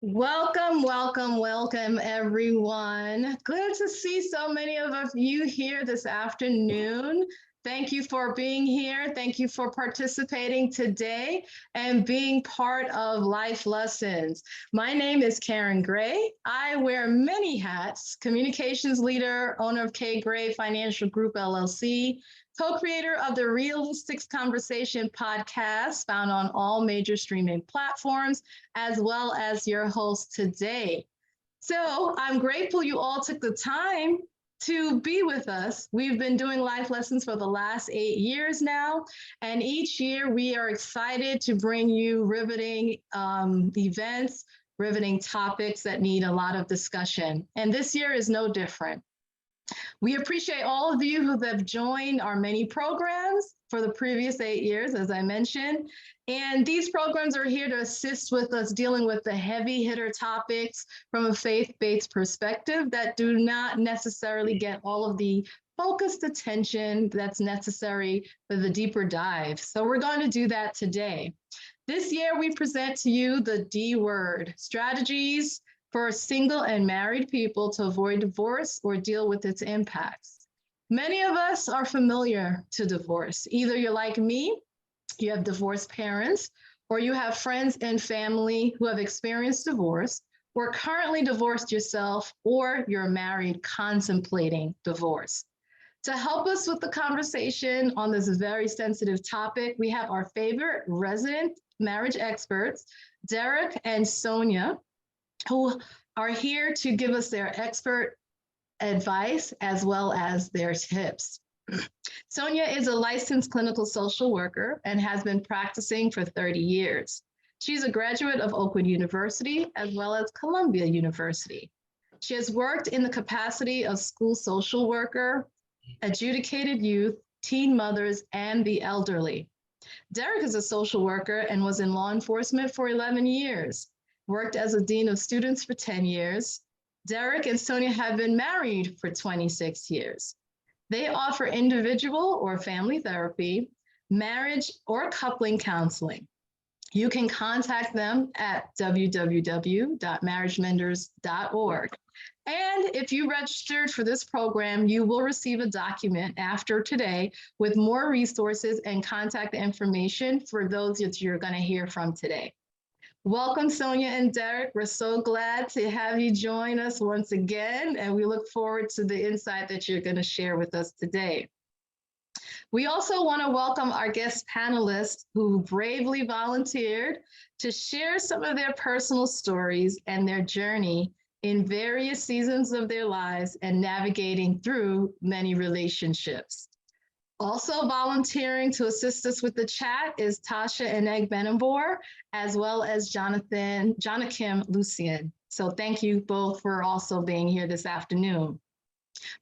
Welcome, welcome, welcome, everyone. Good to see so many of you here this afternoon. Thank you for being here. Thank you for participating today and being part of Life Lessons. My name is Karen Gray. I wear many hats: communications leader, owner of K Gray Financial Group, LLC, co-creator of the Realistics Conversation podcast, found on all major streaming platforms, as well as your host today. So I'm grateful you all took the time to be with us. We've been doing life lessons for the last 8 years now, and each year we are excited to bring you riveting events, riveting topics that need a lot of discussion. And this year is no different. We appreciate all of you who have joined our many programs for the previous 8 years, as I mentioned. And these programs are here to assist with us dealing with the heavy hitter topics from a faith-based perspective that do not necessarily get all of the focused attention that's necessary for the deeper dive. So we're going to do that today. This year, we present to you the D word: strategies for single and married people to avoid divorce or deal with its impacts. Many of us are familiar to divorce. Either you're like me, you have divorced parents, or you have friends and family who have experienced divorce, or currently divorced yourself, or you're married contemplating divorce. To help us with the conversation on this very sensitive topic, we have our favorite resident marriage experts, Derek and Sonia, who are here to give us their expert advice as well as their tips. Sonia is a licensed clinical social worker and has been practicing for 30 years. She's a graduate of Oakwood University as well as Columbia University. She has worked in the capacity of school social worker, adjudicated youth, teen mothers, and the elderly. Derek is a social worker and was in law enforcement for 11 years. Worked as a dean of students for 10 years. Derek and Sonia have been married for 26 years. They offer individual or family therapy, marriage or coupling counseling. You can contact them at www.marriagemenders.org. And if you registered for this program, you will receive a document after today with more resources and contact information for those that you're going to hear from today. Welcome, Sonia and Derek. We're so glad to have you join us once again, and we look forward to the insight that you're going to share with us today. We also want to welcome our guest panelists who bravely volunteered to share some of their personal stories and their journey in various seasons of their lives and navigating through many relationships. Also volunteering to assist us with the chat is Tasha and Egg Benambor, as well as Jonakim Lucien. So thank you both for also being here this afternoon.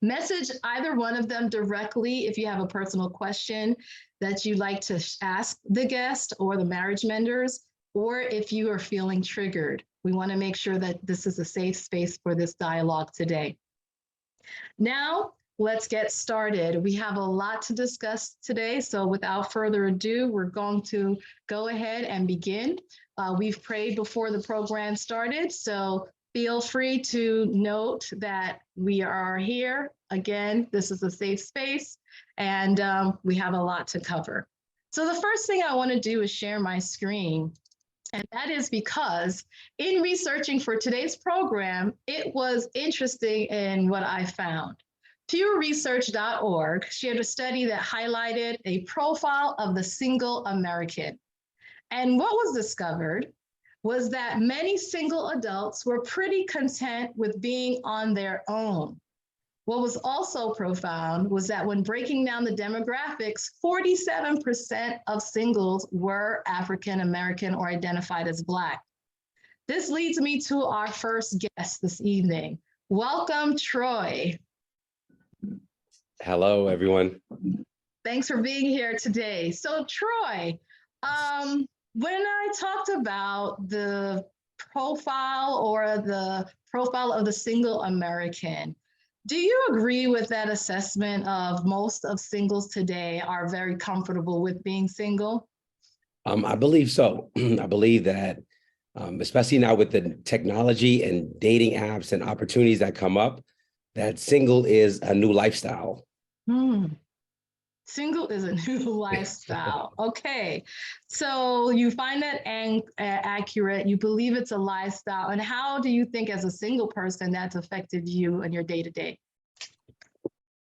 Message either one of them directly if you have a personal question that you'd like to ask the guest or the marriage menders, or if you are feeling triggered. We want to make sure that this is a safe space for this dialogue today. Now, let's get started. We have a lot to discuss today, so without further ado, we're going to go ahead and begin. We've prayed before the program started, so feel free to note that we are here. Again, this is a safe space, and we have a lot to cover. So the first thing I want to do is share my screen. And that is because in researching for today's program, it was interesting in what I found. PewResearch.org shared a study that highlighted a profile of the single American. And what was discovered was that many single adults were pretty content with being on their own. What was also profound was that when breaking down the demographics, 47% of singles were African American or identified as Black. This leads me to our first guest this evening. Welcome, Troy. Hello, everyone. Thanks for being here today. So, Troy, when I talked about the profile of the single American, do you agree with that assessment of most of singles today are very comfortable with being single? I believe so. I believe that especially now with the technology and dating apps and opportunities that come up, that single is a new lifestyle. Single is a new lifestyle. Okay. So you find that accurate. You believe it's a lifestyle. And how do you think, as a single person, that's affected you and your day to day?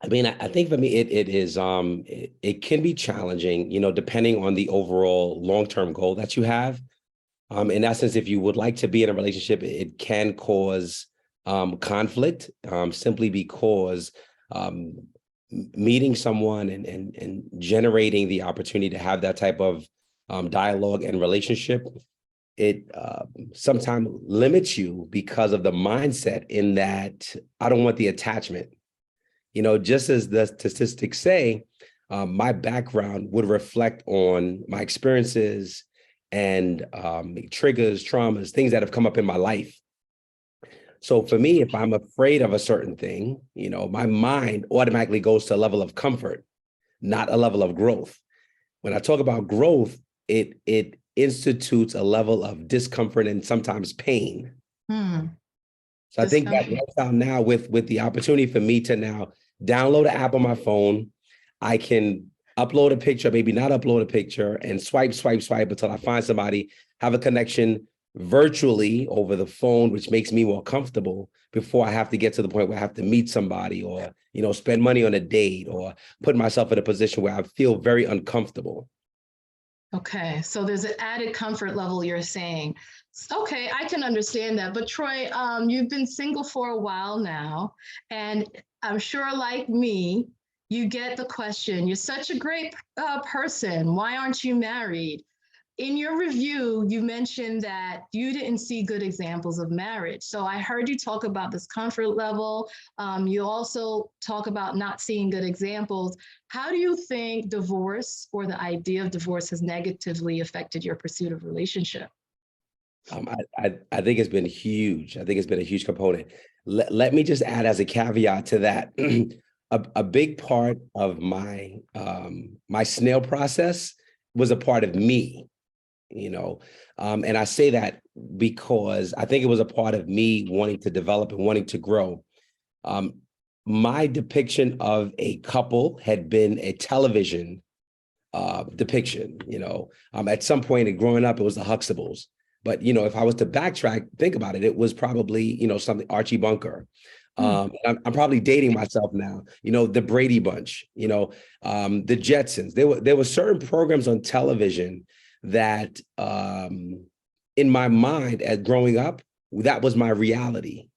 I mean, I think for me, it is it can be challenging, depending on the overall long-term goal that you have. In essence, if you would like to be in a relationship, it can cause conflict, simply because meeting someone and generating the opportunity to have that type of dialogue and relationship, it sometimes limits you because of the mindset in that I don't want the attachment. Just as the statistics say, my background would reflect on my experiences and triggers, traumas, things that have come up in my life. So for me, if I'm afraid of a certain thing, my mind automatically goes to a level of comfort, not a level of growth. When I talk about growth, it institutes a level of discomfort and sometimes pain. So I think that lifestyle now with the opportunity for me to now download an app on my phone, I can upload a picture, maybe not upload a picture, and swipe until I find somebody, have a connection virtually over the phone, which makes me more comfortable before I have to get to the point where I have to meet somebody or, spend money on a date or put myself in a position where I feel very uncomfortable. Okay, so there's an added comfort level, you're saying. Okay, I can understand that. But Troy, you've been single for a while now, and I'm sure, like me, you get the question, you're such a great person. Why aren't you married? In your review, you mentioned that you didn't see good examples of marriage. So I heard you talk about this comfort level. You also talk about not seeing good examples. How do you think divorce or the idea of divorce has negatively affected your pursuit of relationship? I think it's been huge. I think it's been a huge component. Let me just add as a caveat to that, a big part of my my snail process was a part of me. And I say that because I think it was a part of me wanting to develop and wanting to grow. My depiction of a couple had been a television depiction. At some point in growing up, it was the Huxtables. But, if I was to backtrack, think about it, it was probably, something Archie Bunker. I'm probably dating myself now, the Brady Bunch, the Jetsons. There were certain programs on television that in my mind as growing up, that was my reality.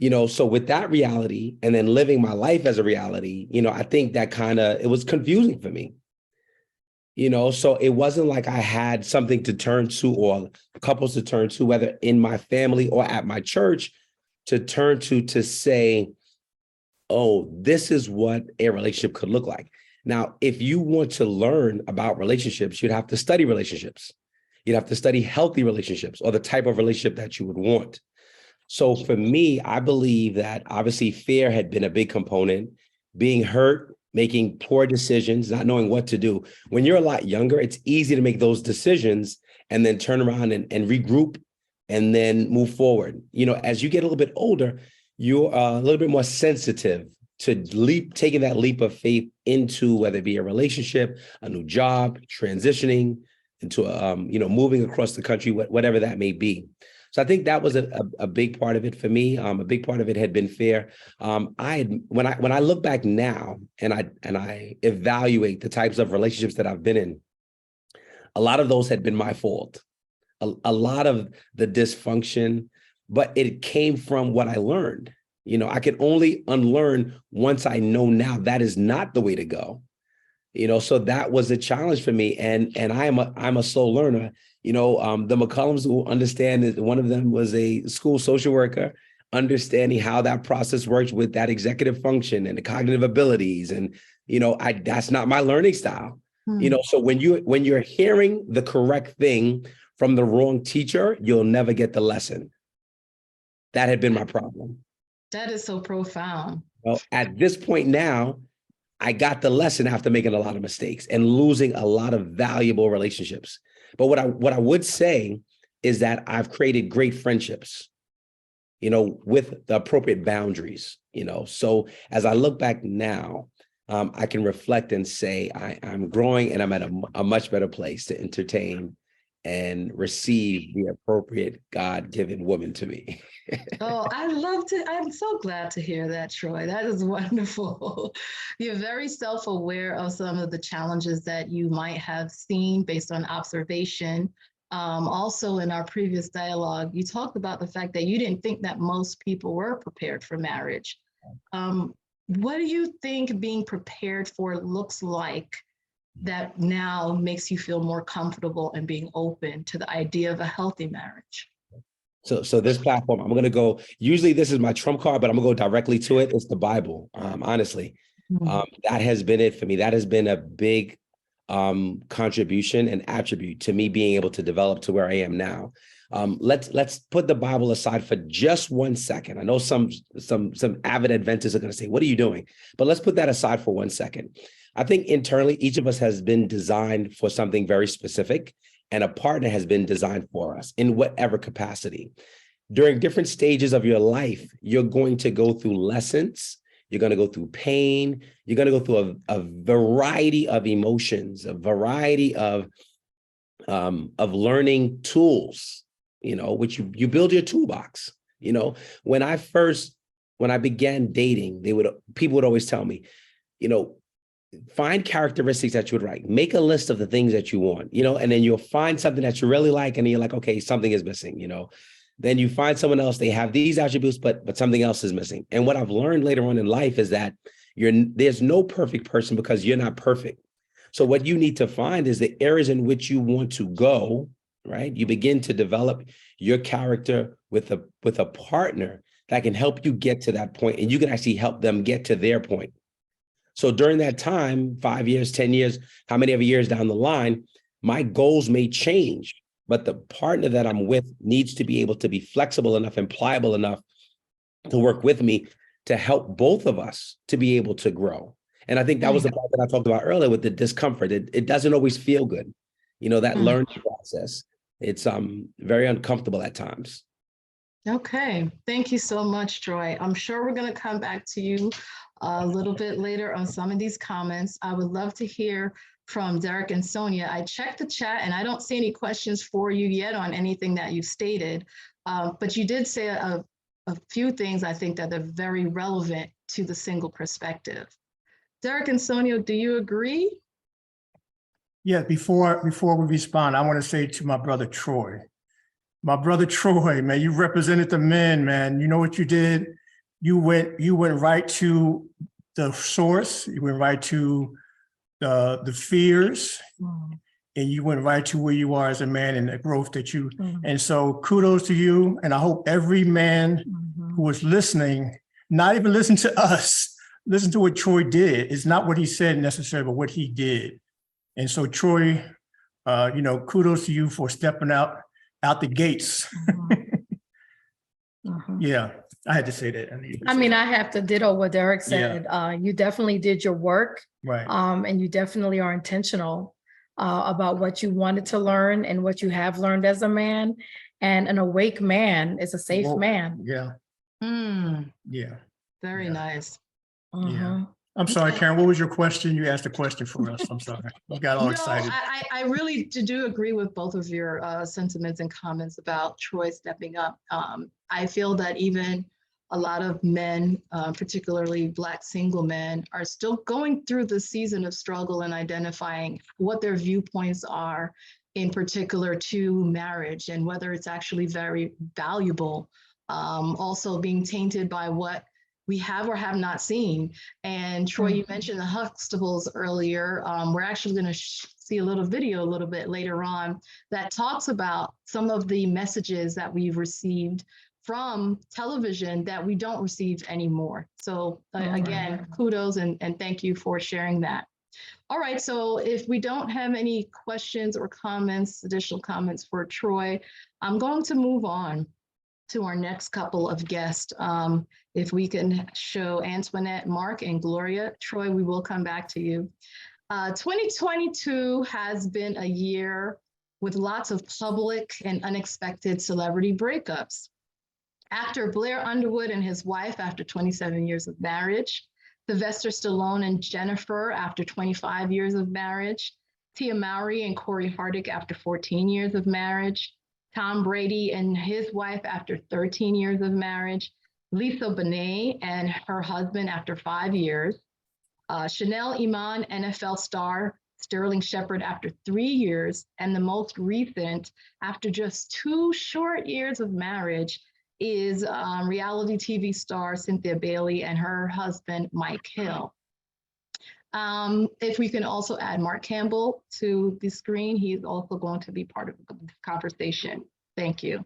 So with that reality and then living my life as a reality, I think that it was confusing for me. So it wasn't like I had something to turn to or couples to turn to, whether in my family or at my church, to turn to say, oh, this is what a relationship could look like. Now, if you want to learn about relationships, you'd have to study relationships. You'd have to study healthy relationships or the type of relationship that you would want. So for me, I believe that obviously fear had been a big component, being hurt, making poor decisions, not knowing what to do. When you're a lot younger, it's easy to make those decisions and then turn around and regroup and then move forward. As you get a little bit older, you're a little bit more sensitive to taking that leap of faith into whether it be a relationship, a new job, transitioning into, moving across the country, whatever that may be. So I think that was a big part of it for me. A big part of it had been fear. When I look back now and I evaluate the types of relationships that I've been in, a lot of those had been my fault. A lot of the dysfunction, but it came from what I learned. I could only unlearn once I know now that is not the way to go. So that was a challenge for me. And I'm a slow learner. The McCollums will understand that one of them was a school social worker, understanding how that process works with that executive function and the cognitive abilities. And, that's not my learning style. So when you're hearing the correct thing from the wrong teacher, you'll never get the lesson. That had been my problem. That is so profound. Well, at this point now, I got the lesson after making a lot of mistakes and losing a lot of valuable relationships. But what I would say, is that I've created great friendships, with the appropriate boundaries, So as I look back now, I can reflect and say I'm growing and I'm at a much better place to entertain and receive the appropriate God-given woman to me. Oh, I'm so glad to hear that, Troy. That is wonderful. You're very self-aware of some of the challenges that you might have seen based on observation. Also, in our previous dialogue, you talked about the fact that you didn't think that most people were prepared for marriage. What do you think being prepared for looks like that now makes you feel more comfortable and being open to the idea of a healthy marriage? So this platform, I'm going to go, usually this is my trump card, but I'm gonna go directly to it. It's the Bible. Honestly, that has been it for me. That has been a big contribution and attribute to me being able to develop to where I am now. Let's put the Bible aside for just 1 second. I know some avid Adventists are going to say, what are you doing? But let's put that aside for 1 second. I think internally, each of us has been designed for something very specific, and a partner has been designed for us in whatever capacity. During different stages of your life, you're going to go through lessons. You're going to go through pain. You're going to go through a variety of emotions, a variety of learning tools, which you build your toolbox. When I began dating, people would always tell me, find characteristics that you would like. Make a list of the things that you want, and then you'll find something that you really like, and you're like, okay, something is missing, Then you find someone else, they have these attributes, but something else is missing. And what I've learned later on in life is that there's no perfect person because you're not perfect. So what you need to find is the areas in which you want to go, right? You begin to develop your character with a partner that can help you get to that point, and you can actually help them get to their point. So during that time, 5 years, 10 years, how many ever years down the line, my goals may change, but the partner that I'm with needs to be able to be flexible enough and pliable enough to work with me to help both of us to be able to grow. And I think that was the part that I talked about earlier with the discomfort. It doesn't always feel good. That learning process, it's very uncomfortable at times. Okay, thank you so much, Troy. I'm sure we're going to come back to you a little bit later on some of these comments. I would love to hear from Derek and Sonia. I checked the chat and I don't see any questions for you yet on anything that you stated, but you did say a few things I think that are very relevant to the single perspective. Derek and Sonia, do you agree? Yeah, before we respond, I want to say to my brother Troy, man, you represented the men, man. You know what you did? You went right to the source. You went right to the fears, and you went right to where you are as a man and the growth that you. And so kudos to you. And I hope every man who was listening, not even listen to us, listen to what Troy did. It's not what he said necessarily, but what he did. And so Troy, kudos to you for stepping out the gates. Yeah, I had to say that. I have to ditto what Derek said. Yeah. You definitely did your work, right? And you definitely are intentional about what you wanted to learn and what you have learned as a man. And an awake man is a safe man. Yeah. Yeah. Very nice. Yeah. I'm sorry, Karen, what was your question? You asked a question for us. I'm sorry. I got all excited. I really do agree with both of your sentiments and comments about Troy stepping up. I feel that even a lot of men, particularly Black single men, are still going through the season of struggle and identifying what their viewpoints are in particular to marriage and whether it's actually very valuable. Also being tainted by what we have or have not seen. And Troy, you mentioned the Huxtables earlier. We're actually going to see a little video a little bit later on that talks about some of the messages that we've received from television that we don't receive anymore. So again, kudos and thank you for sharing that. All right, so if we don't have any questions or comments, additional comments for Troy, I'm going to move on to our next couple of guests. If we can show Antoinette, Mark, and Gloria. Troy, we will come back to you. 2022 has been a year with lots of public and unexpected celebrity breakups. Actor Blair Underwood and his wife after 27 years of marriage, Sylvester Stallone and Jennifer after 25 years of marriage, Tia Mowry and Corey Hardick after 14 years of marriage, Tom Brady and his wife after 13 years of marriage, Lisa Bonet and her husband after 5 years, Chanel Iman, NFL star Sterling Shepard after 3 years, and the most recent, after just 2 short years of marriage, is reality TV star Cynthia Bailey and her husband, Mike Hill. If we can also add Mark Campbell to the screen, he's also going to be part of the conversation. Thank you.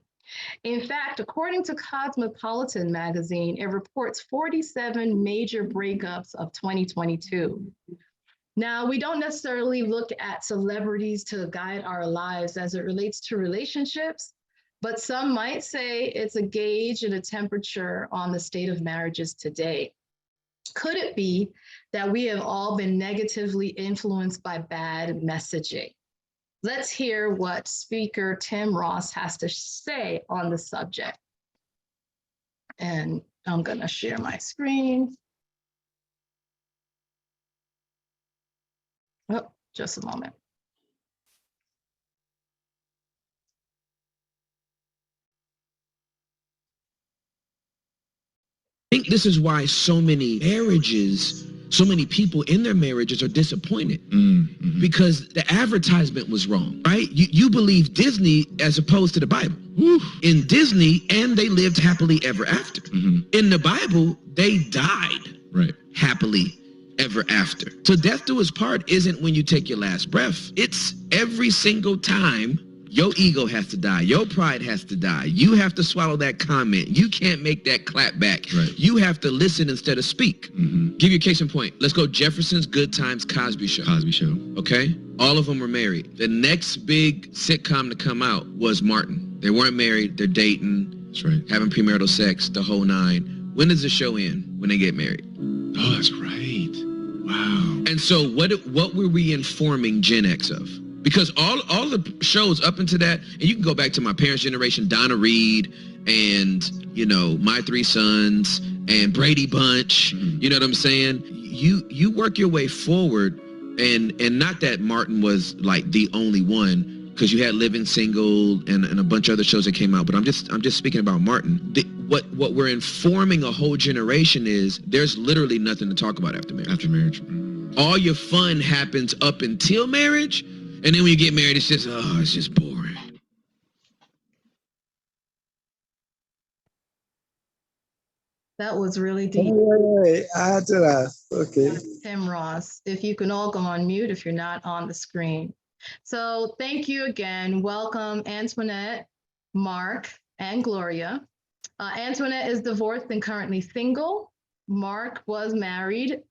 In fact, according to Cosmopolitan magazine, it reports 47 major breakups of 2022. Now, we don't necessarily look at celebrities to guide our lives as it relates to relationships, but some might say it's a gauge and a temperature on the state of marriages today. Could it be that we have all been negatively influenced by bad messaging? Let's hear what speaker Tim Ross has to say on the subject. And I'm going to share my screen. Oh, just a moment. I think this is why so many marriages, so many people in their marriages are disappointed because the advertisement was wrong, right? You believe Disney as opposed to the Bible. In Disney, and they lived happily ever after. In the Bible, they died happily ever after. So death do his part isn't when you take your last breath. It's every single time your ego has to die. Your pride has to die. You have to swallow that comment. You can't make that clap back. You have to listen instead of speak. Give you a case in point. Let's go Jefferson's Good Times Cosby Show. Okay? All of them were married. The next big sitcom to come out was Martin. They weren't married. They're dating. That's right. Having premarital sex, the whole nine. When does the show end? When they get married. Oh, that's right. Wow. And so what were we informing Gen X of? Because all the shows up into that, and you can go back to my parents' generation, Donna Reed and, you know, My Three Sons and Brady Bunch, you know what I'm saying? You work your way forward, and not that Martin was like the only one, because you had Living Single and a bunch of other shows that came out, but I'm just speaking about Martin. What we're informing a whole generation is there's literally nothing to talk about after marriage. All your fun happens up until marriage. And then when you get married, it's just boring. That was really deep. I had to laugh. Okay. Tim Ross, if you can all go on mute if you're not on the screen. So thank you again. Welcome, Antoinette, Mark, and Gloria. Antoinette is divorced and currently single. Mark was married,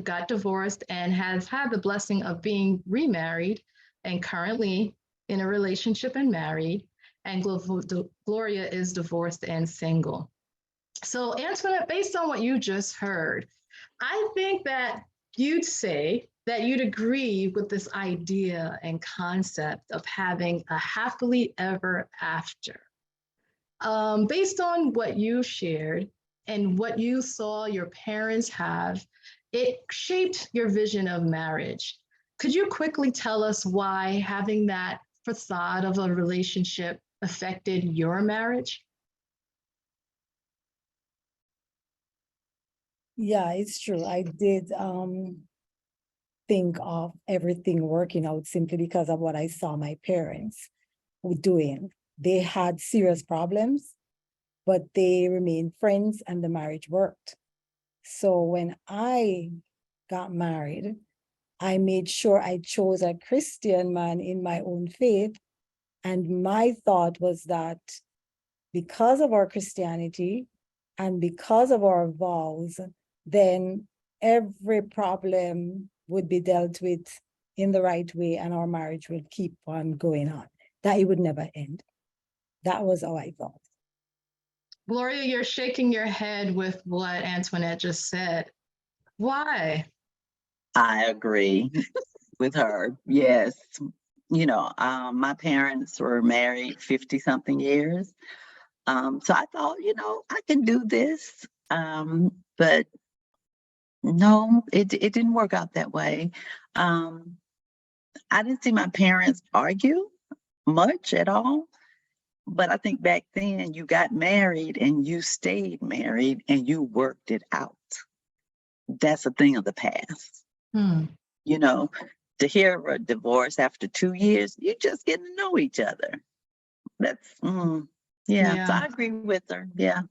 got divorced, and has had the blessing of being remarried and currently in a relationship and married, and Gloria is divorced and single. So Antoinette, based on what you just heard, I think that you'd say that you'd agree with this idea and concept of having a happily ever after. Based on what you shared and what you saw your parents have, it shaped your vision of marriage. Could you quickly tell us why having that facade of a relationship affected your marriage? Yeah, it's true. I did think of everything working out simply because of what I saw my parents were doing. They had serious problems, but they remained friends and the marriage worked. So when I got married, I made sure I chose a Christian man in my own faith. And my thought was that because of our Christianity and because of our vows, then every problem would be dealt with in the right way and our marriage would keep on going on, that it would never end. That was how I thought. Gloria, you're shaking your head with what Antoinette just said. Why? I agree with her. Yes. my parents were married 50 something years. So I thought, I can do this. But no, it didn't work out that way. I didn't see my parents argue much at all. But I think back then you got married and you stayed married and you worked it out. That's a thing of the past. To hear a divorce after 2 years, you're just getting to know each other. That's, yeah. So I agree with her. Yeah.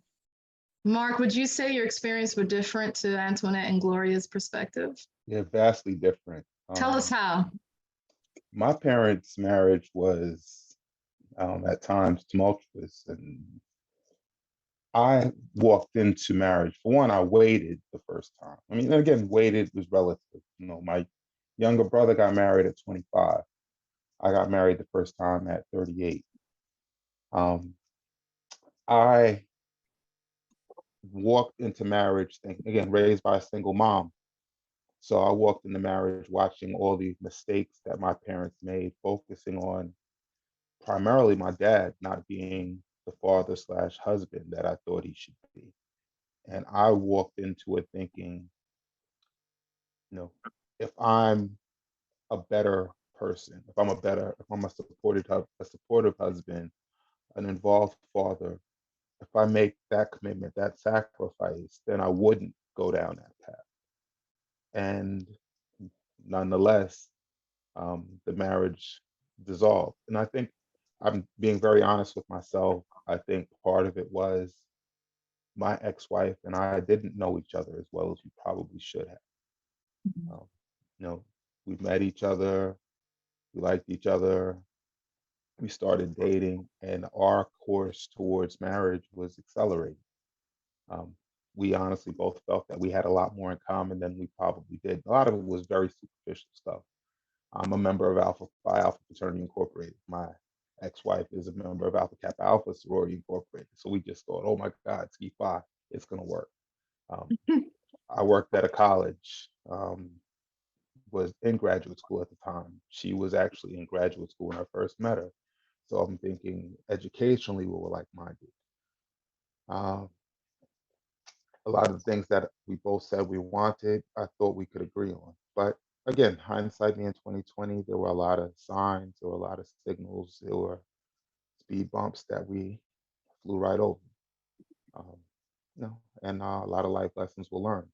Mark, would you say your experience were different to Antoinette and Gloria's perspective? Yeah, vastly different. Tell us how. My parents' marriage was at times tumultuous, and I walked into marriage. For one, I waited the first time. I mean, again, waited was relative. My younger brother got married at 25. I got married the first time at 38. I walked into marriage, again, raised by a single mom. So I walked into marriage watching all these mistakes that my parents made, focusing on primarily my dad not being the father/husband that I thought he should be. And I walked into it thinking, if I'm a better person, if I'm a supportive husband, an involved father, if I make that commitment, that sacrifice, then I wouldn't go down that path. And nonetheless, the marriage dissolved. And I think I'm being very honest with myself. I think part of it was my ex-wife and I didn't know each other as well as we probably should have. We met each other, we liked each other, we started dating, and our course towards marriage was accelerating. We honestly both felt that we had a lot more in common than we probably did. A lot of it was very superficial stuff. I'm a member of Phi Alpha Fraternity Incorporated. My ex-wife is a member of Alpha Kappa Alpha Sorority Incorporated. So we just thought, oh my God, Ski Phi, it's going to work. I worked at a college, was in graduate school at the time. She was actually in graduate school when I first met her. So I'm thinking educationally we were like-minded. A lot of the things that we both said we wanted, I thought we could agree on. But again, hindsight being 2020, there were a lot of signs, there were a lot of signals, there were speed bumps that we flew right over. And a lot of life lessons were learned.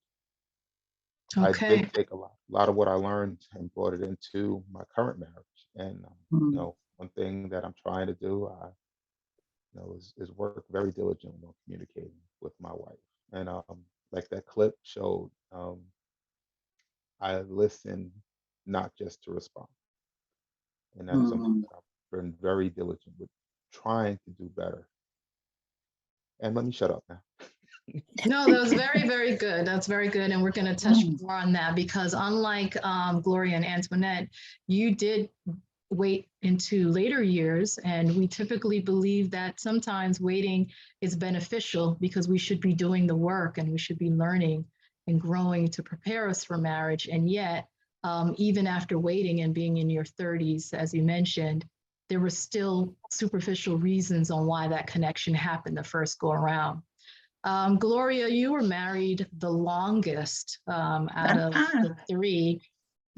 Okay. I did take a lot of what I learned and brought it into my current marriage. And one thing that I'm trying to do, is work very diligently on communicating with my wife. And like that clip showed, I listen not just to respond. And that's something that I've been very diligent with trying to do better. And let me shut up now. No, that was very, very good. That's very good. And we're going to touch more on that because unlike Gloria and Antoinette, you did wait into later years. And we typically believe that sometimes waiting is beneficial because we should be doing the work and we should be learning and growing to prepare us for marriage. And yet, even after waiting and being in your 30s, as you mentioned, there were still superficial reasons on why that connection happened the first go around. Gloria, you were married the longest out of the three.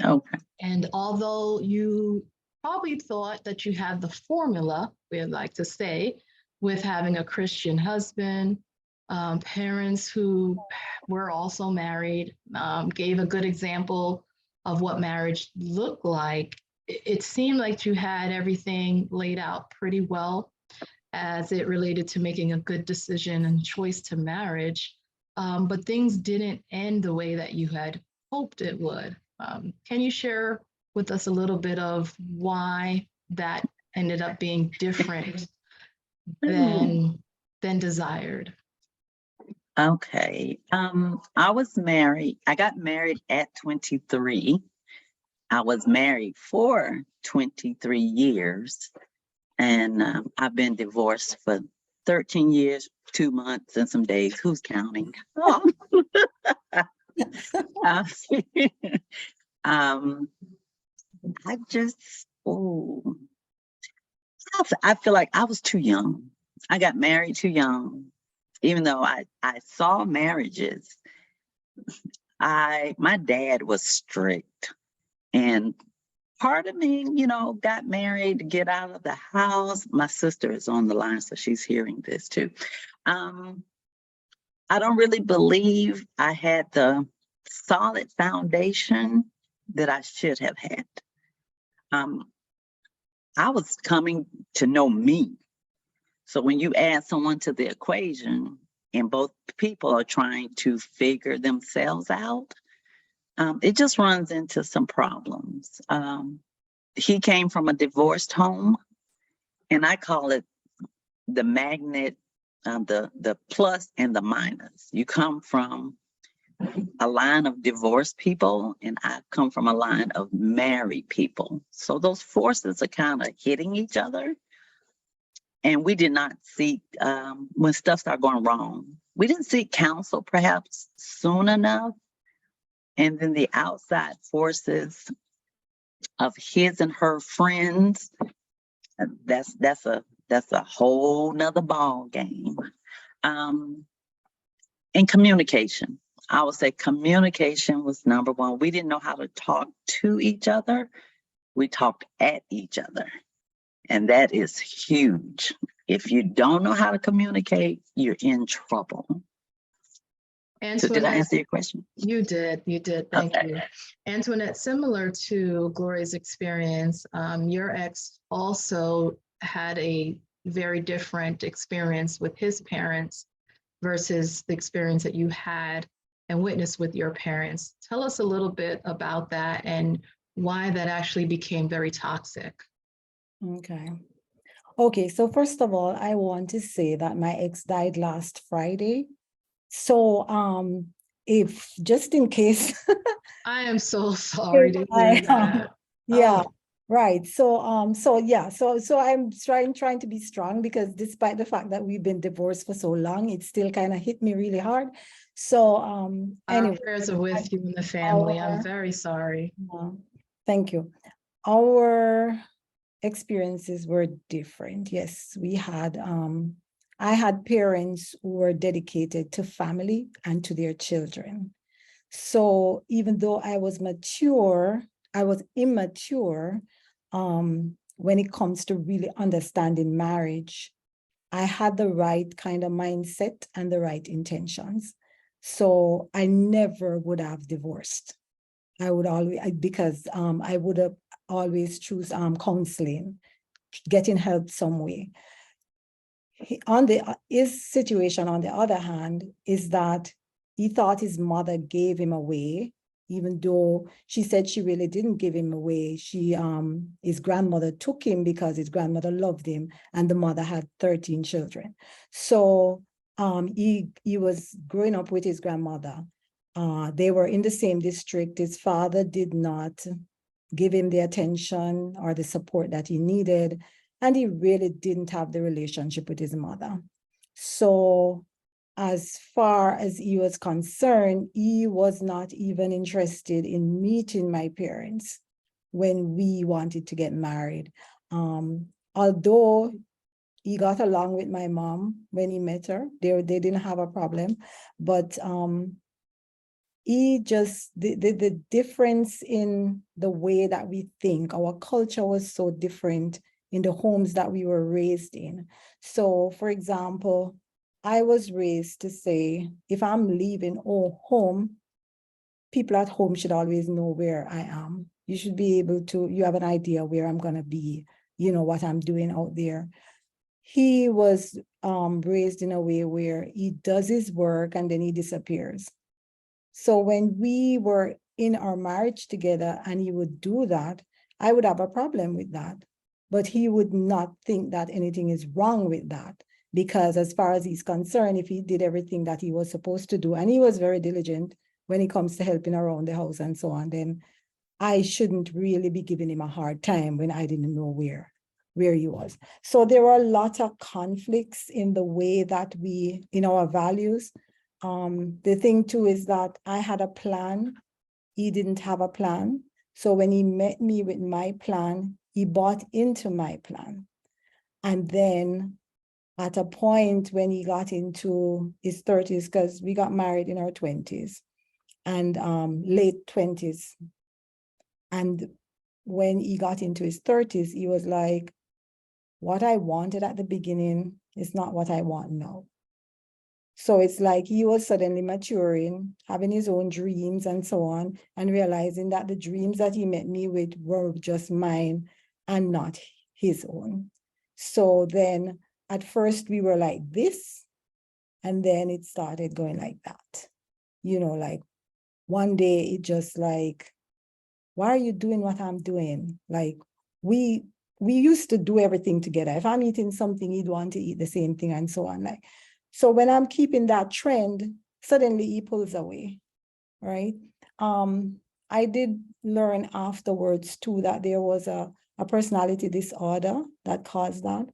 Okay. And although you probably thought that you had the formula, we'd like to say, with having a Christian husband, parents who were also married, gave a good example of what marriage looked like, it seemed like you had everything laid out pretty well as it related to making a good decision and choice to marriage, but things didn't end the way that you had hoped it would. Can you share with us a little bit of why that ended up being different than desired? Okay. I was married. I got married at 23. I was married for 23 years. And I've been divorced for 13 years, 2 months, and some days. Who's counting? Oh. I just Oh, I feel like I was too young. I got married too young. Even though I saw marriages, my dad was strict, and part of me, got married to get out of the house. My sister is on the line, so she's hearing this too. I don't really believe I had the solid foundation that I should have had. I was coming to know me. So when you add someone to the equation and both people are trying to figure themselves out, it just runs into some problems. He came from a divorced home, and I call it the magnet, the plus and the minus. You come from a line of divorced people, and I come from a line of married people. So those forces are kind of hitting each other. And we did not seek, when stuff started going wrong, we didn't seek counsel perhaps soon enough. And then the outside forces of his and her friends, that's a whole nother ball game. And communication. I would say communication was number one. We didn't know how to talk to each other. We talked at each other. And that is huge. If you don't know how to communicate, you're in trouble. So did I answer your question? You did. Thank Okay. you. Antoinette, similar to Gloria's experience, your ex also had a very different experience with his parents versus the experience that you had and witnessed with your parents. Tell us a little bit about that and why that actually became very toxic. Okay, so first of all, I want to say that my ex died last Friday. So if just in case I am so sorry to hear that. yeah, Oh. right. So I'm trying to be strong, because despite the fact that we've been divorced for so long, it still kind of hit me really hard. So Our anyway, prayers are with you and the family. I'm very sorry. Thank you. Our experiences were different. Yes, we had I had parents who were dedicated to family and to their children. So even though I was mature, I was immature when it comes to really understanding marriage. I had the right kind of mindset and the right intentions. So I never would have divorced. I would always, because I would have always choose counseling, getting help some way. His situation, on the other hand, is that he thought his mother gave him away, even though she said she really didn't give him away. His grandmother took him because his grandmother loved him, and the mother had 13 children. So he was growing up with his grandmother. They were in the same district. His father did not give him the attention or the support that he needed, and he really didn't have the relationship with his mother. So as far as he was concerned, he was not even interested in meeting my parents when we wanted to get married. Although he got along with my mom when he met her, they didn't have a problem, but the difference in the way that we think, our culture was so different in the homes that we were raised in. So for example, I was raised to say, if I'm leaving home, people at home should always know where I am. You should be able to, you have an idea where I'm gonna be, what I'm doing out there. He was raised in a way where he does his work and then he disappears. So when we were in our marriage together and he would do that, I would have a problem with that. But he would not think that anything is wrong with that, because as far as he's concerned, if he did everything that he was supposed to do, and he was very diligent when it comes to helping around the house and so on, then I shouldn't really be giving him a hard time when I didn't know where he was. So there were a lot of conflicts in the way that in our values. The thing too is that I had a plan. He didn't have a plan. So when he met me with my plan, he bought into my plan. And then at a point when he got into his 30s, because we got married in our 20s and late 20s. And when he got into his 30s, he was like, what I wanted at the beginning is not what I want now. So it's like he was suddenly maturing, having his own dreams and so on, and realizing that the dreams that he met me with were just mine and not his own. So then at first we were like this, and then it started going like that. You know, like one day it just like, why are you doing what I'm doing? Like we used to do everything together. If I'm eating something, he'd want to eat the same thing and so on. Like, so when I'm keeping that trend, suddenly he pulls away, right? I did learn afterwards too that there was a personality disorder that caused that.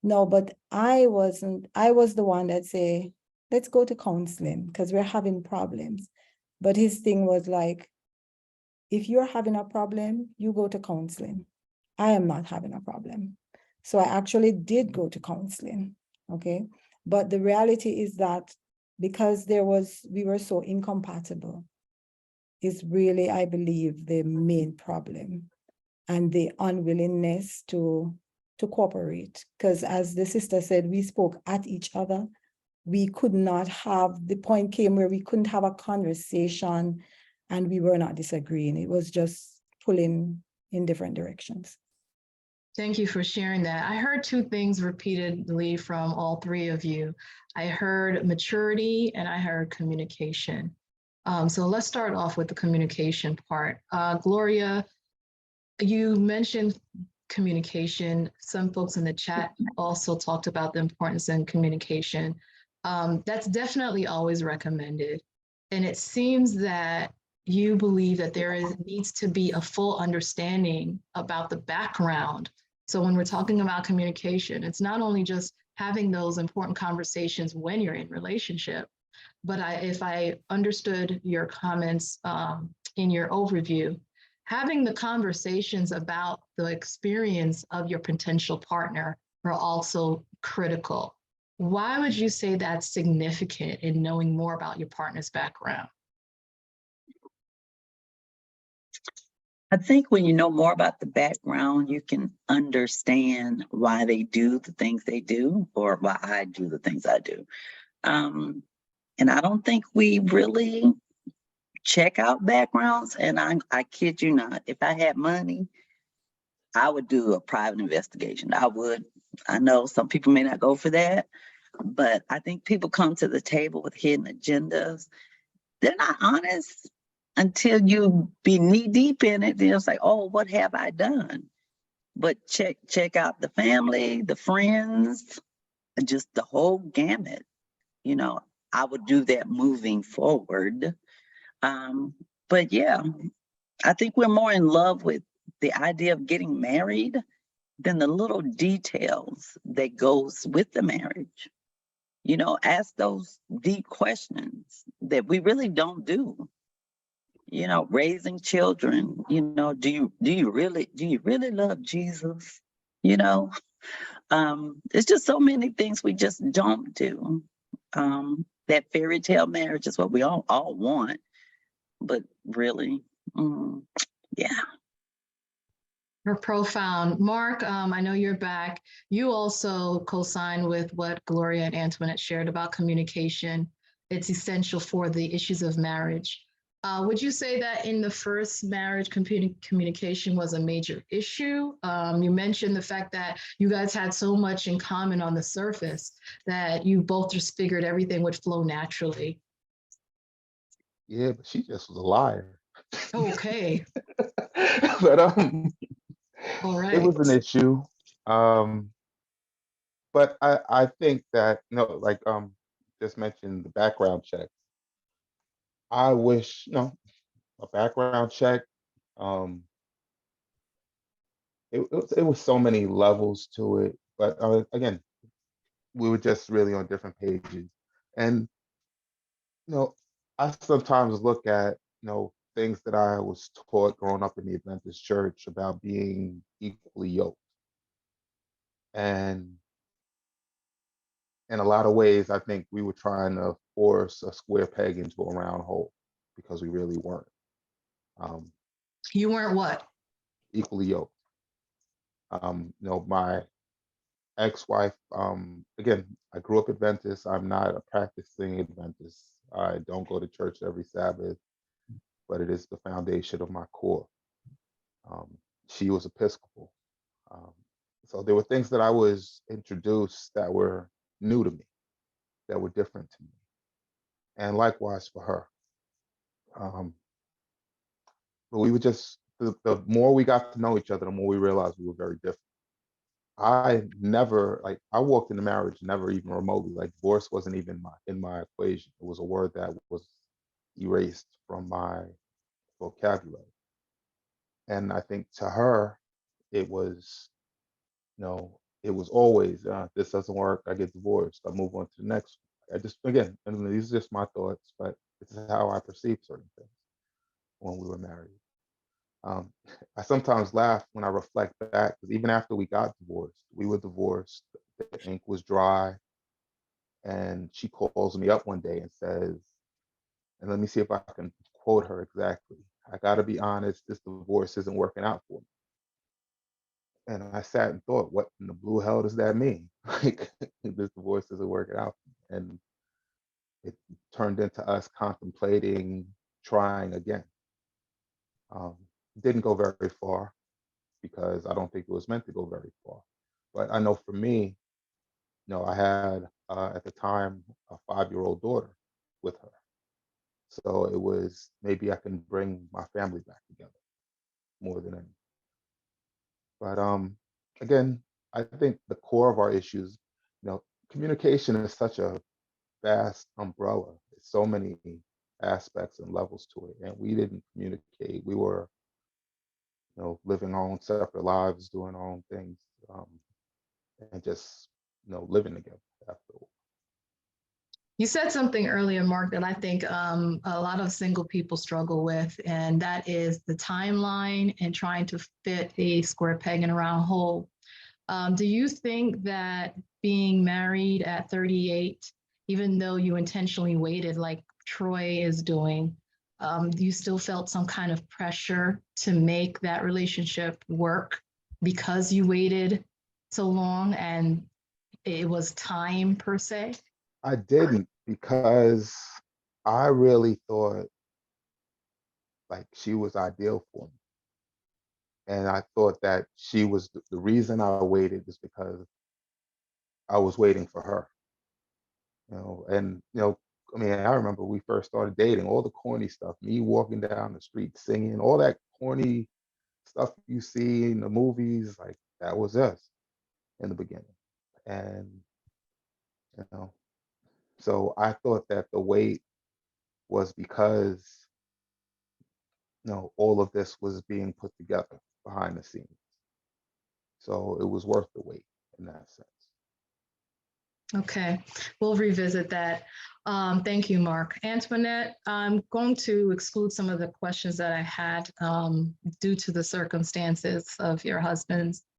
No, but I was the one that say, let's go to counseling because we're having problems. But his thing was like, if you're having a problem, you go to counseling. I am not having a problem. So I actually did go to counseling, okay? But the reality is that because we were so incompatible, is really, I believe, the main problem and the unwillingness to cooperate. Because as the sister said, we spoke at each other. We could not have, the point came where we couldn't have a conversation and we were not disagreeing. It was just pulling in different directions. Thank you for sharing that. I heard two things repeatedly from all three of you. I heard maturity and I heard communication. So let's start off with the communication part. Gloria, you mentioned communication. Some folks in the chat also talked about the importance in communication. That's definitely always recommended. And it seems that you believe that needs to be a full understanding about the background. So when we're talking about communication, it's not only just having those important conversations when you're in relationship, but if I understood your comments in your overview, having the conversations about the experience of your potential partner are also critical. Why would you say that's significant in knowing more about your partner's background? I think when you know more about the background, you can understand why they do the things they do or why I do the things I do. And I don't think we really check out backgrounds. And I kid you not, if I had money, I would do a private investigation. I would. I know some people may not go for that, but I think people come to the table with hidden agendas. They're not honest until you be knee deep in it. Then it's like, oh, what have I done? But check out the family, the friends, just the whole gamut. You know, I would do that moving forward. But yeah, I think we're more in love with the idea of getting married than the little details that goes with the marriage. You know, ask those deep questions that we really don't do. You know, raising children, you know, do you really love Jesus? You know, it's just so many things we just don't do. That fairy tale marriage is what we all want, but really, yeah. You're profound. Mark, I know you're back. You also co-signed with what Gloria and Antoinette shared about communication. It's essential for the issues of marriage. Would you say that in the first marriage, communication was a major issue? You mentioned the fact that you guys had so much in common on the surface that you both just figured everything would flow naturally. Yeah, but she just was a liar. Okay. But All it right. was an issue. But I think that, like just mentioned the background check. I wish, a background check. Um, it was so many levels to it, but again, we were just really on different pages. And I sometimes look at, things that I was taught growing up in the Adventist church about being equally yoked. And in a lot of ways, I think we were trying to force a square peg into a round hole because we really weren't. You weren't what? Equally yoked. My ex-wife, again, I grew up Adventist. I'm not a practicing Adventist. I don't go to church every Sabbath, but it is the foundation of my core. She was Episcopal. So there were things that I was introduced that were new to me, that were different to me. And likewise for her. But we would just, the more we got to know each other, the more we realized we were very different. I never, like, I walked into marriage never even remotely, like divorce wasn't even in my equation. It was a word that was erased from my vocabulary. And I think to her, it was, it was always, this doesn't work, I get divorced, I move on to the next one. I just, again, and these are just my thoughts, but this is how I perceive certain things when we were married. I sometimes laugh when I reflect back, because even after we got divorced, we were divorced, the ink was dry, and she calls me up one day and says, and let me see if I can quote her exactly, "I gotta be honest, this divorce isn't working out for me." And I sat and thought, what in the blue hell does that mean? Like, this divorce isn't working out. And it turned into us contemplating trying again. Didn't go very far because I don't think it was meant to go very far. But I know for me, I had at the time a 5-year-old daughter with her. So it was, maybe I can bring my family back together more than anything. But again, I think the core of our issues, communication is such a vast umbrella. There's so many aspects and levels to it, and we didn't communicate. We were, living our own separate lives, doing our own things, and just, living together after. You said something earlier, Mark, that I think a lot of single people struggle with, and that is the timeline and trying to fit a square peg in a round hole. Do you think that being married at 38, even though you intentionally waited like Troy is doing, you still felt some kind of pressure to make that relationship work because you waited so long and it was time per se? I didn't, because I really thought like she was ideal for me. And I thought that she was the reason I waited is because I was waiting for her. And I mean, I remember we first started dating, all the corny stuff, me walking down the street singing, all that corny stuff you see in the movies, like that was us in the beginning. And you know, so I thought that the wait was because all of this was being put together behind the scenes. So it was worth the wait in that sense. Okay, we'll revisit that. Thank you, Mark. Antoinette, I'm going to exclude some of the questions that I had due to the circumstances of your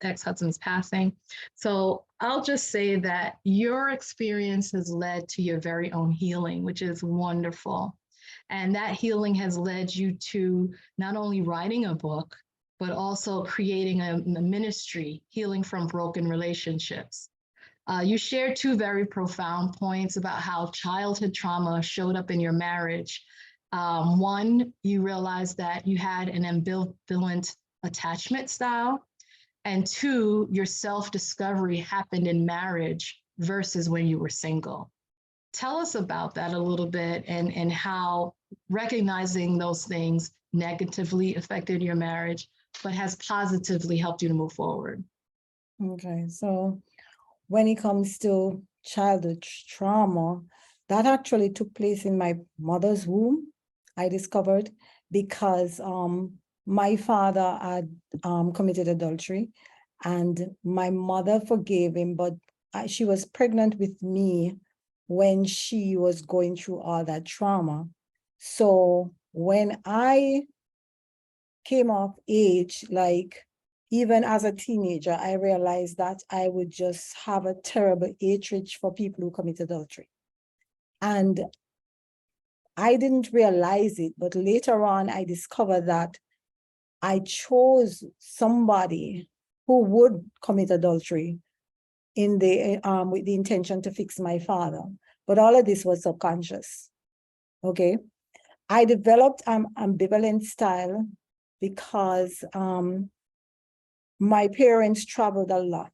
ex-husband's passing. So I'll just say that your experience has led to your very own healing, which is wonderful. And that healing has led you to not only writing a book, but also creating a ministry, Healing from Broken Relationships. You shared two very profound points about how childhood trauma showed up in your marriage. One, you realized that you had an ambivalent attachment style. And two, your self-discovery happened in marriage versus when you were single. Tell us about that a little bit and how recognizing those things negatively affected your marriage, but has positively helped you to move forward. Okay, so when it comes to childhood trauma, that actually took place in my mother's womb, I discovered, because my father had committed adultery and my mother forgave him, but she was pregnant with me when she was going through all that trauma. So when I came of age, like even as a teenager, I realized that I would just have a terrible hatred for people who commit adultery. And I didn't realize it, but later on, I discovered that I chose somebody who would commit adultery in the with the intention to fix my father. But all of this was subconscious. Okay. I developed ambivalent style because my parents traveled a lot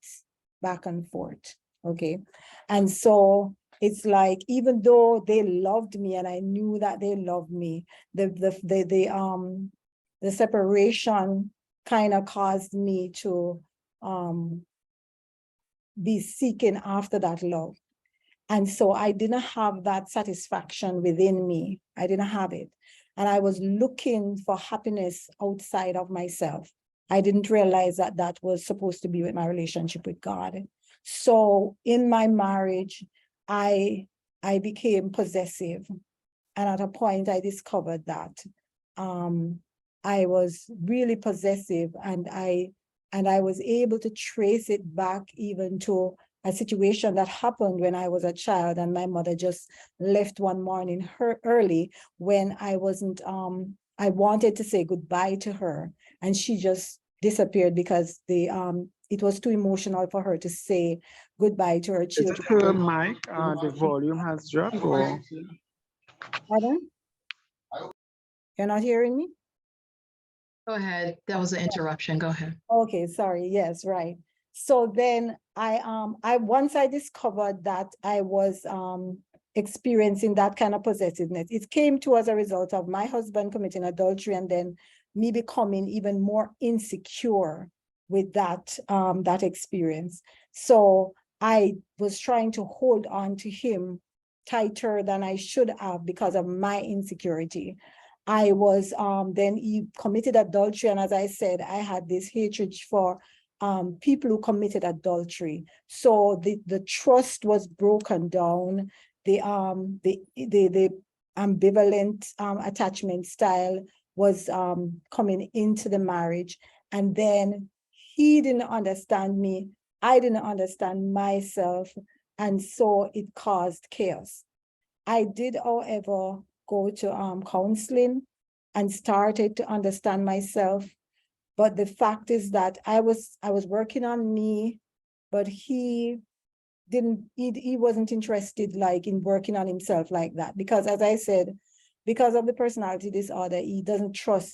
back and forth. Okay. And so it's like, even though they loved me and I knew that they loved me, the separation kind of caused me to be seeking after that love. And so I didn't have that satisfaction within me. I didn't have it. And I was looking for happiness outside of myself. I didn't realize that that was supposed to be with my relationship with God. So in my marriage, I became possessive. And at a point I discovered that I was really possessive, and I was able to trace it back even to a situation that happened when I was a child, and my mother just left one morning early when I wasn't, I wanted to say goodbye to her, and she just disappeared because it was too emotional for her to say goodbye to her Is it children. her mic? The volume has dropped, or Pardon? You're not hearing me? Go ahead. That was an interruption. Go ahead. Okay, sorry. Yes, right. So then I once I discovered that I was experiencing that kind of possessiveness. It came to as a result of my husband committing adultery, and then me becoming even more insecure with that that experience. So I was trying to hold on to him tighter than I should have because of my insecurity. I was, then he committed adultery. And as I said, I had this hatred for people who committed adultery. So the trust was broken down. The ambivalent attachment style was coming into the marriage. And then he didn't understand me. I didn't understand myself. And so it caused chaos. I did, however, go to counseling and started to understand myself. But the fact is that I was working on me, but he wasn't interested like in working on himself like that. Because as I said, because of the personality disorder, he didn't trust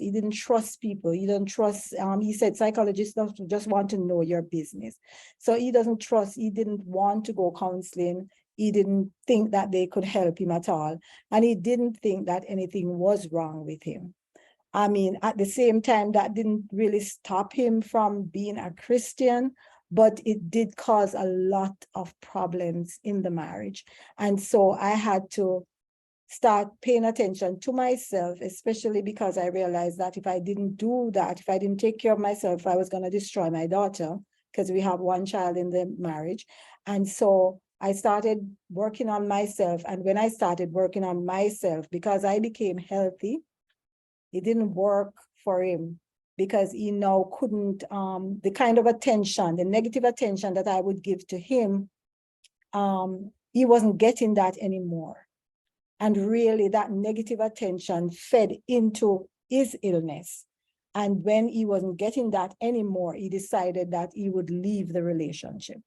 people. He doesn't trust, he said psychologists just want to know your business. So he didn't want to go counseling. He didn't think that they could help him at all. And he didn't think that anything was wrong with him. I mean, at the same time, that didn't really stop him from being a Christian, but it did cause a lot of problems in the marriage. And so I had to start paying attention to myself, especially because I realized that if I didn't do that, if I didn't take care of myself, I was going to destroy my daughter, because we have one child in the marriage. And so I started working on myself. And when I started working on myself, because I became healthy, it didn't work for him, because he now couldn't, the kind of attention, the negative attention that I would give to him, he wasn't getting that anymore. And really that negative attention fed into his illness. And when he wasn't getting that anymore, he decided that he would leave the relationship,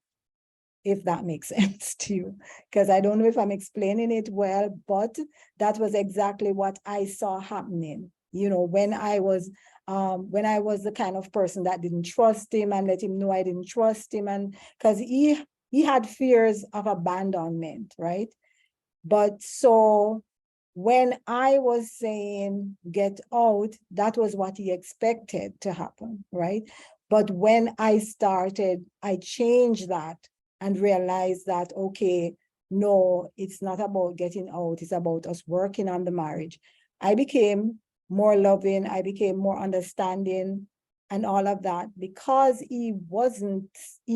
if that makes sense to you. Because I don't know if I'm explaining it well, but that was exactly what I saw happening. You know, when I was the kind of person that didn't trust him and let him know I didn't trust him, and because he had fears of abandonment, right? But so when I was saying get out, that was what he expected to happen, right? But when I changed that and realized that, okay, no, it's not about getting out, it's about us working on the marriage. I became more loving, I became more understanding and all of that, because he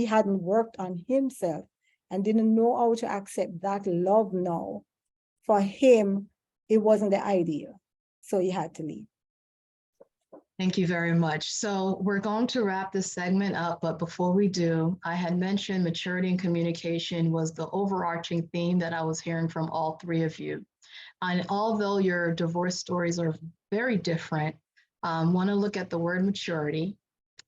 hadn't worked on himself and didn't know how to accept that love now. For him, it wasn't the idea. So he had to leave. Thank you very much. So we're going to wrap this segment up, but before we do, I had mentioned maturity and communication was the overarching theme that I was hearing from all three of you. And although your divorce stories are very different, want to look at the word maturity.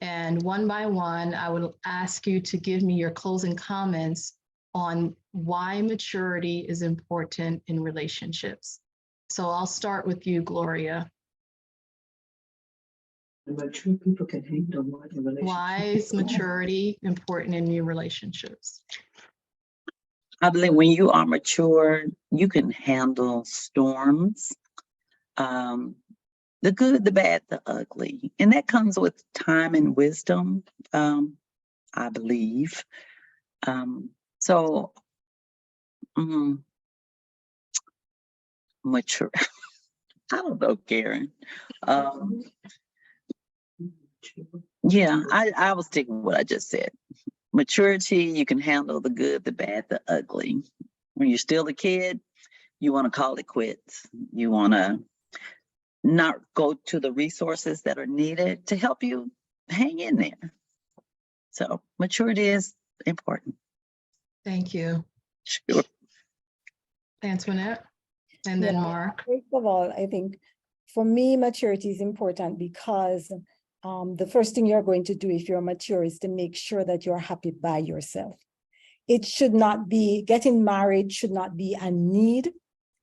And one by one, I would ask you to give me your closing comments on why maturity is important in relationships. So I'll start with you, Gloria. Mature people can handle more in relationships. Why is maturity important in your relationships? I believe when you are mature, you can handle storms, the good, the bad, the ugly. And that comes with time and wisdom, I believe. Mature. I don't know, Karen. Yeah, I will stick with what I just said. Maturity, you can handle the good, the bad, the ugly. When you're still a kid, you want to call it quits. You want to not go to the resources that are needed to help you hang in there. So maturity is important. Thank you. Sure. Antoinette, and then Mark. First of all, I think for me, maturity is important because the first thing you're going to do if you're mature is to make sure that you're happy by yourself. It should not be, getting married should not be a need.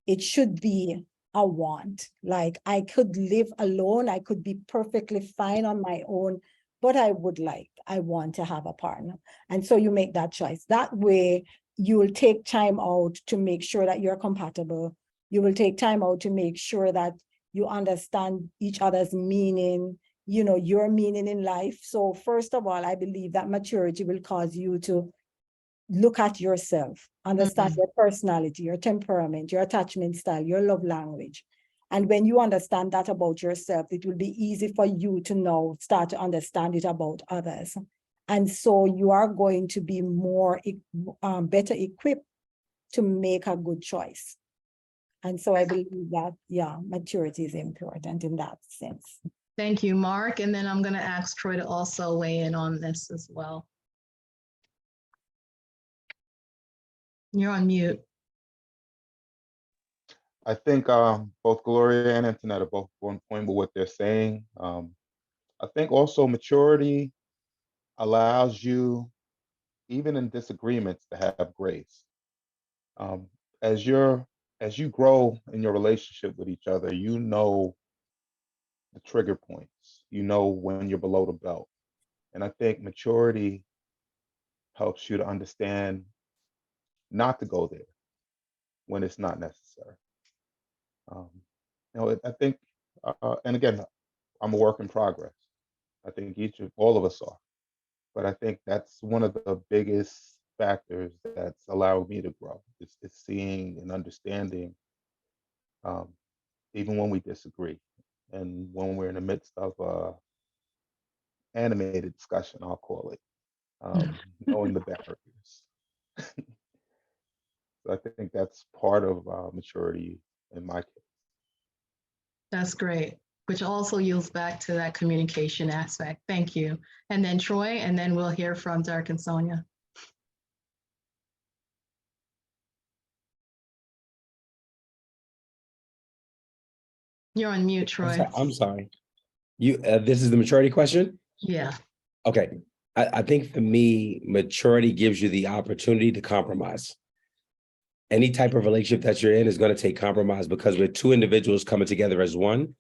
It should be a want. Like, I could live alone. I could be perfectly fine on my own, but I want to have a partner. And so you make that choice. That way you will take time out to make sure that you're compatible. You will take time out to make sure that you understand each other's meaning, you know, your meaning in life. So first of all, I believe that maturity will cause you to look at yourself, understand your personality, your temperament, your attachment style, your love language. And when you understand that about yourself, it will be easy for you to now start to understand it about others. And so you are going to be more, better equipped to make a good choice. And so I believe that, yeah, maturity is important in that sense. Thank you, Mark. And then I'm going to ask Troy to also weigh in on this as well. You're on mute. I think both Gloria and Antoinette are both on point with what they're saying. I think also maturity allows you, even in disagreements, to have grace. As you grow in your relationship with each other, you know the trigger points. You know when you're below the belt. And I think maturity helps you to understand not to go there when it's not necessary. I think, and again, I'm a work in progress. I think all of us are. But I think that's one of the biggest factors that's allowed me to grow. It's seeing and understanding, even when we disagree, and when we're in the midst of animated discussion, I'll call it, knowing the barriers. So I think that's part of maturity in my case. That's great, which also yields back to that communication aspect. Thank you. And then Troy, and then we'll hear from Derek and Sonia. You're on mute, Troy. I'm sorry. This is the maturity question? Yeah. Okay. I think for me, maturity gives you the opportunity to compromise. Any type of relationship that you're in is going to take compromise because we're two individuals coming together as one.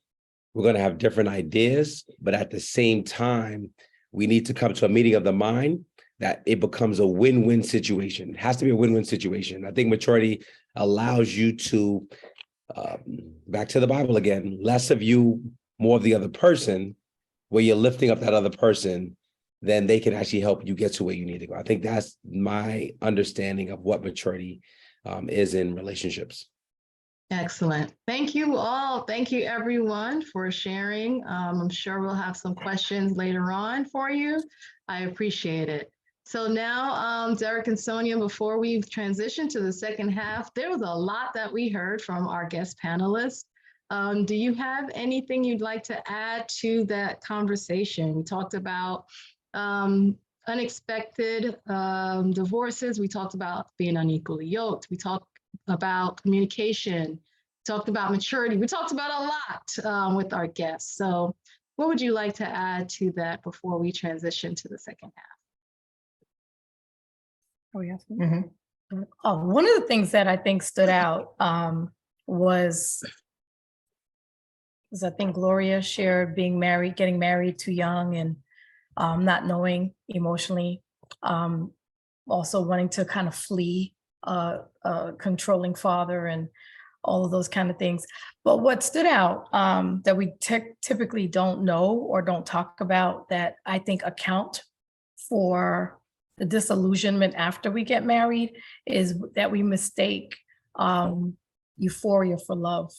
We're going to have different ideas, but at the same time, we need to come to a meeting of the mind that it becomes a win-win situation. It has to be a win-win situation. I think maturity allows you to, back to the Bible again, less of you, more of the other person, where you're lifting up that other person, then they can actually help you get to where you need to go. I think that's my understanding of what maturity is in relationships. Excellent. Thank you all. Thank you everyone for sharing. I'm sure we'll have some questions later on for you. I appreciate it. So now, Derek and Sonia, before we transition to the second half, there was a lot that we heard from our guest panelists. Do you have anything you'd like to add to that conversation? We talked about unexpected divorces. We talked about being unequally yoked. We talked about communication. We talked about maturity. We talked about a lot with our guests. So what would you like to add to that before we transition to the second half? Oh, yes. One of the things that I think stood out was I think Gloria shared being married, getting married too young, and not knowing emotionally, also wanting to kind of flee a controlling father and all of those kind of things. But what stood out that we typically don't know or don't talk about that I think account for the disillusionment after we get married is that we mistake euphoria for love.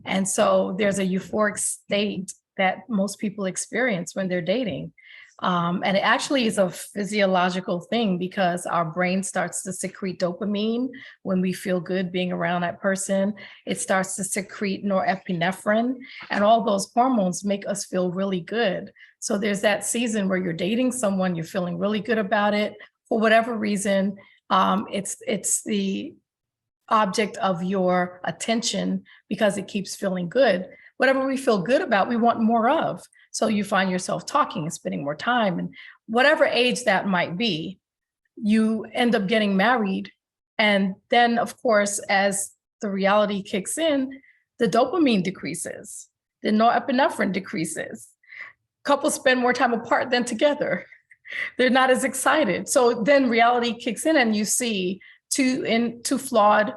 And so there's a euphoric state that most people experience when they're dating. And it actually is a physiological thing because our brain starts to secrete dopamine when we feel good being around that person. It starts to secrete norepinephrine, and all those hormones make us feel really good. So there's that season where you're dating someone, you're feeling really good about it. For whatever reason, it's the object of your attention because it keeps feeling good. Whatever we feel good about, we want more of. So you find yourself talking and spending more time, and whatever age that might be, you end up getting married. And then, of course, as the reality kicks in, the dopamine decreases, the norepinephrine decreases. Couples spend more time apart than together. They're not as excited. So then reality kicks in and you see two flawed,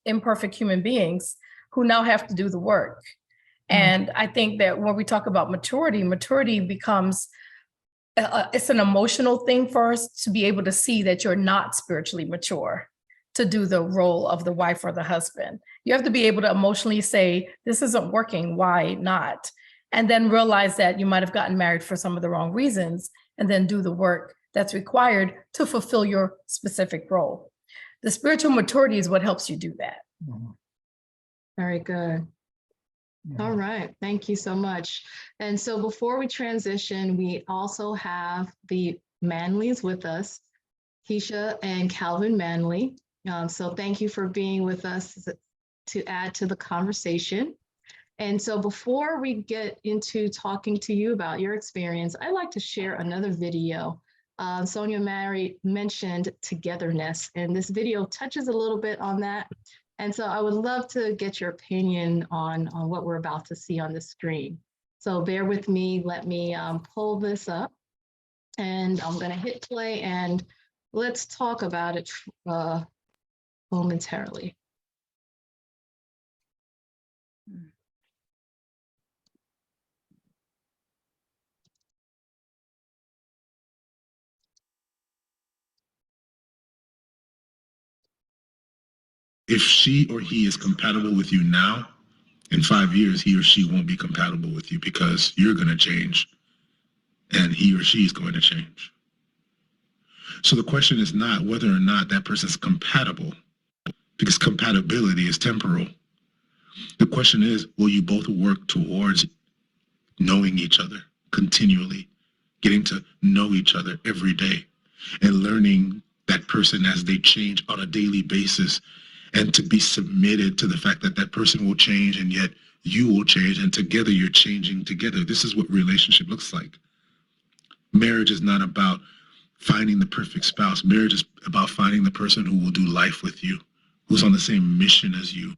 imperfect human beings who now have to do the work. And I think that when we talk about maturity becomes, it's an emotional thing for us to be able to see that you're not spiritually mature to do the role of the wife or the husband. You have to be able to emotionally say, this isn't working, why not? And then realize that you might have gotten married for some of the wrong reasons, and then do the work that's required to fulfill your specific role. The spiritual maturity is what helps you do that. Very good. All right, thank you so much. And so before we transition, we also have the Manleys with us, Keisha and Calvin Manley. So thank you for being with us to add to the conversation. And so before we get into talking to you about your experience, I'd like to share another video. Sonia Mary mentioned togetherness, and this video touches a little bit on that. And so I would love to get your opinion on what we're about to see on the screen. So bear with me, let me pull this up, and I'm gonna hit play and let's talk about it momentarily. If she or he is compatible with you now, in 5 years, he or she won't be compatible with you because you're going to change and he or she is going to change. So the question is not whether or not that person is compatible, because compatibility is temporal. The question is, will you both work towards knowing each other continually, getting to know each other every day, and learning that person as they change on a daily basis, and to be submitted to the fact that that person will change and yet you will change, and together you're changing together. This is what relationship looks like. Marriage is not about finding the perfect spouse. Marriage is about finding the person who will do life with you, who's on the same mission as you,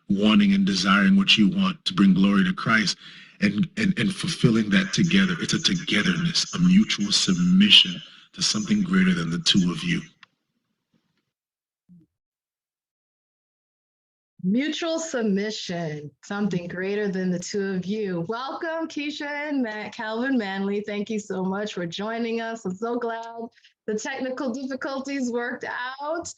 wanting and desiring what you want to bring glory to Christ, and fulfilling that together. It's a togetherness, a mutual submission to something greater than the two of you. Mutual submission, something greater than the two of you. Welcome, Keisha and Calvin Manley. Thank you so much for joining us. I'm so glad the technical difficulties worked out.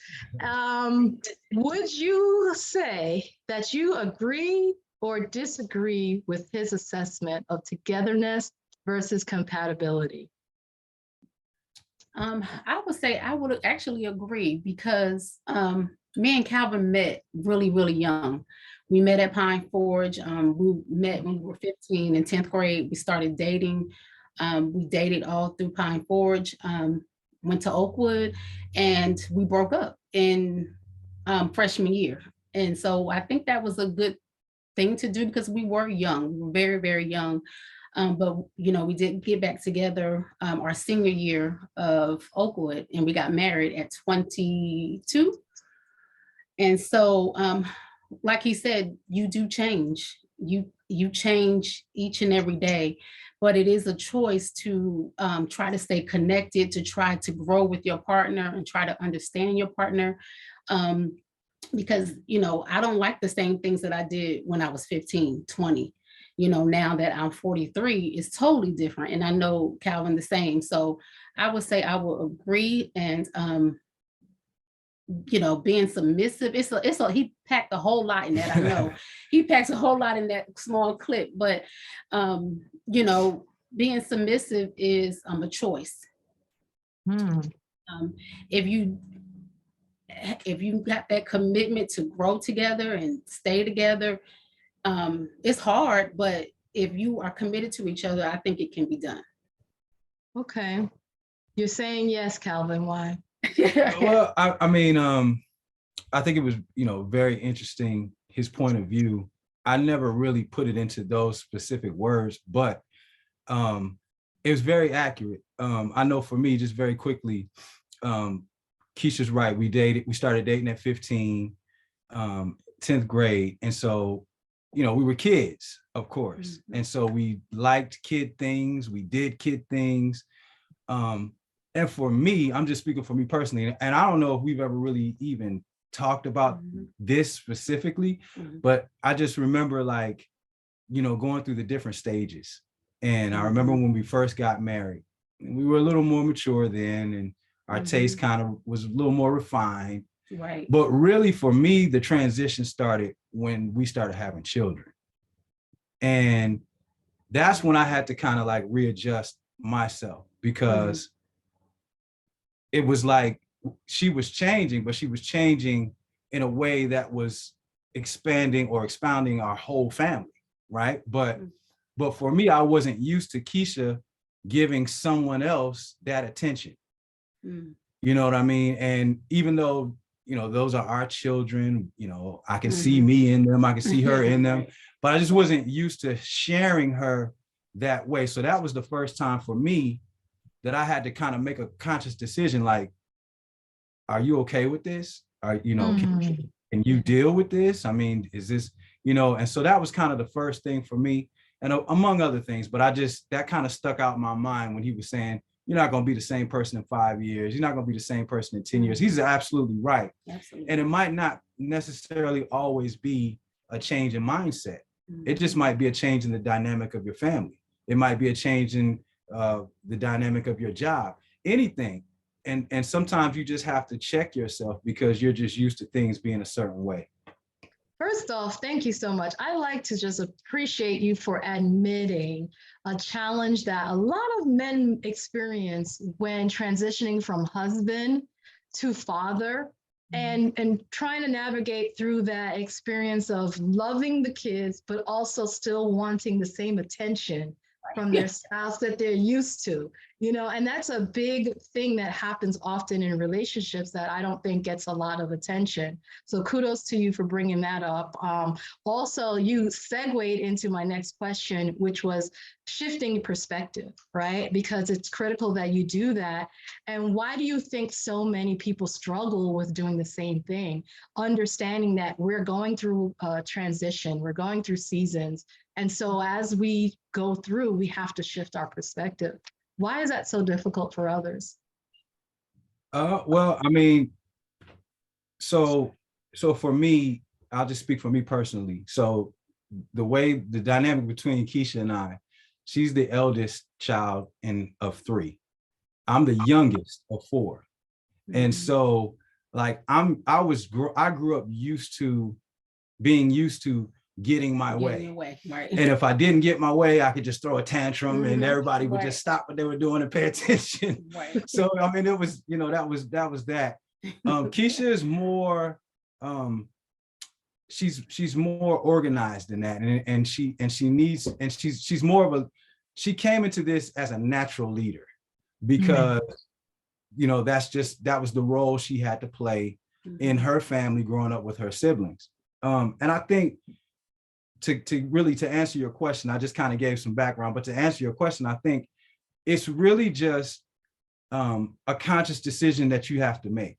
Would you say that you agree or disagree with his assessment of togetherness versus compatibility? I would say I would actually agree because me and Calvin met really, really young. We met at Pine Forge. We met when we were 15. In 10th grade, we started dating. We dated all through Pine Forge, went to Oakwood, and we broke up in freshman year. And so I think that was a good thing to do because we were young. We were very, very young. But we did get back together our senior year of Oakwood, and we got married at 22. And so, like he said, you do change. You change each and every day, but it is a choice to try to stay connected, to try to grow with your partner and try to understand your partner. Because, I don't like the same things that I did when I was 15, 20. Now that I'm 43, it's totally different. And I know Calvin the same. So I would say I will agree. And, being submissive, he packed a whole lot in that. I know he packs a whole lot in that small clip, but, being submissive is a choice. If you got that commitment to grow together and stay together, it's hard, but if you are committed to each other, I think it can be done. Okay. You're saying yes, Calvin. Why? Well, I mean, I think it was, very interesting, his point of view. I never really put it into those specific words, but it was very accurate. I know for me, just very quickly, Keisha's right. We started dating at 15, 10th grade. And so, we were kids, of course. And so we liked kid things. We did kid things. And for me, I'm just speaking for me personally, and I don't know if we've ever really even talked about this specifically, but I just remember going through the different stages. And I remember when we first got married, we were a little more mature then, and our taste kind of was a little more refined. Right. But really for me, the transition started when we started having children. And that's when I had to kind of readjust myself, because it was like she was changing, but she was changing in a way that was expanding or expounding our whole family, right? But for me, I wasn't used to Keisha giving someone else that attention. You know what I mean? And even though, those are our children, I can see me in them, I can see her in them, but I just wasn't used to sharing her that way. So that was the first time for me that I had to kind of make a conscious decision, are you okay with this? Can you deal with this? I mean, is this, and so that was kind of the first thing for me, and among other things, but that kind of stuck out in my mind when he was saying, you're not going to be the same person in 5 years. You're not going to be the same person in 10 years. He's absolutely right. Absolutely. And it might not necessarily always be a change in mindset. It just might be a change in the dynamic of your family. It might be a change in the dynamic of your job, anything. And sometimes you just have to check yourself because you're just used to things being a certain way. First off, thank you so much. I like to just appreciate you for admitting a challenge that a lot of men experience when transitioning from husband to father, and trying to navigate through that experience of loving the kids, but also still wanting the same attention from their spouse that they're used to, and that's a big thing that happens often in relationships that I don't think gets a lot of attention. So kudos to you for bringing that up. Also, you segued into my next question, which was shifting perspective, right? Because it's critical that you do that. And why do you think so many people struggle with doing the same thing? Understanding that we're going through a transition, we're going through seasons. And so as we go through, we have to shift our perspective. Why is that so difficult for others? Well, I mean, so for me, I'll just speak for me personally. So the dynamic between Keisha and I, she's the eldest child of 3. I'm the youngest of 4. And so I grew up being used to getting my way. Right. And if I didn't get my way, I could just throw a tantrum and everybody would just stop what they were doing and pay attention. Right. So, I mean, it was, that was that. Keisha is more, she's more organized than that, and she's more of a, she came into this as a natural leader because that was the role she had to play in her family growing up with her siblings. And I think to answer your question, I just kind of gave some background, but to answer your question, I think it's really just a conscious decision that you have to make,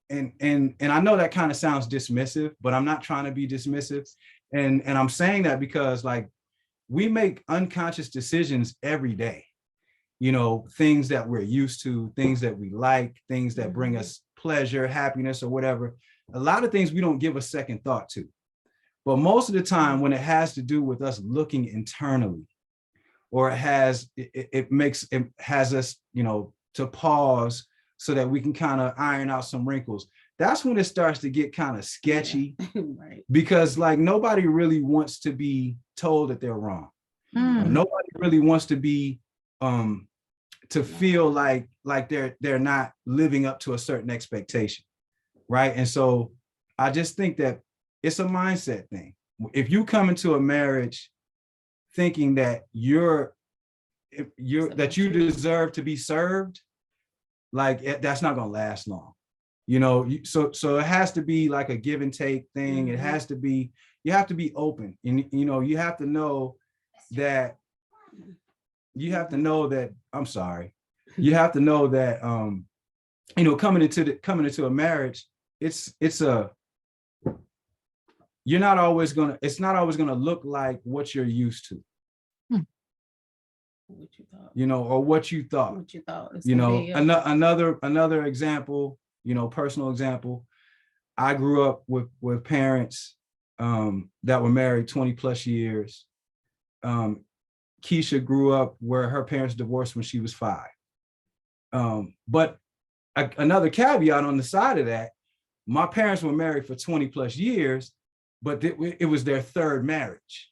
and I know that kind of sounds dismissive, but I'm not trying to be dismissive. And I'm saying that because like we make unconscious decisions every day, things that we're used to, things that we like, things that bring us pleasure, happiness, or whatever. A lot of things we don't give a second thought to. But most of the time when it has to do with us looking internally, or it has us, to pause so that we can kind of iron out some wrinkles, that's when it starts to get kind of sketchy. Right. Because like nobody really wants to be told that they're wrong. Nobody really wants to be to feel like they're not living up to a certain expectation, right? And so I just think that it's a mindset thing. If you come into a marriage thinking that you deserve to be served, like that's not going to last long, so it has to be like a give and take thing. It has to be, you have to be open, and you have to know that I'm sorry, you have to know that coming into a marriage, it's not always gonna look like what you're used to. What you thought. Or what you thought. Another example, personal example. I grew up with parents that were married 20 plus years. Keisha grew up where her parents divorced when she was 5. But another caveat on the side of that, my parents were married for 20 plus years, but it was their third marriage.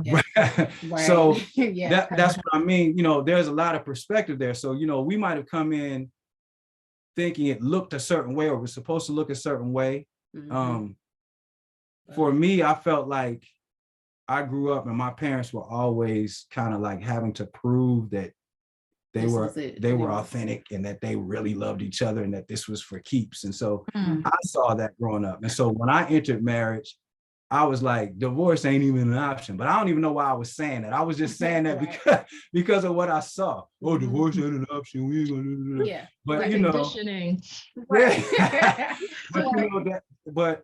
Yeah. So that's what I mean. There's a lot of perspective there. So, we might have come in thinking it looked a certain way, or was supposed to look a certain way. For me, I felt like I grew up and my parents were always kind of like having to prove that they were authentic and that they really loved each other and that this was for keeps. And so I saw that growing up. And so when I entered marriage, I was like, divorce ain't even an option. But I don't even know why I was saying that. I was just saying that because of what I saw. Oh, divorce ain't an option. We ain't gonna do that. Yeah. But conditioning. But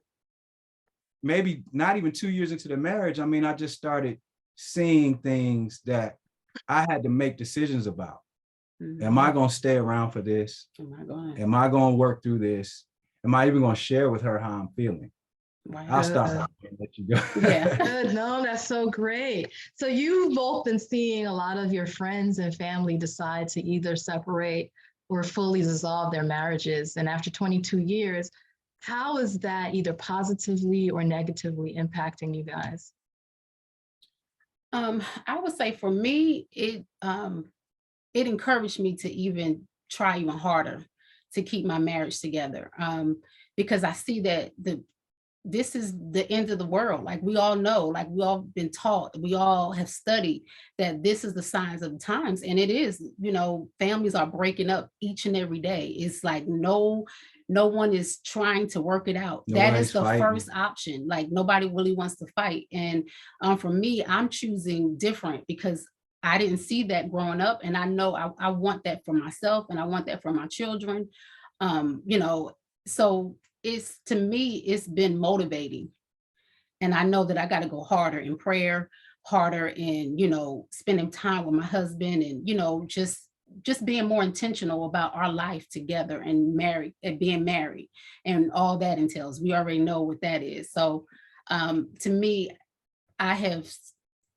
maybe not even 2 years into the marriage, I just started seeing things that I had to make decisions about. Am I going to stay around for this? Am I going to work through this? Am I even going to share with her how I'm feeling? Right. I'll stop and let you go. Yeah. Good. No, that's so great. So you've both been seeing a lot of your friends and family decide to either separate or fully dissolve their marriages. And after 22 years, how is that either positively or negatively impacting you guys? I would say for me, it encouraged me to even try even harder to keep my marriage together, because I see that this is the end of the world. Like we all know, like we all been taught, we all have studied that this is the signs of the times. And it is, families are breaking up each and every day. It's like no one is trying to work it out. That is the first option. Like nobody really wants to fight. And for me, I'm choosing different because I didn't see that growing up. And I know I want that for myself and I want that for my children. So to me, it's been motivating. And I know that I got to go harder in prayer, harder in, spending time with my husband and, just being more intentional about our life together and being married and all that entails. We already know what that is. So to me, I have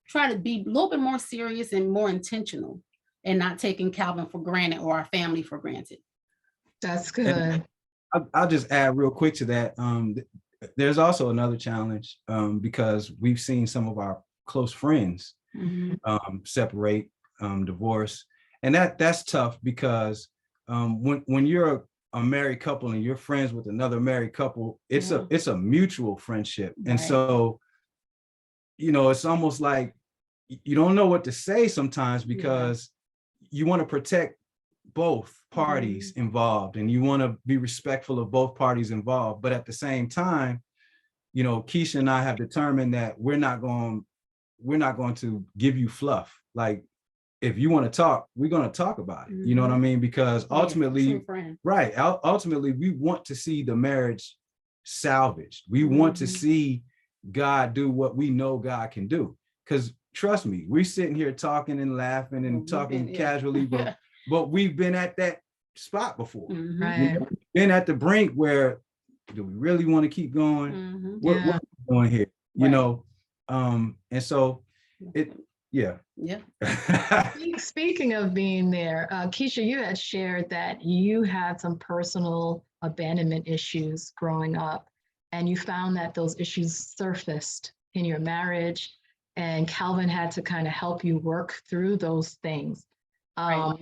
tried to be a little bit more serious and more intentional and not taking Calvin for granted or our family for granted. That's good. And I'll just add real quick to that. There's also another challenge because we've seen some of our close friends separate, divorce. And that's tough because when you're a married couple and you're friends with another married couple, it's a mutual friendship. And Right. so, you know, it's almost like you don't know what to say sometimes because you want to protect both parties involved and you want to be respectful of both parties involved. But at the same time, you know, Keisha and I have determined that we're not going to give you fluff. Like, if you want to talk, we're going to talk about it. You know what I mean? Because ultimately, ultimately, we want to see the marriage salvaged. We want to see God do what we know God can do. Because trust me, we're sitting here talking and laughing and talking casually, but we've been at that spot before. Right. We've been at the brink where, do we really want to keep going? What are we doing here? You know? And so yeah. Speaking of being there, Keisha, you had shared that you had some personal abandonment issues growing up, and you found that those issues surfaced in your marriage, and Calvin had to kind of help you work through those things.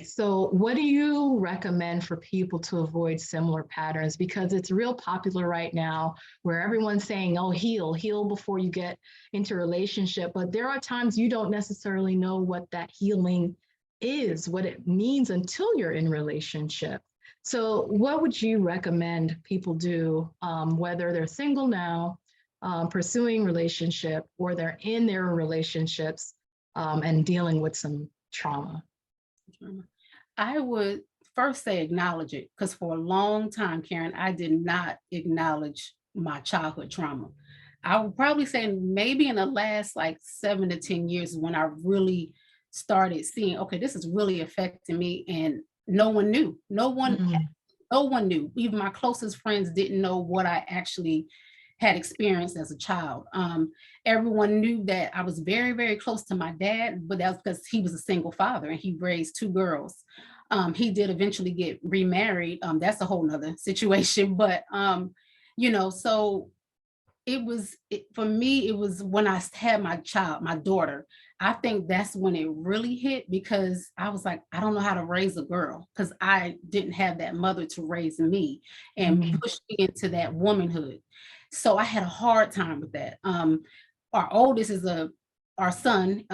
So what do you recommend for people to avoid similar patterns? Because it's real popular right now where everyone's saying, oh, heal before you get into a relationship. But there are times you don't necessarily know what that healing is, what it means until you're in relationship. So what would you recommend people do, whether they're single now, pursuing relationship, or they're in their relationships and dealing with some trauma? I would first say acknowledge it, because for a long time, Karen, I did not acknowledge my childhood trauma. I would probably say maybe in the last like 7 to 10 years is when I really started seeing, okay, this is really affecting me, and no one knew. No one knew. Even my closest friends didn't know what I actually had experienced as a child. Everyone knew that I was very, very close to my dad, but that was because he was a single father and he raised 2 girls. He did eventually get remarried. That's a whole nother situation, but you know, so for me, it was when I had my child, my daughter. I think that's when it really hit, because I was like, I don't know how to raise a girl, because I didn't have that mother to raise me and push me into that womanhood. So I had a hard time with that. Our oldest is our son,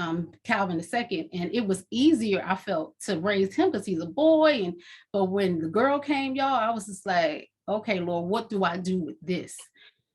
Calvin II, and it was easier, I felt, to raise him because he's a boy. But when the girl came, y'all, I was just like, okay, Lord, what do I do with this?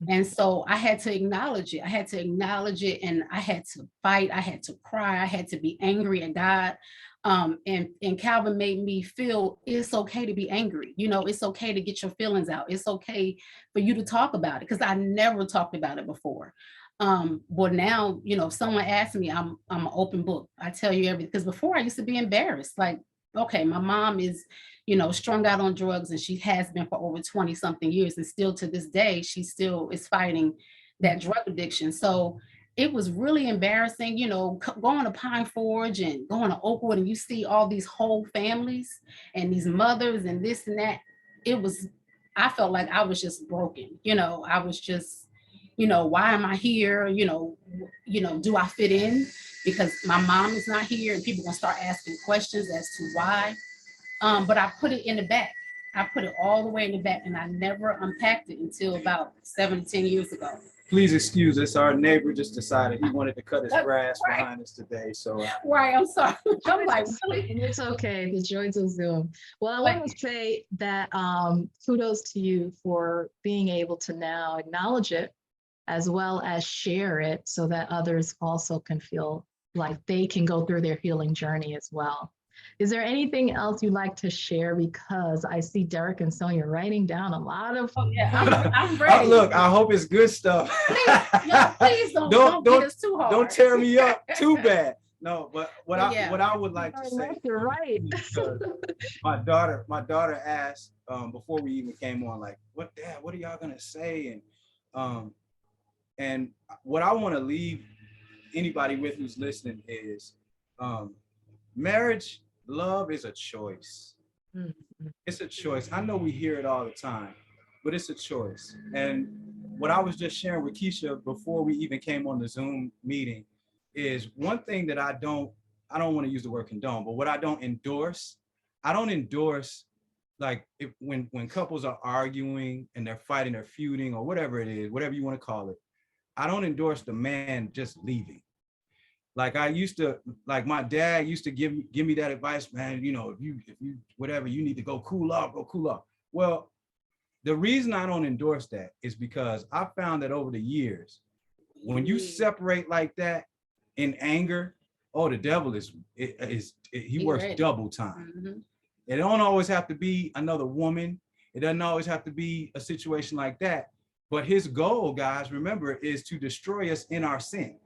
And so I had to acknowledge it. I had to acknowledge it, and I had to fight. I had to cry. I had to be angry at God. And Calvin made me feel it's okay to be angry. You know, it's okay to get your feelings out. It's okay for you to talk about it, because I never talked about it before. But now, you know, if someone asks me, I'm an open book. I tell you everything, because before I used to be embarrassed. Like, okay, my mom is, you know, strung out on drugs, and she has been for over 20 something years. And still to this day, she still is fighting that drug addiction. So it was really embarrassing, you know, going to Pine Forge and going to Oakwood, and you see all these whole families and these mothers and this and that. I felt like I was just broken. You know, I was just, you know, why am I here? You know, do I fit in? Because my mom is not here, and people gonna start asking questions as to why. But I put it in the back. I put it all the way in the back, and I never unpacked it until about 7 to 10 years ago. Please excuse us. Our neighbor just decided he wanted to cut his grass behind us today. So right, I'm sorry. I'm like, really? It's okay. The joys of Zoom. Well, I want to say that kudos to you for being able to now acknowledge it, as well as share it, so that others also can feel like they can go through their healing journey as well. Is there anything else you'd like to share? Because I see Derek and Sonia writing down a lot of. Oh, yeah, I'm ready. Look, I hope it's good stuff. Please don't get us too hard. Don't tear me up too bad. No, but what I would like to say. You're right. my daughter asked before we even came on, like, what are y'all gonna say? And what I want to leave anybody with who's listening is marriage, love is a choice. It's a choice. I know we hear it all the time, but it's a choice. And what I was just sharing with Keisha before we even came on the Zoom meeting is one thing that I don't want to use the word condone, but what I don't endorse like when couples are arguing and they're fighting or feuding or whatever it is, whatever you want to call it, I don't endorse the man just leaving. Like I used to, like my dad used to give me that advice, man, you know, if you whatever, you need to go cool off. Well, the reason I don't endorse that is because I found that over the years, when you separate like that in anger, oh, the devil he works double time. It don't always have to be another woman. It doesn't always have to be a situation like that. But his goal, guys, remember, is to destroy us in our sin.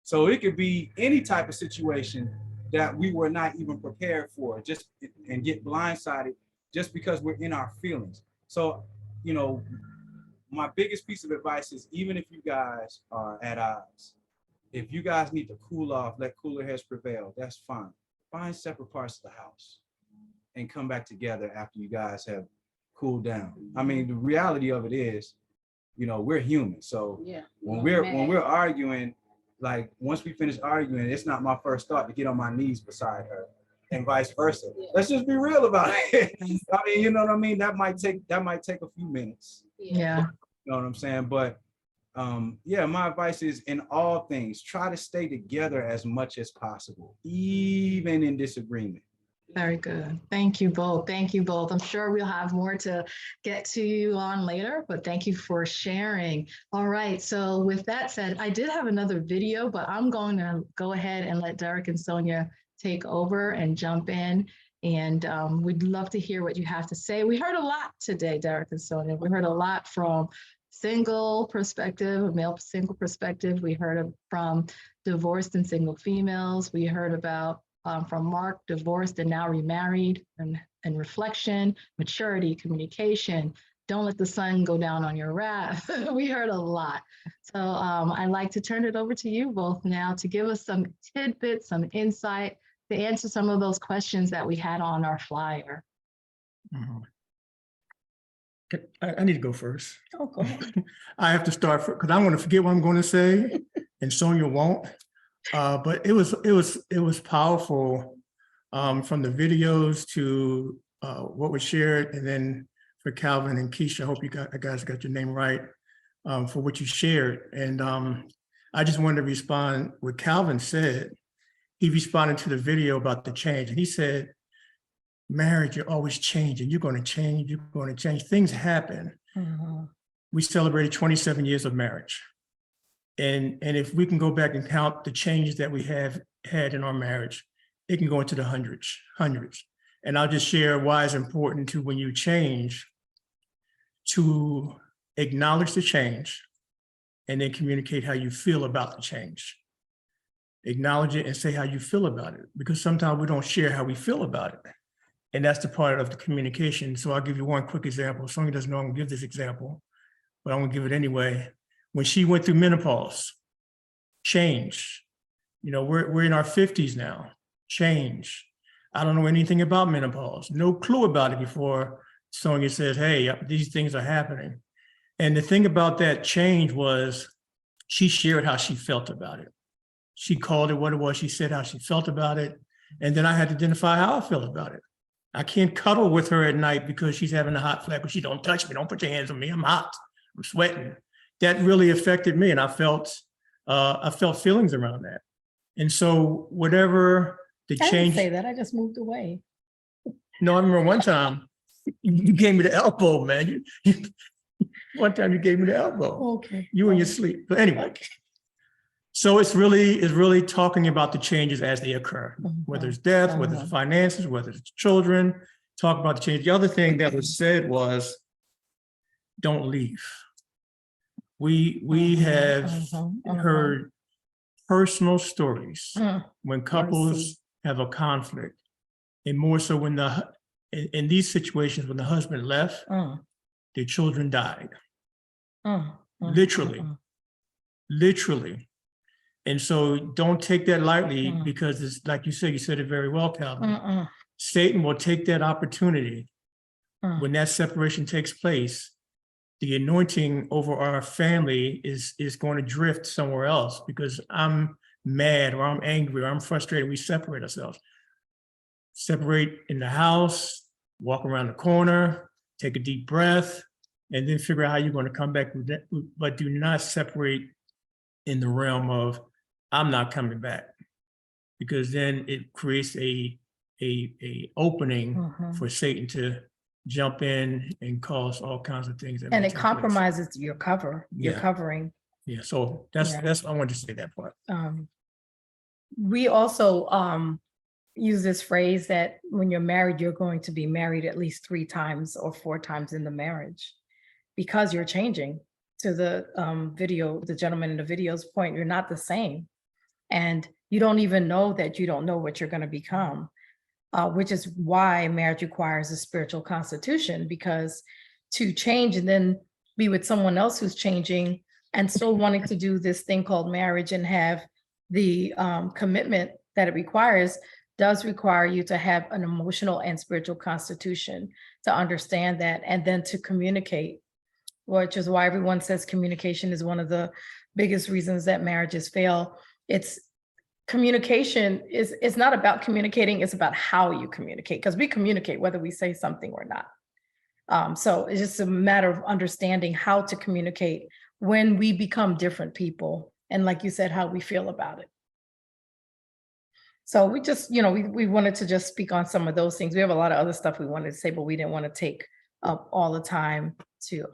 So it could be any type of situation that we were not even prepared for, just and get blindsided just because we're in our feelings. So, you know, my biggest piece of advice is, even if you guys are at odds, if you guys need to cool off, let cooler heads prevail, that's fine. Find separate parts of the house and come back together after you guys have cooled down. I mean, the reality of it is, you know, we're human. So yeah, when we're arguing, like once we finish arguing, it's not my first thought to get on my knees beside her, and vice versa. Yeah. Let's just be real about it. I mean, you know what I mean? That might take a few minutes. Yeah. You know what I'm saying? But yeah, my advice is, in all things, try to stay together as much as possible, even in disagreement. Very good. Thank you both. Thank you both. I'm sure we'll have more to get to you on later, but thank you for sharing. All right. So with that said, I did have another video, but I'm going to go ahead and let Derek and Sonia take over and jump in. And we'd love to hear what you have to say. We heard a lot today, Derek and Sonia. We heard a lot from single perspective, a male single perspective. We heard from divorced and single females. We heard about from Mark, divorced and now remarried, and reflection, maturity, communication. Don't let the sun go down on your wrath. We heard a lot. So I'd like to turn it over to you both now to give us some tidbits, some insight, to answer some of those questions that we had on our flyer. Mm-hmm. I need to go first. Oh, go ahead. I have to start because I'm going to forget what I'm going to say, and Sonia won't. But it was powerful from the videos to what was shared, and then for Calvin and Keisha, I hope you guys got your name right for what you shared. And I just wanted to respond what Calvin said. He responded to the video about the change, and he said, marriage, you're always changing. You're going to change. You're going to change. Things happen. Mm-hmm. We celebrated 27 years of marriage. And if we can go back and count the changes that we have had in our marriage, it can go into the hundreds. And I'll just share why it's important to, when you change, to acknowledge the change and then communicate how you feel about the change. Acknowledge it and say how you feel about it, because sometimes we don't share how we feel about it. And that's the part of the communication. So I'll give you one quick example. Sonia doesn't know I'm gonna give this example, but I'm gonna give it anyway. When she went through menopause, change. You know, we're in our 50s now, change. I don't know anything about menopause, no clue about it before Sonia says, hey, these things are happening. And the thing about that change was she shared how she felt about it. She called it what it was. She said how she felt about it. And then I had to identify how I felt about it. I can't cuddle with her at night because she's having a hot flash, but she don't touch me. Don't put your hands on me. I'm hot. I'm sweating. That really affected me. And I felt feelings around that. And so whatever the change. I didn't say that. I just moved away. No, I remember one time you gave me the elbow, man. One time you gave me the elbow. Okay. You in your sleep. But anyway. So it's really talking about the changes as they occur, whether it's death, whether it's finances, whether it's children, talk about the change. The other thing that was said was, don't leave. We have heard personal stories when couples have a conflict, and more so when in these situations, when the husband left, their children died. Literally. And so don't take that lightly, because it's like you said it very well, Calvin. Satan will take that opportunity when that separation takes place. The anointing over our family is going to drift somewhere else because I'm mad or I'm angry or I'm frustrated. We separate ourselves. Separate in the house, walk around the corner, take a deep breath, and then figure out how you're going to come back with that, but do not separate in the realm of, I'm not coming back, because then it creates a opening for Satan to jump in and cause all kinds of things. And it compromises your covering. Yeah, so that's I wanted to say that part. We also use this phrase that when you're married, you're going to be married at least 3 times or 4 times in the marriage, because you're changing. To the the gentleman in the video's point, you're not the same. And you don't even know that you don't know what you're going to become, which is why marriage requires a spiritual constitution, because to change and then be with someone else who's changing and still wanting to do this thing called marriage and have the commitment that it requires does require you to have an emotional and spiritual constitution to understand that, and then to communicate, which is why everyone says communication is one of the biggest reasons that marriages fail. It's communication is not about communicating, it's about how you communicate, because we communicate whether we say something or not. So it's just a matter of understanding how to communicate when we become different people, and like you said, how we feel about it. So we just, we wanted to just speak on some of those things. We have a lot of other stuff we wanted to say, but we didn't want to take up all the time to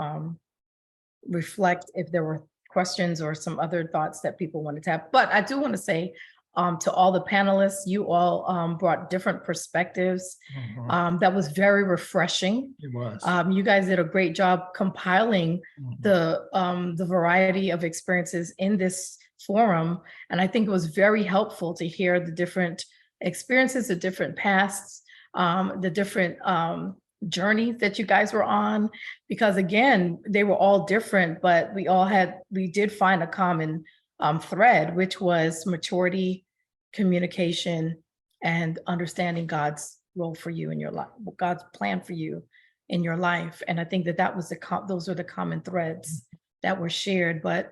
reflect if there were questions or some other thoughts that people wanted to have. But I do want to say to all the panelists, you all brought different perspectives. That was very refreshing. It was. You guys did a great job compiling the variety of experiences in this forum. And I think it was very helpful to hear the different experiences, the different pasts, the different journeys that you guys were on, because again, they were all different, but we did find a common thread, which was maturity, communication, and understanding God's role for you in your life, God's plan for you in your life. And I think that was those are the common threads that were shared. But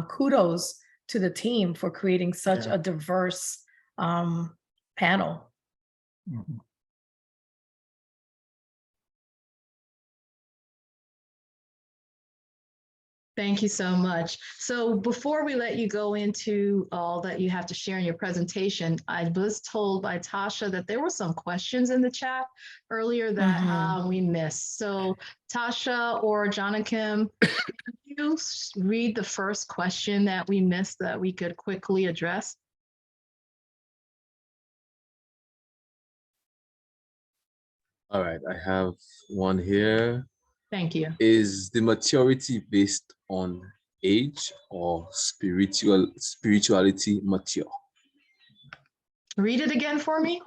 kudos to the team for creating such a diverse panel. Thank you so much. So before we let you go into all that you have to share in your presentation, I was told by Tasha that there were some questions in the chat earlier that we missed. So Tasha or Jonathan, can you read the first question that we missed that we could quickly address? All right, I have one here. Thank you. Is the maturity based on age or spirituality mature? Read it again for me.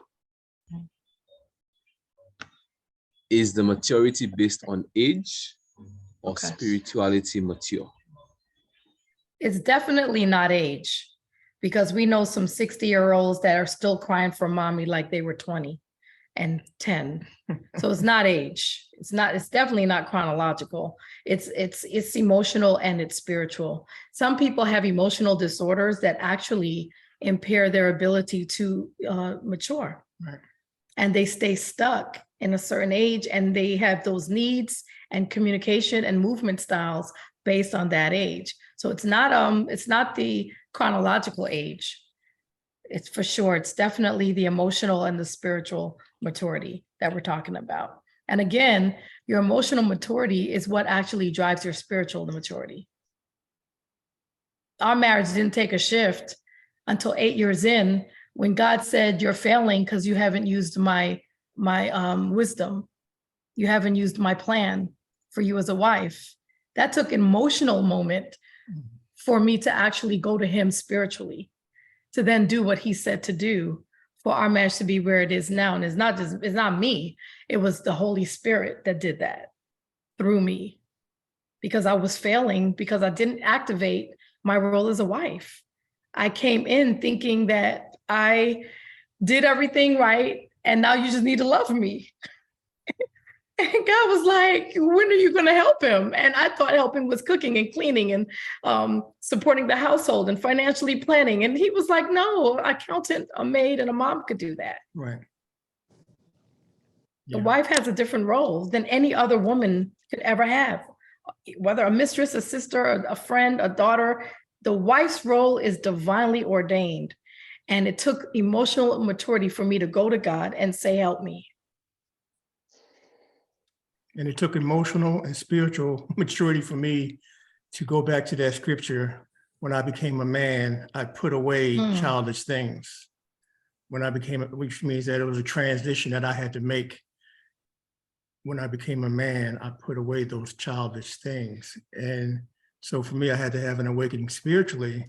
Is the maturity based on age or spirituality mature? It's definitely not age, because we know some 60-year-olds that are still crying for mommy like they were 20 and 10. So it's not age. It's definitely not chronological. It's emotional and it's spiritual. Some people have emotional disorders that actually impair their ability to mature. Right. And they stay stuck in a certain age, and they have those needs and communication and movement styles based on that age. So it's not the chronological age. It's for sure, it's definitely the emotional and the spiritual maturity that we're talking about. And again, your emotional maturity is what actually drives your spiritual maturity. Our marriage didn't take a shift until 8 years in, when God said, you're failing because you haven't used my wisdom. You haven't used my plan for you as a wife. That took an emotional moment for me to actually go to him spiritually, to then do what he said to do for our marriage to be where it is now. And it's not me, it was the Holy Spirit that did that through me, because I was failing, because I didn't activate my role as a wife. I came in thinking that I did everything right, and now you just need to love me. And God was like, when are you going to help him? And I thought helping was cooking and cleaning and supporting the household and financially planning. And he was like, no, an accountant, a maid, and a mom could do that. Right. The wife has a different role than any other woman could ever have. Whether a mistress, a sister, a friend, a daughter, the wife's role is divinely ordained. And it took emotional maturity for me to go to God and say, help me. And it took emotional and spiritual maturity for me to go back to that scripture. When I became a man, I put away childish things. When I became, which means that it was a transition that I had to make. When I became a man, I put away those childish things. And so for me, I had to have an awakening spiritually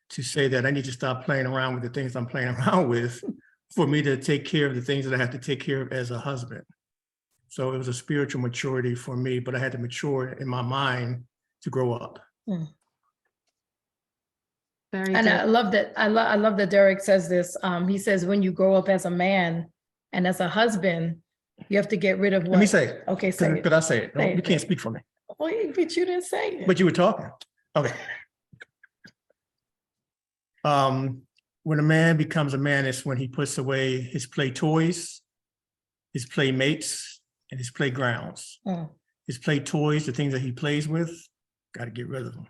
to say that I need to stop playing around with the things I'm playing around with for me to take care of the things that I have to take care of as a husband. So it was a spiritual maturity for me, but I had to mature in my mind to grow up. Very And good. I love that. I love that Derek says this. He says, when you grow up as a man and as a husband, you have to get rid of what? Let me say it. Okay, say it. Could I say it? No, Say you it. can't speak for me. Wait, but you didn't say it. But you were talking. Okay. When a man becomes a man, it's when he puts away his play toys, his playmates, and his playgrounds. His play toys, the things that he plays with, got to get rid of them.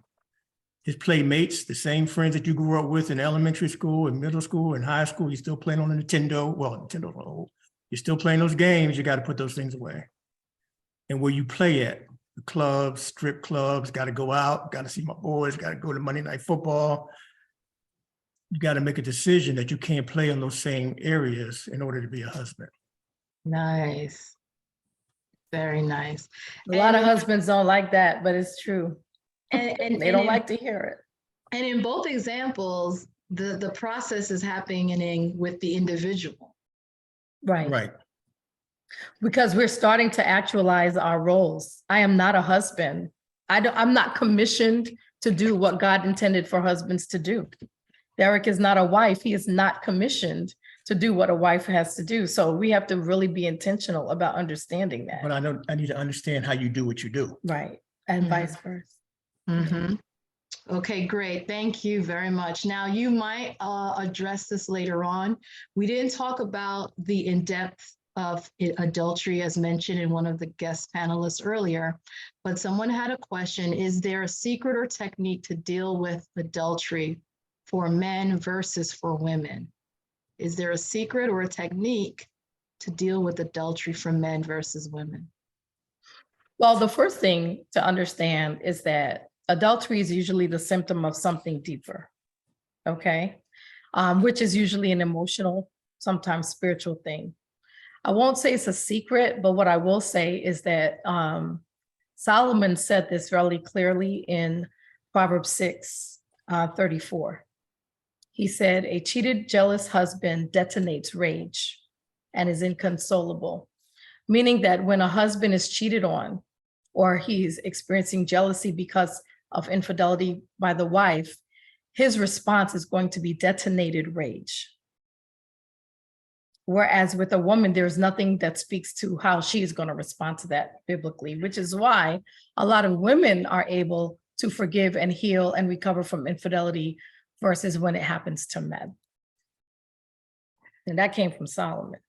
His playmates, the same friends that you grew up with in elementary school and middle school and high school, you're still playing on the Nintendo. Well, Nintendo's old. You're still playing those games, you got to put those things away. And where you play at, the clubs, strip clubs, got to go out, got to see my boys, got to go to Monday Night Football. You got to make a decision that you can't play in those same areas in order to be a husband. Nice. Very nice. A lot of husbands don't like that, but it's true. And they don't like to hear it. And in both examples, the process is happening with the individual. Right. Right. Because we're starting to actualize our roles. I am not a husband. I'm not commissioned to do what God intended for husbands to do. Derek is not a wife. He is not commissioned to do what a wife has to do. So we have to really be intentional about understanding that. But I know I need to understand how you do what you do. Right. And vice versa. Okay, great. Thank you very much. Now, you might address this later on. We didn't talk about the in-depth of adultery as mentioned in one of the guest panelists earlier, but someone had a question. Is there a secret or technique to deal with adultery for men versus for women? Is there a secret or a technique to deal with adultery for men versus women? Well, the first thing to understand is that adultery is usually the symptom of something deeper, okay? Which is usually an emotional, sometimes spiritual thing. I won't say it's a secret, but what I will say is that Solomon said this really clearly in Proverbs 6:34. He said, a cheated, jealous husband detonates rage and is inconsolable, meaning that when a husband is cheated on or he's experiencing jealousy because of infidelity by the wife, his response is going to be detonated rage. Whereas with a woman, there's nothing that speaks to how she is going to respond to that biblically, which is why a lot of women are able to forgive and heal and recover from infidelity versus when it happens to men. And that came from Solomon.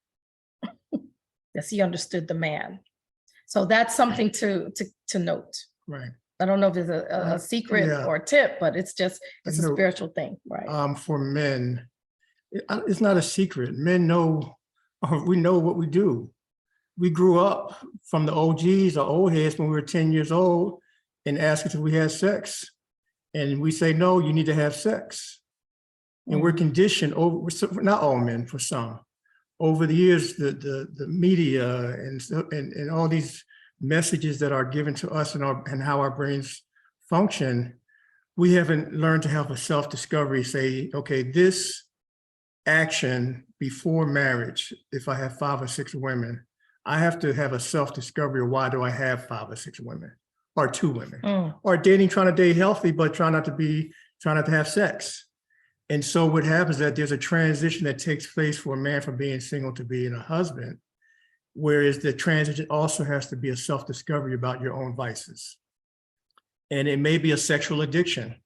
Yes, he understood the man. So that's something to note. Right. I don't know if there's a secret or a tip, but it's a spiritual thing, right? For men, it's not a secret. Men know, we know what we do. We grew up from the OGs or old heads when we were 10 years old and asked us if we had sex. And we say, no, you need to have sex. And we're conditioned over, not all men, for some. Over the years, the media and all these messages that are given to us and how our brains function, we haven't learned to have a self-discovery, say, okay, this action before marriage, if I have 5 or 6 women, I have to have a self-discovery of why do I have 5 or 6 women or 2 women or dating, trying to date healthy, but trying not to have sex. And so what happens is that there's a transition that takes place for a man from being single to being a husband, whereas the transition also has to be a self-discovery about your own vices. And it may be a sexual addiction.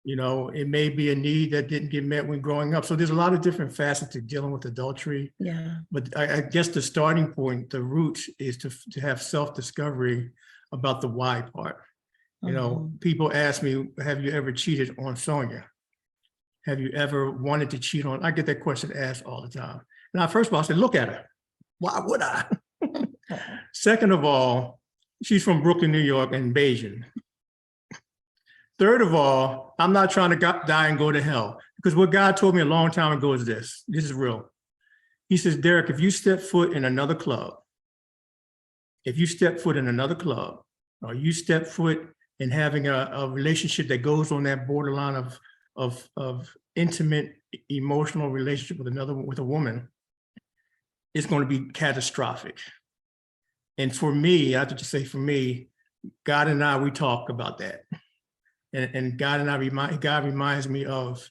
You know, it may be a need that didn't get met when growing up. So there's a lot of different facets to dealing with adultery. Yeah. But I guess the starting point, the root is to have self-discovery about the why part. You know, people ask me, have you ever cheated on Sonia? Have you ever wanted to cheat on? I get that question asked all the time. Now, first of all, I said, look at her. Why would I? Second of all, she's from Brooklyn, New York, and Bayesian. Third of all, I'm not trying to die and go to hell, because what God told me a long time ago is this is real. He says, Derek, if you step foot in another club, or you step foot in having a relationship that goes on that borderline of intimate, emotional relationship with a woman, it's going to be catastrophic. And for me, I have to just say, for me, God and I, we talk about that. And God reminds me of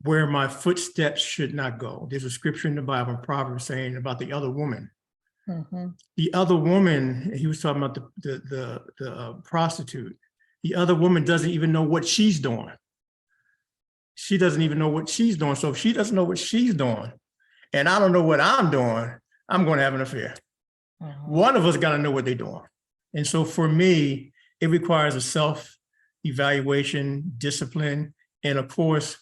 where my footsteps should not go. There's a scripture in the Bible, in Proverbs, saying about the other woman. The other woman, he was talking about the prostitute. The other woman doesn't even know what she's doing. She doesn't even know what she's doing. So if she doesn't know what she's doing, and I don't know what I'm doing, I'm going to have an affair. One of us got to know what they're doing. And so for me, it requires a self-evaluation, discipline, and of course,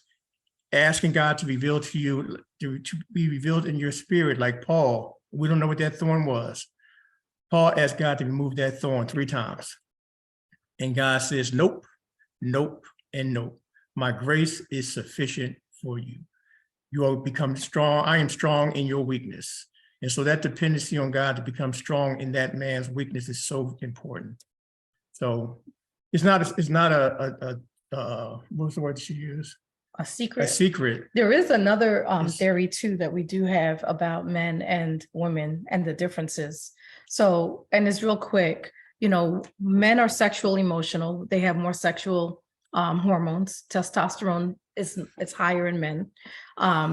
asking God to reveal to you, to be revealed in your spirit, like Paul. We don't know what that thorn was. Paul asked God to remove that thorn 3 times. And God says, nope, nope, and nope. My grace is sufficient for you. You will become strong. I am strong in your weakness. And so that dependency on God to become strong in that man's weakness is so important. So it's not a what was the word she used? A secret. A secret. There is another theory too that we do have about men and women and the differences. So, and it's real quick, you know, men are sexual emotional. They have more sexual hormones. Testosterone is higher in men.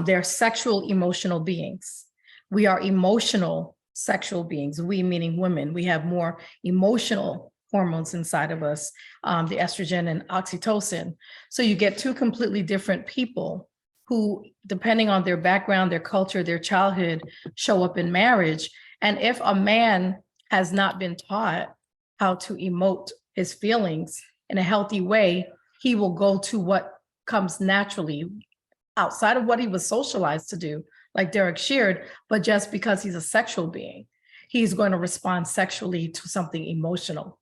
They're sexual emotional beings. We are emotional sexual beings. We meaning women. We have more emotional hormones inside of us, the estrogen and oxytocin. So you get 2 completely different people who, depending on their background, their culture, their childhood, show up in marriage. And if a man has not been taught how to emote his feelings in a healthy way, he will go to what comes naturally outside of what he was socialized to do, like Derek shared, but just because he's a sexual being, he's going to respond sexually to something emotional,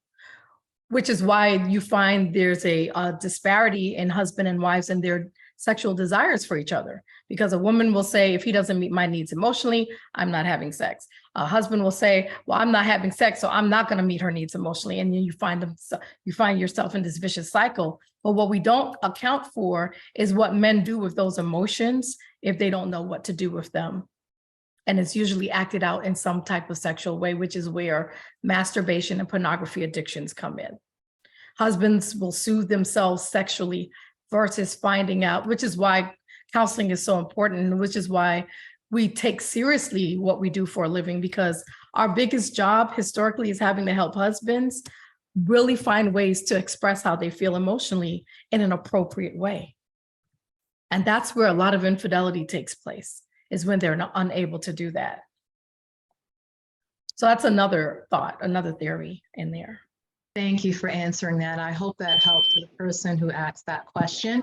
which is why you find there's a disparity in husband and wives and their sexual desires for each other. Because a woman will say, if he doesn't meet my needs emotionally, I'm not having sex. A husband will say, well, I'm not having sex, so I'm not going to meet her needs emotionally. And then you find yourself in this vicious cycle. But what we don't account for is what men do with those emotions if they don't know what to do with them. And it's usually acted out in some type of sexual way, which is where masturbation and pornography addictions come in. Husbands will soothe themselves sexually versus finding out, which is why counseling is so important, and which is why we take seriously what we do for a living, because our biggest job historically is having to help husbands really find ways to express how they feel emotionally in an appropriate way. And that's where a lot of infidelity takes place, is when they're not unable to do that. So that's another thought, another theory in there. Thank you for answering that. I hope that helped the person who asked that question.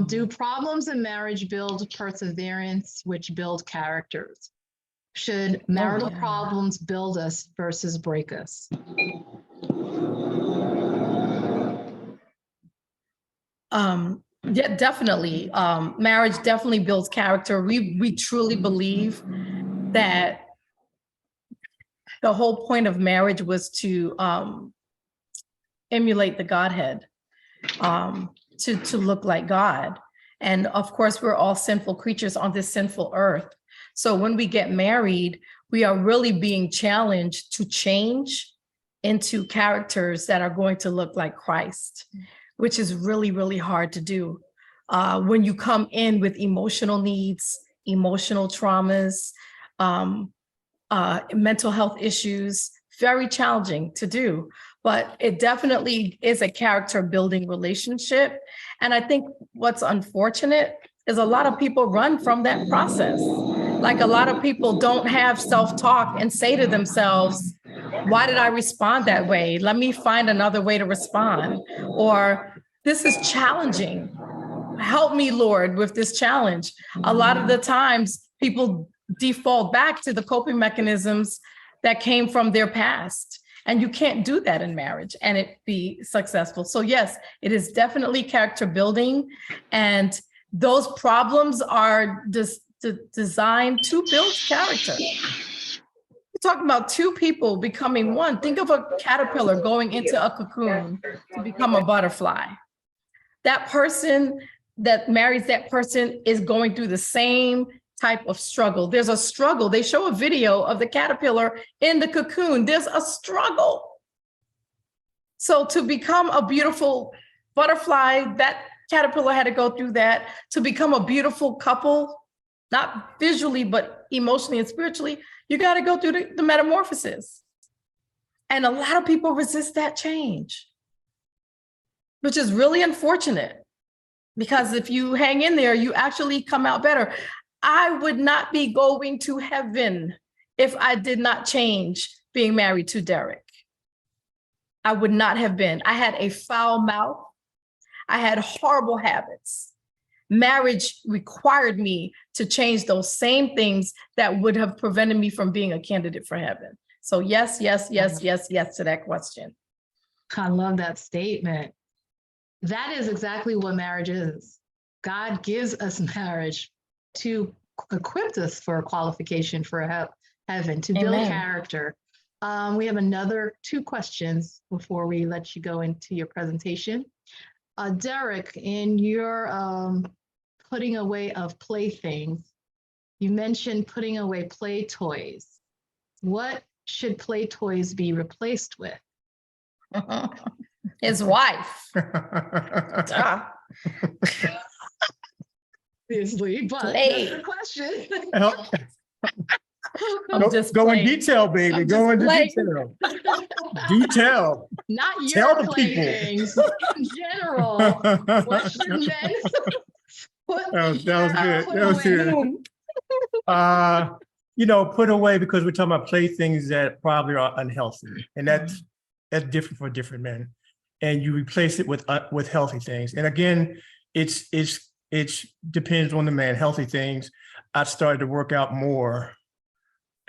Do problems in marriage build perseverance, which build characters? Should marital problems build us versus break us? Yeah, definitely. Marriage definitely builds character. We truly believe that the whole point of marriage was to emulate the Godhead, to look like God. And of course, we're all sinful creatures on this sinful earth. So when we get married, we are really being challenged to change into characters that are going to look like Christ, which is really, really hard to do. When you come in with emotional needs, emotional traumas, mental health issues, very challenging to do. but it definitely is a character building relationship. And I think what's unfortunate is a lot of people run from that process. Like a lot of people don't have self-talk and say to themselves, why did I respond that way? Let me find another way to respond. Or this is challenging. Help me, Lord, with this challenge. A lot of the times people default back to the coping mechanisms that came from their past. And you can't do that in marriage and it be successful. So yes, it is definitely character building. And those problems are just designed to build character. We're talking about two people becoming one. Think of a caterpillar going into a cocoon to become a butterfly. That person that marries that person is going through the same type of struggle. There's a struggle. They show a video of the caterpillar in the cocoon. There's a struggle. So to become a beautiful butterfly, that caterpillar had to go through that. To become a beautiful couple, not visually, but emotionally and spiritually, you got to go through the metamorphosis. And a lot of people resist that change, which is really unfortunate, because if you hang in there, you actually come out better. I would not be going to heaven if I did not change being married to Derek. I would not have been. I had a foul mouth. I had horrible habits. Marriage required me to change those same things that would have prevented me from being a candidate for heaven. So yes, yes, yes, yes, yes to that question. I love that statement. That is exactly what marriage is. God gives us marriage to equip us for a qualification for heaven, to build Amen. character. We have another 2 questions before we let you go into your presentation. Derek, in your putting away of playthings, you mentioned putting away play toys. What should play toys be replaced with? His wife. Duh. Obviously, but Play. that's the question. I'm just Go in playing. detail, baby. I'm Go just into playing. detail. Detail. Not Tell your the people. playthings, in general. What should men put, That was good. put That was away? good. Put away, because we're talking about playthings that probably are unhealthy, and that's different for different men. And you replace it with healthy things. And again, it depends on the man. Healthy things. I started to work out more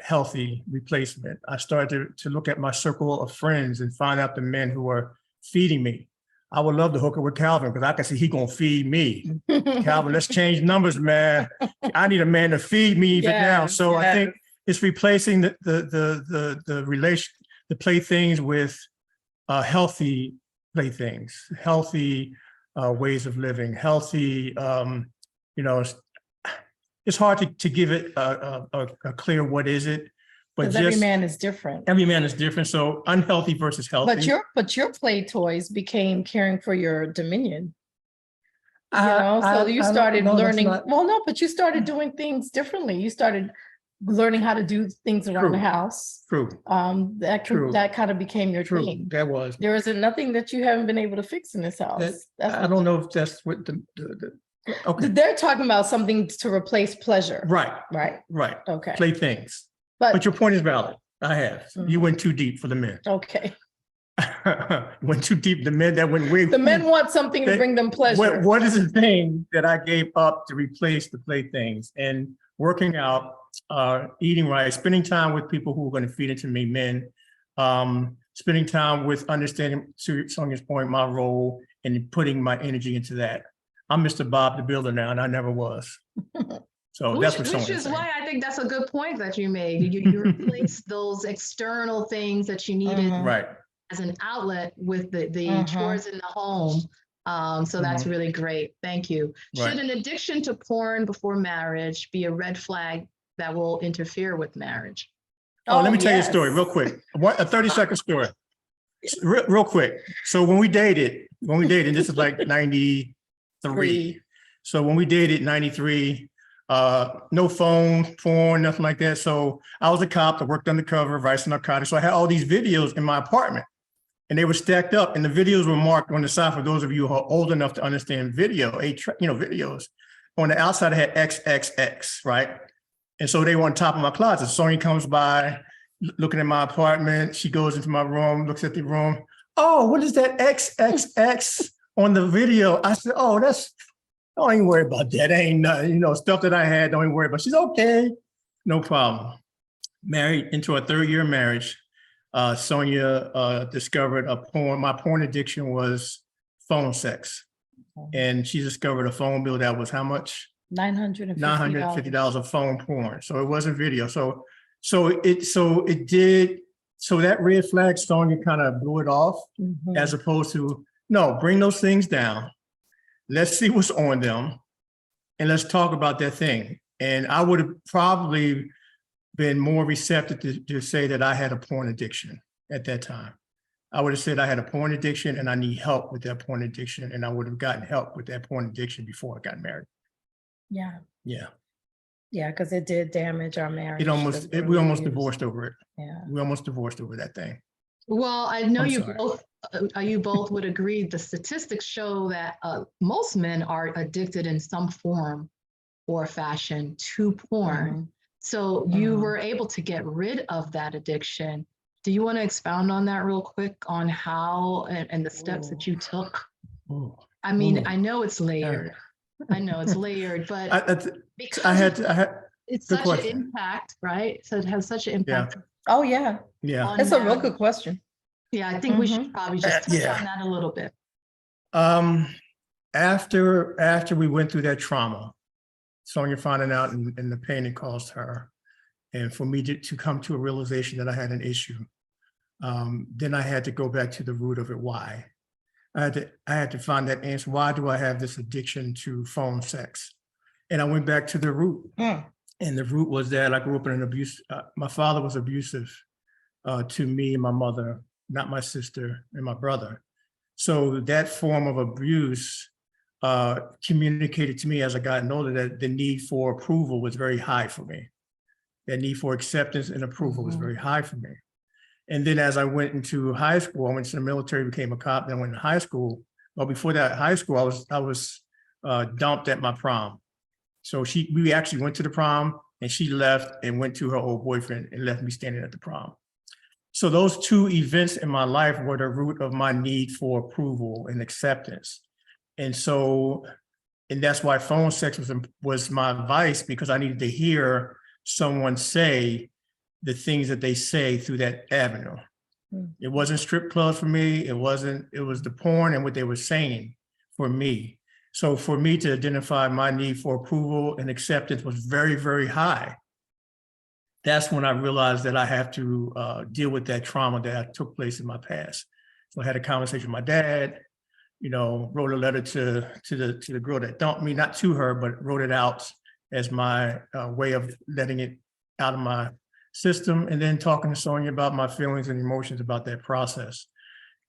healthy replacement. I started to look at my circle of friends and find out the men who are feeding me. I would love to hook up with Calvin, because I can see he gonna feed me. Calvin, let's change numbers, man. I need a man to feed me even now. So I think it's replacing the relation, the playthings with healthy playthings, healthy ways of living, healthy. It's hard to give it a clear what is it, but Because every man is different. every man is different. So unhealthy versus healthy. But your play toys became caring for your dominion. So you started learning. Well, no, but you started doing things differently. You started learning how to do things around the house. True. That kind of became your True. thing. That was. There isn't nothing that you haven't been able to fix in this house. I don't know if that's what okay. They're talking about something to replace pleasure. Right. Right. Okay. Playthings. But But your point is valid. I have. You went too deep for the men. okay. Went too deep. The men that went way. The men want something to bring them pleasure. What is the thing that I gave up to replace the playthings? And working out, eating right, spending time with people who are going to feed into me, men, spending time with understanding, to Sonia's point, my role, and putting my energy into that. I'm Mr. Bob the Builder now, and I never was. So that's what Which is why I think that's a good point that you made. You replace those external things that you needed right as an outlet with the chores in the home. So that's really great. Thank you. Right. Should an addiction to porn before marriage be a red flag that will interfere with marriage? Let me tell you a story real quick. A 30-second story. Real quick. So when we dated, this is like 93. So when we dated 93, no phone, porn, nothing like that. So I was a cop. I worked undercover, vice narcotics. So I had all these videos in my apartment. and they were stacked up, and the videos were marked on the side. For those of you who are old enough to understand video, videos, on the outside it had XXX, right? And so they were on top of my closet. Sonia comes by, looking at my apartment. She goes into my room, looks at the room. Oh, what is that XXX on the video? I said, oh, don't even worry about that. Ain't nothing, stuff that I had, don't even worry about. She's okay, no problem. Married into a 3rd year marriage. Sonia discovered a porn. My porn addiction was phone sex. And she discovered a phone bill that was how much? $950 of phone porn. So it wasn't video. So that red flag, Sonia kind of blew it off, as opposed to, no, bring those things down. Let's see what's on them, and let's talk about that thing. And I would have probably been more receptive to say that I had a porn addiction at that time. I would have said I had a porn addiction and I need help with that porn addiction, and I would have gotten help with that porn addiction before I got married. Yeah. Yeah. Yeah, because it did damage our marriage. We almost divorced over it. Yeah. We almost divorced over that thing. Well, I know I'm you sorry. both would agree. The statistics show that most men are addicted in some form or fashion to porn. So you were able to get rid of that addiction. Do you want to expound on that real quick, on how and the steps that you took? I mean, I know it's layered. I know it's layered, but because it's such an impact, right? So it has such an impact. Oh, yeah. Yeah. That's a real good question. Yeah, I think we should probably just touch on that a little bit. After we went through that trauma, Sonia finding out and the pain it caused her, and for me to come to a realization that I had an issue, then I had to go back to the root of it. Why? I had to find that answer. Why do I have this addiction to phone sex? And I went back to the root. And the root was that I grew up in an abuse. My father was abusive to me and my mother, not my sister and my brother. So that form of abuse communicated to me as I got older that the need for approval was very high for me. That need for acceptance and approval was very high for me. And then as I went into high school, I went to the military, became a cop, then went to high school. Well, before that high school, I was dumped at my prom. So we actually went to the prom, and she left and went to her old boyfriend and left me standing at the prom. So those two events in my life were the root of my need for approval and acceptance. And that's why phone sex was my vice, because I needed to hear someone say the things that they say through that avenue. It wasn't strip clubs for me. It was the porn and what they were saying for me. So for me to identify my need for approval and acceptance was very, very high. That's when I realized that I have to deal with that trauma that took place in my past. So I had a conversation with my dad, wrote a letter to the girl that dumped me, not to her, but wrote it out as my way of letting it out of my system, and then talking to Sonia about my feelings and emotions about that process.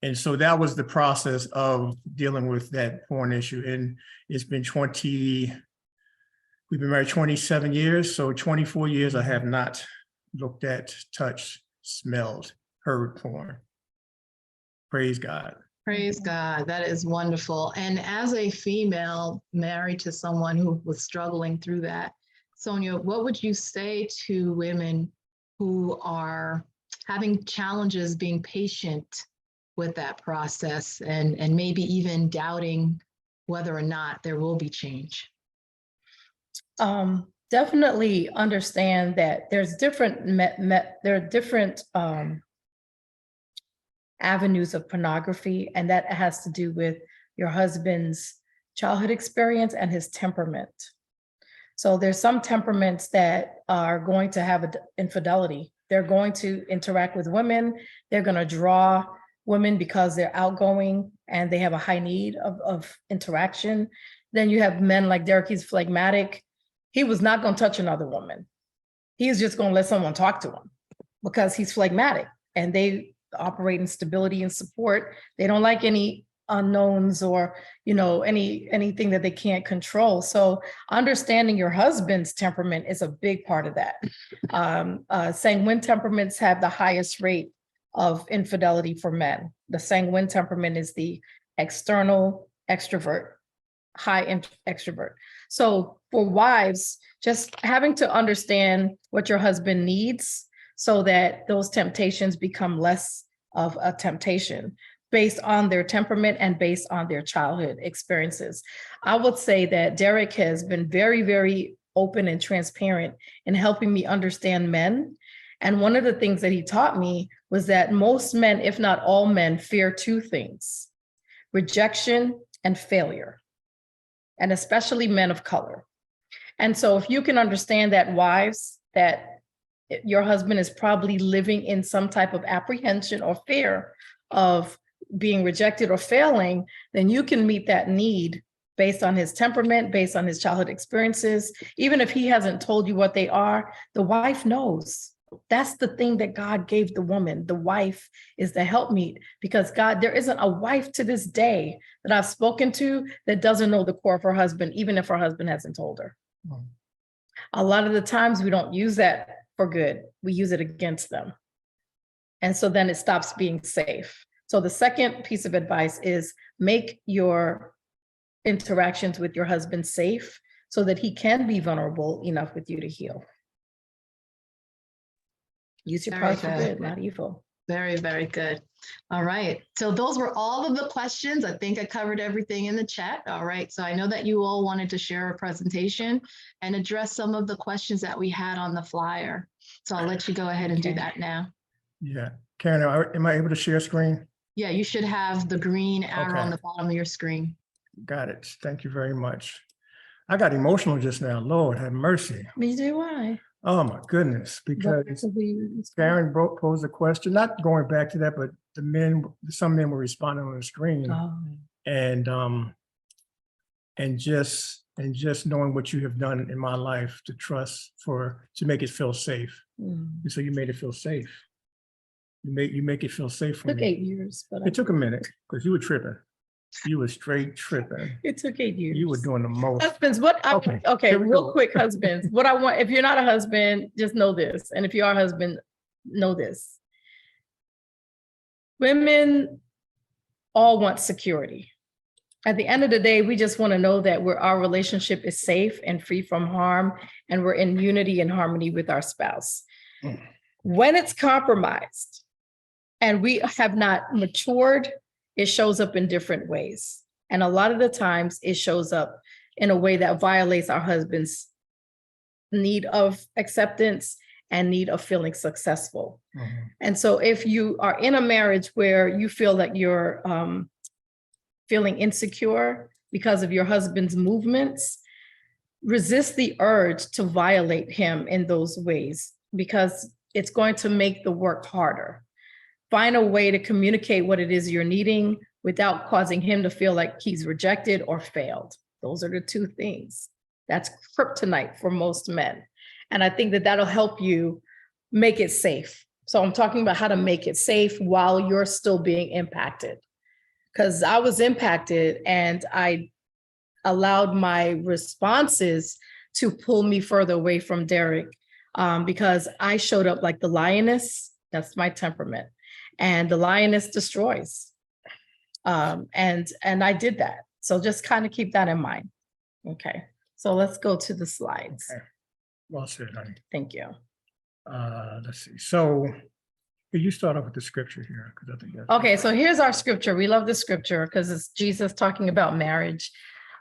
And so that was the process of dealing with that porn issue. And it's been we've been married 27 years. So 24 years I have not looked at, touched, smelled, heard porn. Praise God. Praise God. That is wonderful. And as a female married to someone who was struggling through that, Sonia, what would you say to women who are having challenges being patient with that process and maybe even doubting whether or not there will be change? Definitely understand that there's different avenues of pornography, and that has to do with your husband's childhood experience and his temperament. So there's some temperaments that are going to have infidelity. They're going to interact with women. They're going to draw women because they're outgoing and they have a high need of interaction. Then you have men like Derek, he's phlegmatic. He was not going to touch another woman. He's just going to let someone talk to him because he's phlegmatic, and they operate in stability and support. They don't like any unknowns or anything that they can't control. So understanding your husband's temperament is a big part of that. Sanguine temperaments have the highest rate of infidelity for men. The sanguine temperament is the external extrovert, high extrovert. So for wives, just having to understand what your husband needs so that those temptations become less of a temptation based on their temperament and based on their childhood experiences. I would say that Derek has been very, very open and transparent in helping me understand men. And one of the things that he taught me was that most men, if not all men, fear two things: rejection and failure, and especially men of color. And so if you can understand that, wives, that your husband is probably living in some type of apprehension or fear of being rejected or failing, then you can meet that need based on his temperament, based on his childhood experiences. Even if he hasn't told you what they are, the wife knows. That's the thing that God gave the woman. The wife is the helpmeet, because God, there isn't a wife to this day that I've spoken to that doesn't know the core of her husband, even if her husband hasn't told her. A lot of the times we don't use that for good. We use it against them. And so then it stops being safe. So the second piece of advice is make your interactions with your husband safe so that he can be vulnerable enough with you to heal. Use your powers for good, not evil. Very, very good. All right. So those were all of the questions. I think I covered everything in the chat. All right. So I know that you all wanted to share a presentation and address some of the questions that we had on the flyer. So I'll let you go ahead and do that now. Yeah. Karen, am I able to share screen? Yeah, you should have the green arrow on the bottom of your screen. Got it. Thank you very much. I got emotional just now. Lord have mercy. Me too. Why? Oh my goodness, because Karen posed a question, not going back to that, but some men were responding on the screen, and just knowing what you have done in my life to make it feel safe. And so you made it feel safe. You make it feel safe for me. It took 8 years, but it took a minute because you were tripping. You were straight tripping. It took 8 years. You were doing the most. Husbands, okay, real quick, husbands. What I want, if you're not a husband, just know this. And if you are a husband, know this. Women all want security. At the end of the day, we just want to know that our relationship is safe and free from harm, and we're in unity and harmony with our spouse. When it's compromised and we have not matured, it shows up in different ways. And a lot of the times it shows up in a way that violates our husband's need of acceptance and need of feeling successful. And so if you are in a marriage where you feel that you're feeling insecure because of your husband's movements, resist the urge to violate him in those ways, because it's going to make the work harder. Find a way to communicate what it is you're needing without causing him to feel like he's rejected or failed. Those are the two things. That's kryptonite for most men. And I think that that'll help you make it safe. So I'm talking about how to make it safe while you're still being impacted. Because I was impacted and I allowed my responses to pull me further away from Derek, because I showed up like the lioness. That's my temperament. And the lioness destroys. And I did that. So just kind of keep that in mind. Okay. So let's go to the slides. Okay. Well said, honey. Thank you. Let's see. So you start off with the scripture here, because I think that's okay. So here's our scripture. We love the scripture because it's Jesus talking about marriage.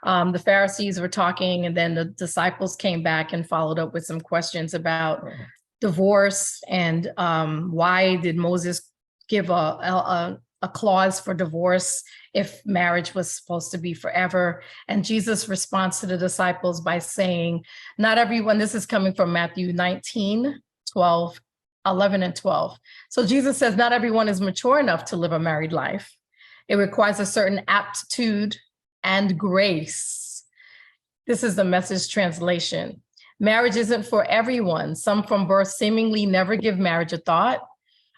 The Pharisees were talking, and then the disciples came back and followed up with some questions about divorce and why did Moses give a clause for divorce if marriage was supposed to be forever. And Jesus responds to the disciples by saying, not everyone, this is coming from Matthew 19, 12, 11 and 12. So Jesus says, not everyone is mature enough to live a married life. It requires a certain aptitude and grace. This is the Message translation. Marriage isn't for everyone. Some from birth seemingly never give marriage a thought.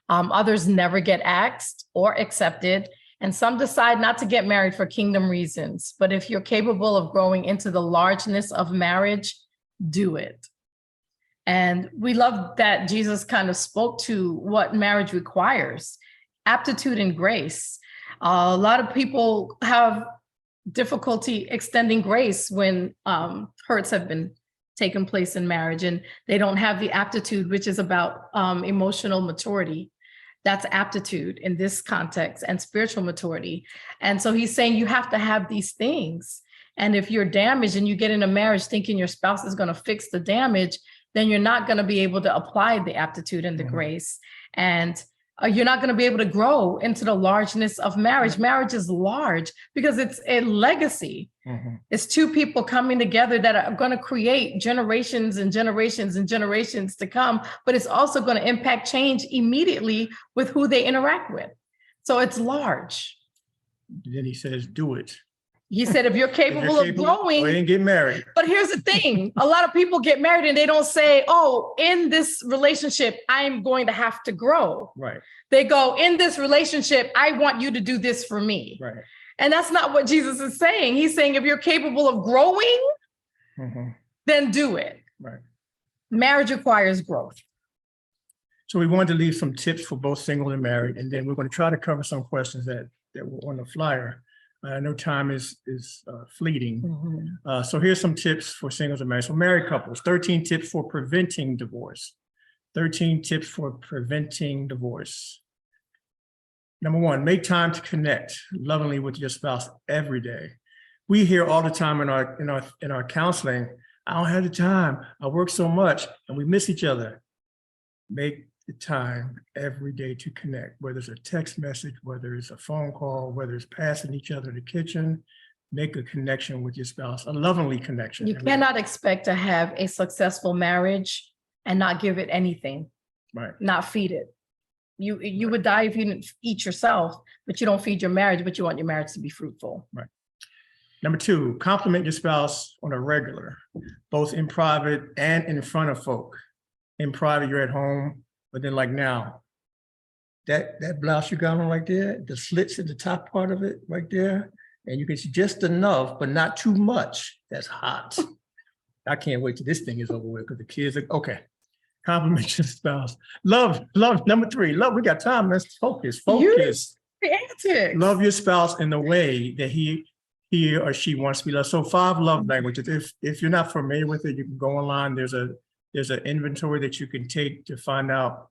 Others never get asked or accepted, and some decide not to get married for kingdom reasons. But if you're capable of growing into the largeness of marriage, do it. And we love that Jesus kind of spoke to what marriage requires. aptitude and grace. A lot of people have difficulty extending grace when hurts have been taken place in marriage, and they don't have the aptitude, which is about emotional maturity. That's aptitude in this context, and spiritual maturity. And so he's saying you have to have these things. And if you're damaged and you get in a marriage thinking your spouse is going to fix the damage, then you're not going to be able to apply the aptitude and the grace. And you're not going to be able to grow into the largeness of marriage. Marriage is large because it's a legacy. It's two people coming together that are going to create generations and generations and generations to come, but it's also going to impact change immediately with who they interact with. So it's large. Then he says, do it. He said, if you're capable of growing, go ahead and get married. But here's the thing. A lot of people get married and they don't say, oh, in this relationship, I'm going to have to grow. Right. They go, in this relationship, I want you to do this for me. Right. And that's not what Jesus is saying. He's saying, if you're capable of growing, then do it. Right. Marriage requires growth. So we wanted to leave some tips for both single and married, and then we're going to try to cover some questions that were on the flyer. I know time is fleeting. So here's some tips for singles and married. So married couples, 13 tips for preventing divorce. 13 tips for preventing divorce. Number one, make time to connect lovingly with your spouse every day. We hear all the time in our counseling, I don't have the time. I work so much and we miss each other. Make the time every day to connect, whether it's a text message, whether it's a phone call, whether it's passing each other in the kitchen. Make a connection with your spouse, a lovingly connection. You cannot expect to have a successful marriage and not give it anything, right? Not feed it. You would die if you didn't eat yourself, but you don't feed your marriage, but you want your marriage to be fruitful. Right. Number two, compliment your spouse on a regular, both in private and in front of folk. In private, you're at home, but then like now, that blouse you got on right there, the slits at the top part of it right there, and you can see just enough, but not too much. That's hot. I can't wait till this thing is over with because the kids are, okay. Compliment your spouse. Love, number three, love, we got time, let's focus. Love your spouse in the way that he or she wants to be loved. So 5 love languages. If you're not familiar with it, you can go online. There's an inventory that you can take to find out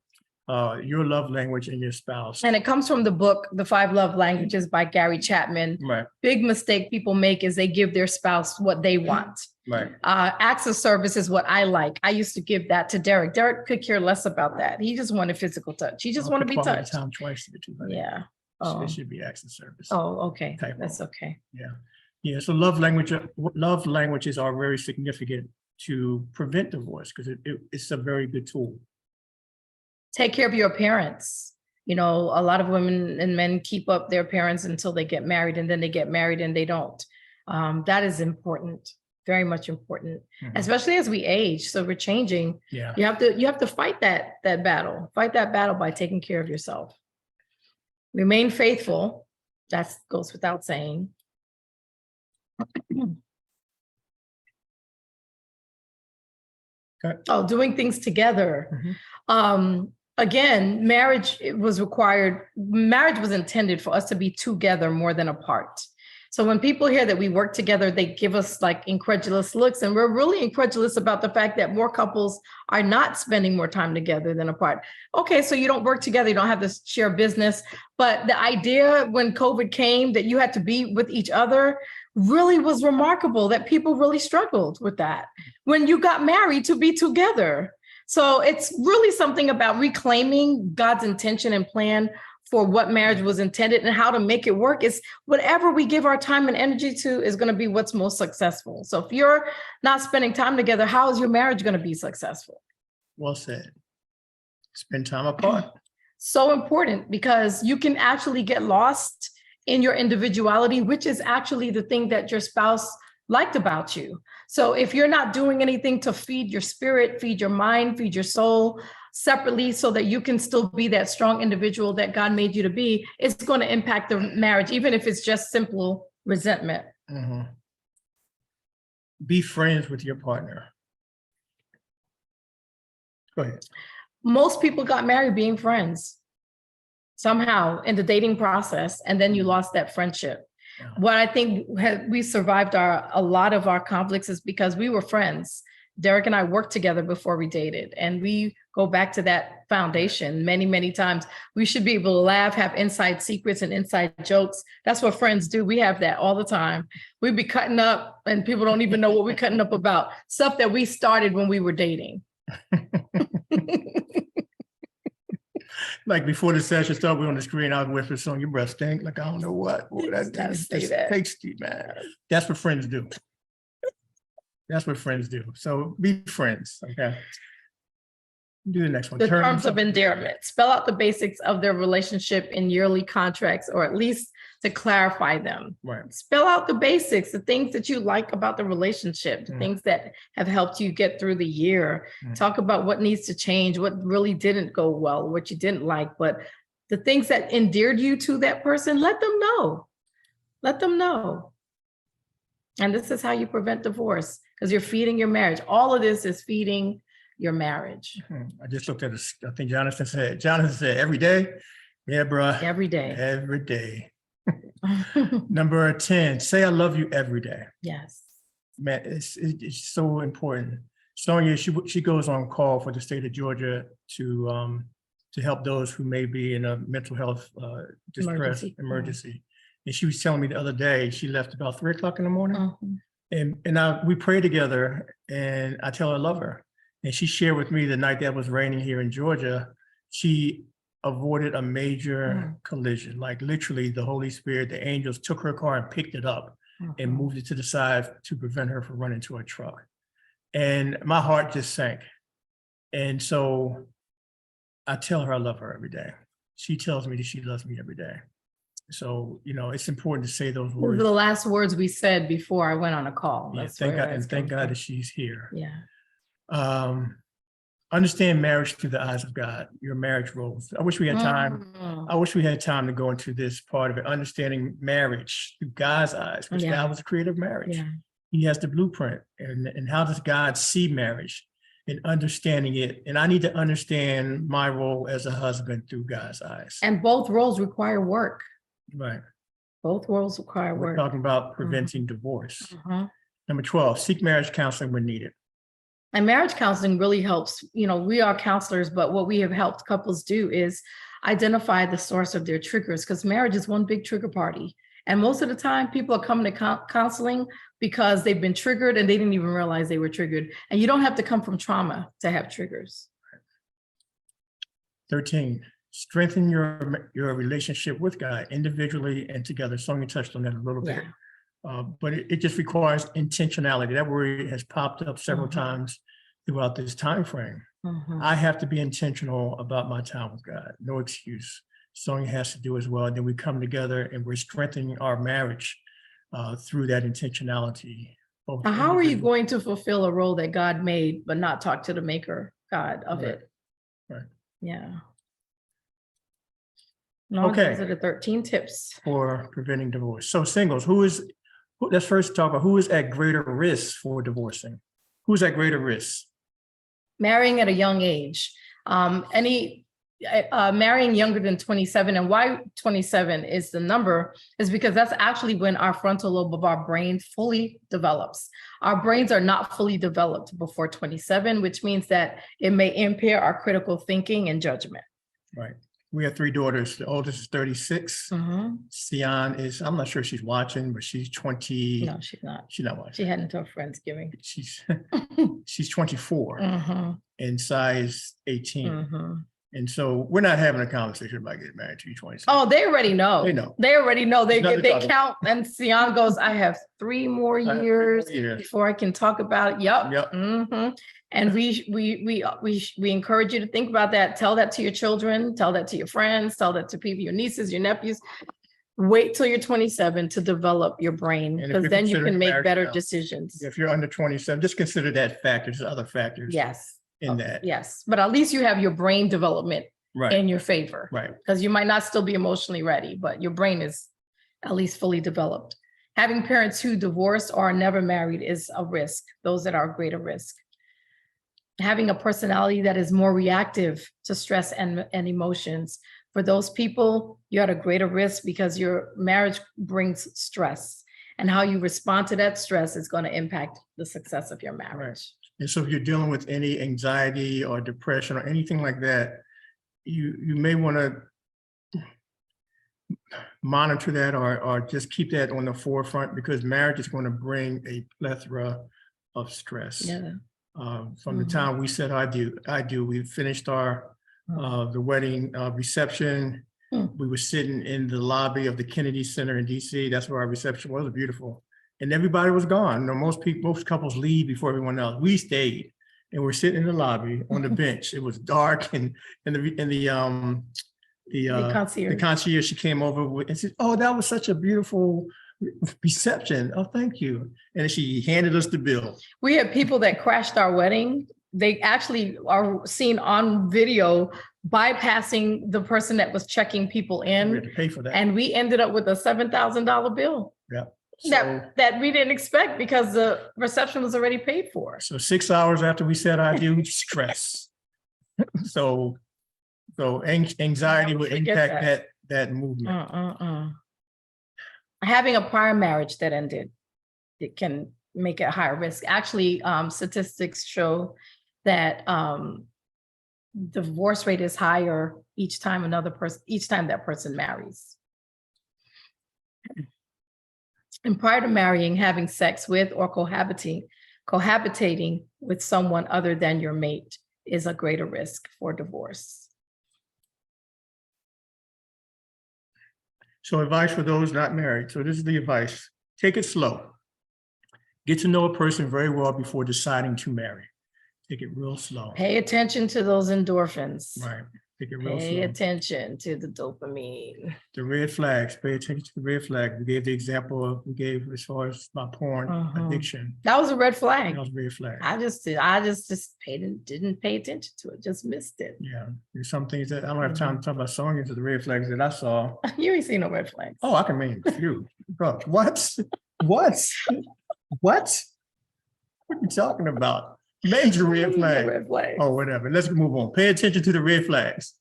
your love language and your spouse. And it comes from the book, The 5 Love Languages by Gary Chapman. Right. Big mistake people make is they give their spouse what they want. Right. Acts of service is what I like. I used to give that to Derek. Derek could care less about that. He just wanted physical touch. He just wanted to be touched. Time twice to yeah. It should be acts of service. Oh, okay. That's okay. Yeah. Yeah. So love languages are very significant to prevent divorce because it's a very good tool. Take care of your parents. You know, a lot of women and men keep up their parents until they get married, and then they get married and they don't. That is important, very much important, especially as we age. So we're changing. Yeah. You have to fight that battle. Fight that battle by taking care of yourself. Remain faithful. That goes without saying. Okay. Oh, doing things together. Again, marriage was intended for us to be together more than apart. So when people hear that we work together, they give us like incredulous looks, and we're really incredulous about the fact that more couples are not spending more time together than apart. Okay, so you don't work together, you don't have to share business, but the idea when COVID came that you had to be with each other really was remarkable, that people really struggled with that when you got married to be together. So it's really something about reclaiming God's intention and plan for what marriage was intended and how to make it work. Is whatever we give our time and energy to is going to be what's most successful. So if you're not spending time together, how is your marriage going to be successful? Well said. Spend time apart. So important, because you can actually get lost in your individuality, which is actually the thing that your spouse liked about you. So if you're not doing anything to feed your spirit, feed your mind, feed your soul separately so that you can still be that strong individual that God made you to be, it's going to impact the marriage, even if it's just simple resentment. Be friends with your partner. Go ahead. Most people got married being friends. somehow in the dating process, and then you lost that friendship. Yeah. What I think we survived a lot of our conflicts is because we were friends. Derek and I worked together before we dated, and we go back to that foundation many, many times. We should be able to laugh, have inside secrets and inside jokes. That's what friends do. We have that all the time. We'd be cutting up and people don't even know what we're cutting up about. Stuff that we started when we were dating. Like before the session started, we on the screen, I was whispering, "So your breath stink." Like, I don't know what. Boy, that thing is just tasty, man. That's what friends do. That's what friends do. So be friends, okay? Do the next one. The terms of endearment. Spell out the basics of their relationship in yearly contracts, or at least to clarify them. Right. Spell out the basics, the things that you like about the relationship, the things that have helped you get through the year. Talk about what needs to change, what really didn't go well, what you didn't like, but the things that endeared you to that person, let them know. Let them know. And this is how you prevent divorce, because you're feeding your marriage. All of this is feeding your marriage. I just looked at this. I think Jonathan said every day. Yeah, bro. Every day. Every day. Number 10, say I love you every day. Yes. Man, it's so important. Sonia, she goes on call for the state of Georgia to help those who may be in a mental health distress emergency. And she was telling me the other day, she left about 3 o'clock in the morning. And we pray together, and I tell her I love her. And she shared with me the night that was raining here in Georgia, she avoided a major collision. Like literally the Holy Spirit, the angels took her car and picked it up and moved it to the side to prevent her from running into a truck. And my heart just sank. And so I tell her I love her every day. She tells me that she loves me every day. So, you know, it's important to say those words. The last words we said before I went on a call. Yeah, thank God, and thank God that she's here. Yeah. Understand marriage through the eyes of God, your marriage roles. I wish we had time. I wish we had time to go into this part of it, understanding marriage through God's eyes, because God was the creator of marriage. He has the blueprint. And how does God see marriage and understanding it? And I need to understand my role as a husband through God's eyes. And both roles require work. Right. Both roles require We're work. talking about preventing divorce. Number 12, seek marriage counseling when needed. And marriage counseling really helps. You know, we are counselors, but what we have helped couples do is identify the source of their triggers, because marriage is one big trigger party. And most of the time people are coming to counseling because they've been triggered and they didn't even realize they were triggered. And you don't have to come from trauma to have triggers. 13, strengthen your relationship with God individually and together. Sonia touched on that a little bit. But it just requires intentionality. That word has popped up several times throughout this time frame. I have to be intentional about my time with God. No excuse. Sonia has to do as well. And then we come together and we're strengthening our marriage through that intentionality. How are you going to fulfill a role that God made, but not talk to the maker God of it? Right. Yeah. No, Okay. those are the 13 tips For preventing divorce. So singles, let's first talk about who is at greater risk for divorcing. Who's at greater risk? Marrying at a young age. Marrying younger than 27, and why 27 is the number is because that's actually when our frontal lobe of our brain fully develops. Our brains are not fully developed before 27, which means that it may impair our critical thinking and judgment. Right. We have 3 daughters. The oldest is 36. Sian is, I'm not sure if she's watching, but she's 20. No, she's not. She's not watching. She heading to a Friendsgiving. She's 24 and Sai is 18. And so we're not having a conversation about getting married to you 27. Oh, they already know. They know. They already know. They Nothing count. And Sian goes, I have 3 more years before I can talk about it. Yep. And we encourage you to think about that. Tell that to your children. Tell that to your friends. Tell that to people, your nieces, your nephews. Wait till you're 27 to develop your brain, because then you can make better decisions. If you're under 27, just consider that factor. There's other factors. In that. Yes, but at least you have your brain development in your favor. Right. Because you might not still be emotionally ready, but your brain is at least fully developed. Having parents who divorced or are never married is a risk. Those that are a greater risk. Having a personality that is more reactive to stress and emotions. For those people, you're at a greater risk because your marriage brings stress, and how you respond to that stress is going to impact the success of your marriage. And so if you're dealing with any anxiety or depression or anything like that, you may want to monitor that or just keep that on the forefront, because marriage is going to bring a plethora of stress. Yeah. From the time we said I do, we finished our the wedding reception. We were sitting in the lobby of the Kennedy Center in DC. That's where our reception was. It was beautiful. And everybody was gone. You know, most couples leave before everyone else. We stayed and we're sitting in the lobby on the bench. It was dark, and the concierge, she came over and said, "Oh, that was such a beautiful reception. Oh, thank you." And she handed us the bill. We had people that crashed our wedding. They actually are seen on video bypassing the person that was checking people in. We had to pay for that. And we ended up with a $7,000 bill. Yeah. That we didn't expect because the reception was already paid for. So 6 hours after we said I do, stress. So anxiety will impact that movement. Having a prior marriage that ended, it can make it higher risk. Actually, statistics show that divorce rate is higher each time that person marries. And prior to marrying, having sex with or cohabitating with someone other than your mate is a greater risk for divorce. So advice for those not married. So this is the advice. Take it slow. Get to know a person very well before deciding to marry. Take it real slow. Pay attention to those endorphins. Right. Take it real slow. Pay attention to the dopamine. The red flags. Pay attention to the red flag. We gave the example we gave as far as my porn addiction. That was a red flag. That was a red flag. I just didn't pay attention to it. Just missed it. Yeah. There's some things that I don't have time to talk about song into the red flags that I saw. You ain't seen no red flags. Oh, I can name a few. Bro, what? What? What are you talking about? Major red flag. Red flag. Oh, whatever. Let's move on. Pay attention to the red flags.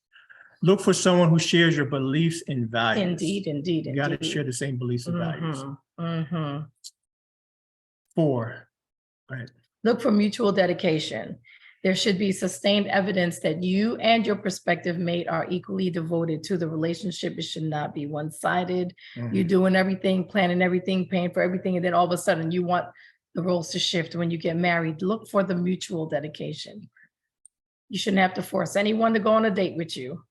Look for someone who shares your beliefs and values. Indeed. You got to share the same beliefs and values. 4. Right. Look for mutual dedication. There should be sustained evidence that you and your prospective mate are equally devoted to the relationship. It should not be one-sided. You're doing everything, planning everything, paying for everything, and then all of a sudden you want the roles to shift when you get married. Look for the mutual dedication. You shouldn't have to force anyone to go on a date with you.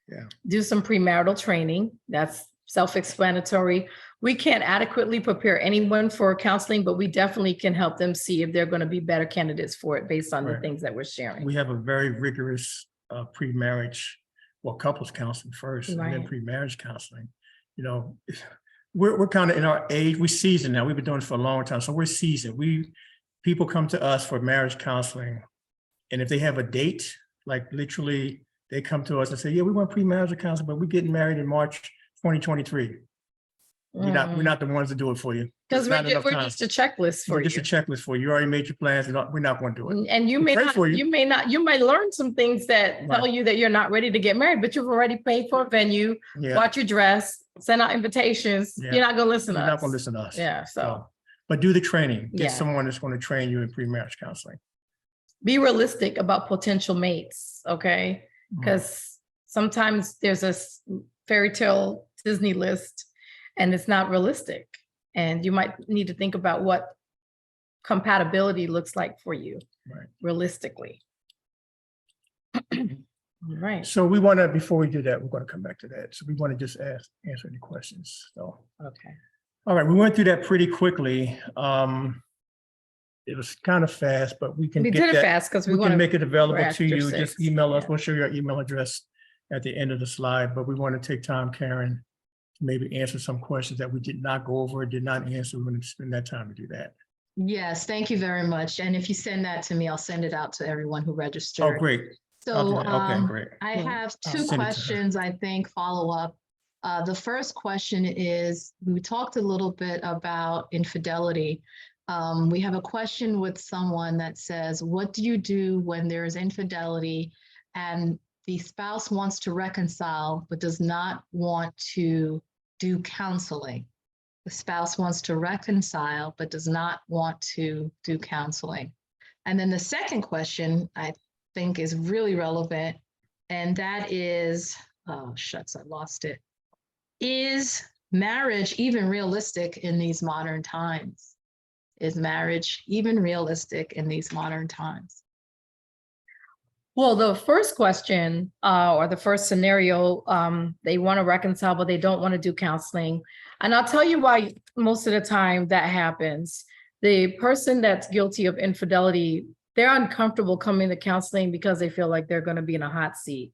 Yeah. Do some premarital training. That's self-explanatory. We can't adequately prepare anyone for counseling, but we definitely can help them see if they're going to be better candidates for it based on the things that we're sharing. We have a very rigorous pre-marriage, couples counseling first, and then pre-marriage counseling. You know, we're kind of in our age, we're seasoned now. We've been doing it for a long time, so we're seasoned. People come to us for marriage counseling, and if they have a date, like literally, they come to us and say, "Yeah, we want pre-marriage counseling, but we're getting married in March 2023." We're not the ones to do it for you. Because we're just a checklist for you. Just a checklist for you. You already made your plans. We're not going to do it. And you might learn some things that tell you that you're not ready to get married, but you've already paid for a venue, bought your dress, sent out invitations. You're not going to listen to us. You're not going to listen to us. Yeah. So, but do the training. Get someone that's going to train you in pre-marriage counseling. Be realistic about potential mates. Okay. Because sometimes there's a fairy tale Disney list and it's not realistic. And you might need to think about what compatibility looks like for you realistically. Right. So we want to, before we do that, we're going to come back to that. So we want to just answer any questions. So, okay. All right. We went through that pretty quickly. It was kind of fast, but we did it fast because we can make it available to you. Just email us. We'll show you our email address at the end of the slide, but we want to take time, Karen, to maybe answer some questions that we did not go over, did not answer. We're going to spend that time to do that. Yes, thank you very much. And if you send that to me, I'll send it out to everyone who registered. Oh, great. So okay, great. I have 2 questions, I think, follow up. The first question is, we talked a little bit about infidelity. We have a question with someone that says, what do you do when there is infidelity and the spouse wants to reconcile, but does not want to do counseling. The spouse wants to reconcile, but does not want to do counseling. And then the second question I think is really relevant, and that is, oh shucks, I lost it. Is marriage even realistic in these modern times? Is marriage even realistic in these modern times? Well, the first question or the first scenario, they want to reconcile, but they don't want to do counseling. And I'll tell you why most of the time that happens. The person that's guilty of infidelity, they're uncomfortable coming to counseling because they feel like they're going to be in a hot seat.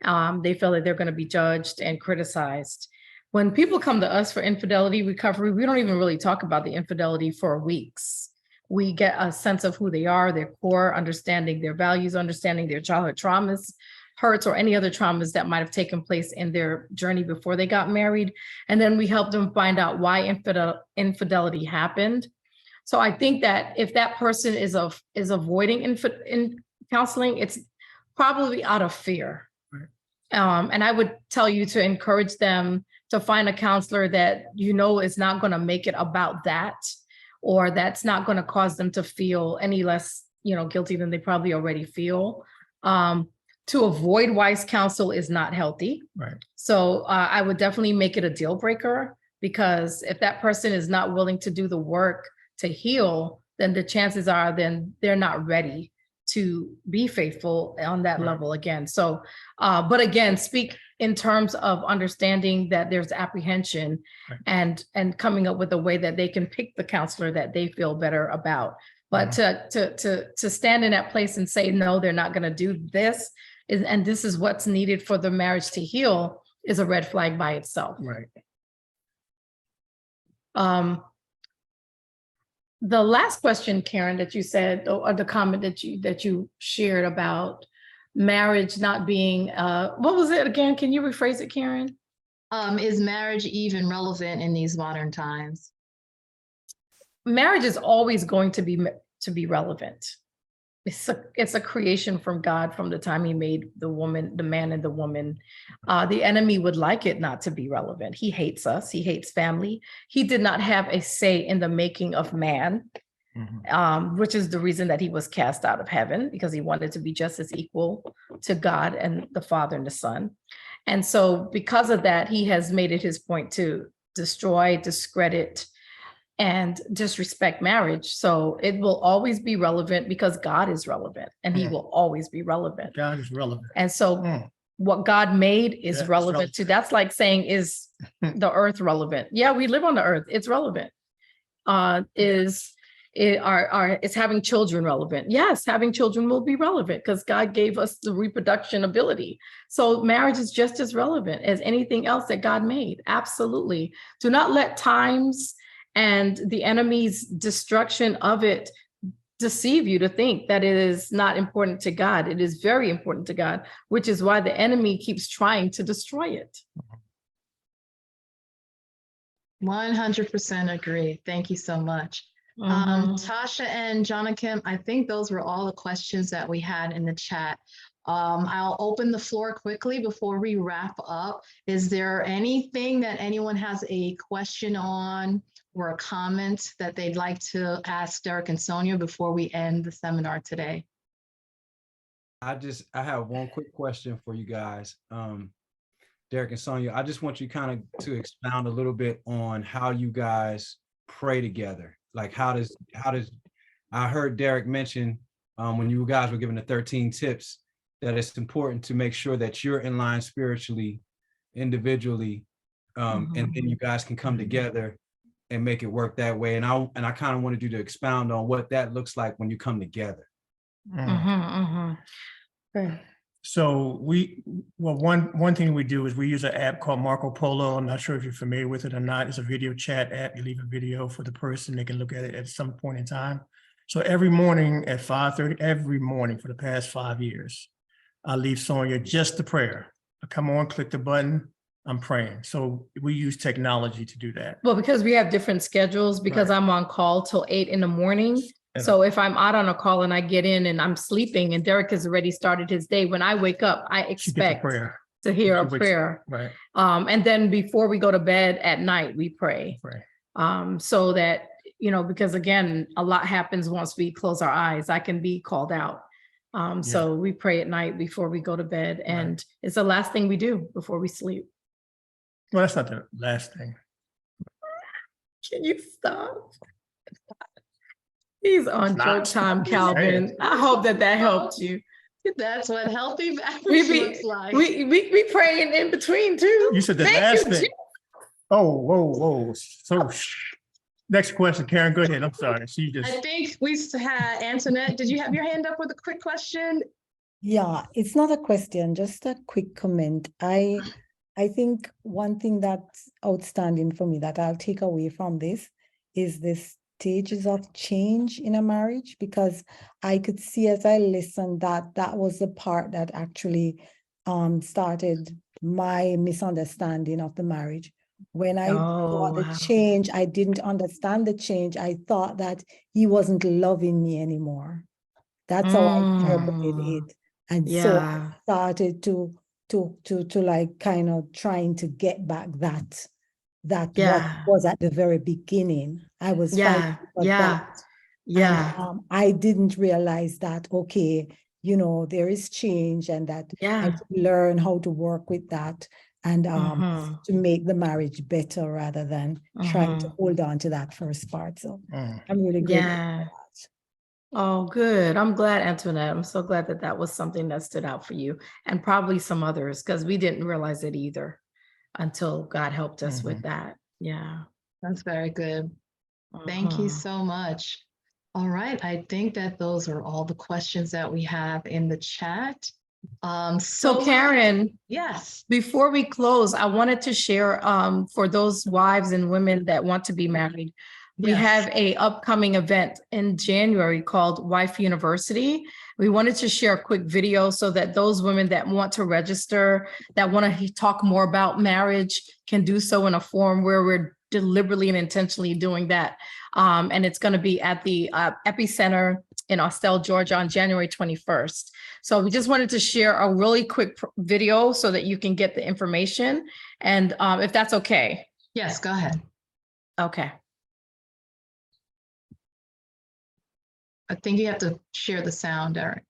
They feel like they're going to be judged and criticized. When people come to us for infidelity recovery, we don't even really talk about the infidelity for weeks. We get a sense of who they are, their core, understanding their values, understanding their childhood traumas, hurts, or any other traumas that might have taken place in their journey before they got married. And then we help them find out why infidelity happened. So I think that if that person is avoiding in counseling, it's probably out of fear. And I would tell you to encourage them to find a counselor that you know is not going to make it about that, or that's not going to cause them to feel any less, guilty than they probably already feel. To avoid wise counsel is not healthy. Right. So I would definitely make it a deal breaker, because if that person is not willing to do the work to heal, then the chances are then they're not ready to be faithful on that level again. So, but again, speak in terms of understanding that there's apprehension and coming up with a way that they can pick the counselor that they feel better about. But to stand in that place and say, no, they're not going to do this, and this is what's needed for the marriage to heal, is a red flag by itself. Right. The last question, Karen, that you said, or the comment that you shared about marriage not being, what was it again? Can you rephrase it, Karen? Is marriage even relevant in these modern times? Marriage is always going to be relevant. It's a creation from God from the time he made the man and the woman. The enemy would like it not to be relevant. He hates us. He hates family. He did not have a say in the making of man, which is the reason that he was cast out of heaven, because he wanted to be just as equal to God and the Father and the Son. And so because of that, he has made it his point to destroy, discredit, and disrespect marriage. So it will always be relevant because God is relevant, and he will always be relevant. God is relevant. And so what God made is relevant too. That's like saying, is the earth relevant? Yeah, we live on the earth. It's relevant. Is having children relevant? Yes, having children will be relevant because God gave us the reproduction ability. So marriage is just as relevant as anything else that God made. Absolutely. Do not let times and the enemy's destruction of it deceive you to think that it is not important to God. It is very important to God, which is why the enemy keeps trying to destroy it. 100% agree. Thank you so much. Tasha and Jonathan, I think those were all the questions that we had in the chat. I'll open the floor quickly before we wrap up. Is there anything that anyone has a question on or a comment that they'd like to ask Derek and Sonia before we end the seminar today? I have one quick question for you guys. Derek and Sonia, I just want you kind of to expound a little bit on how you guys pray together. Like how does I heard Derek mention when you guys were given the 13 tips that it's important to make sure that you're in line spiritually, individually, and then you guys can come together and make it work that way. And I kind of wanted you to expound on what that looks like when you come together. So one thing we do is we use an app called Marco Polo. I'm not sure if you're familiar with it or not. It's a video chat app. You leave a video for the person. They can look at it at some point in time. So every morning at 5:30, every morning for the past 5 years, I leave Sonia just the prayer. I come on, click the button, I'm praying. So we use technology to do that. Well, because we have different schedules, because I'm on call till 8 in the morning. So if I'm out on a call and I get in and I'm sleeping and Derek has already started his day, when I wake up, I She gets a expect prayer. to hear a She wakes- prayer. Right. And then before we go to bed at night, we pray. Right. So that, because again, a lot happens once we close our eyes. I can be called out. So we pray at night before we go to bed, and it's the last thing we do before we sleep. Well, that's not the last thing. Can you stop? He's on joke time, Calvin. I hope that helped you. That's what healthy marriage We looks like. we praying in between too. You said the last thing. Oh, whoa. So next question, Karen, go ahead. I'm sorry. She just. I think we had Antoinette. Did you have your hand up with a quick question? Yeah, it's not a question, just a quick comment. I think one thing that's outstanding for me that I'll take away from this is the stages of change in a marriage, because I could see as I listened that was the part that actually started my misunderstanding of the marriage. When I saw the change, I didn't understand the change. I thought that he wasn't loving me anymore. That's how I interpreted it. And so I started to like kind of trying to get back that what was at the very beginning. I was fighting for that. And, I didn't realize that, okay, there is change, and that I should learn how to work with that, and to make the marriage better rather than trying to hold on to that first part. So I'm really grateful for that. Oh, good. I'm glad, Antoinette. I'm so glad that was something that stood out for you, and probably some others, because we didn't realize it either until God helped us with that. Yeah. That's very good. Thank you so much. All right. I think that those are all the questions that we have in the chat. So Karen, yes. Before we close, I wanted to share for those wives and women that want to be married. We have a upcoming event in January called Wife University. We wanted to share a quick video so that those women that want to register, that want to talk more about marriage, can do so in a forum where we're deliberately and intentionally doing that. And it's going to be at the Epicenter in Austell, Georgia on January 21st. So we just wanted to share a really quick video so that you can get the information. And if that's okay. Yes, go ahead. Okay. I think you have to share the sound, Eric.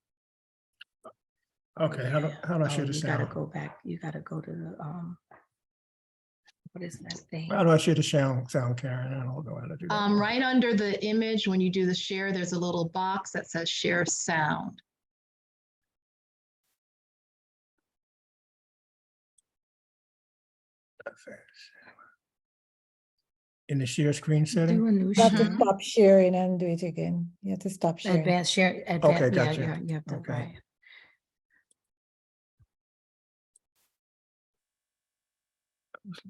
Okay, how do I share the sound? You gotta go back. You gotta go to the what is that thing? How do I share the sound, Karen? I don't know how to do that. Right under the image, when you do the share, there's a little box that says share sound. In the share screen setting? You have to stop sharing and do it again. You have to stop sharing. Advanced share. Okay, gotcha. Yeah, you have to, right.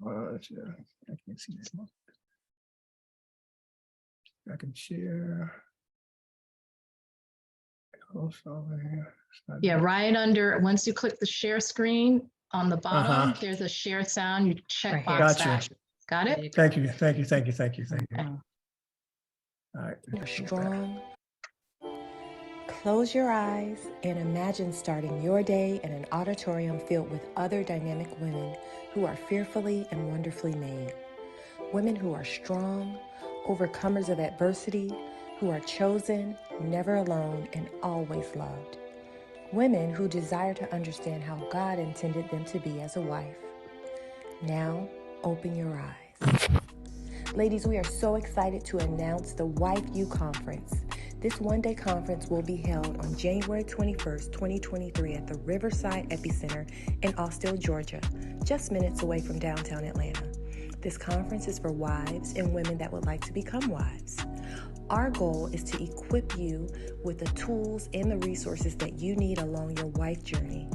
I can't see this one. I can share. Yeah, right under, once you click the share screen on the bottom, there's a share sound. You check box that. Got it? Thank you. All right. You're strong. Close your eyes and imagine starting your day in an auditorium filled with other dynamic women who are fearfully and wonderfully made. Women who are strong, overcomers of adversity, who are chosen, never alone, and always loved. Women who desire to understand how God intended them to be as a wife. Now, open your eyes. Ladies, we are so excited to announce the Wife U Conference. This one-day conference will be held on January 21st, 2023 at the Riverside Epicenter in Austell, Georgia, just minutes away from downtown Atlanta. This conference is for wives and women that would like to become wives. Our goal is to equip you with the tools and the resources that you need along your wife journey.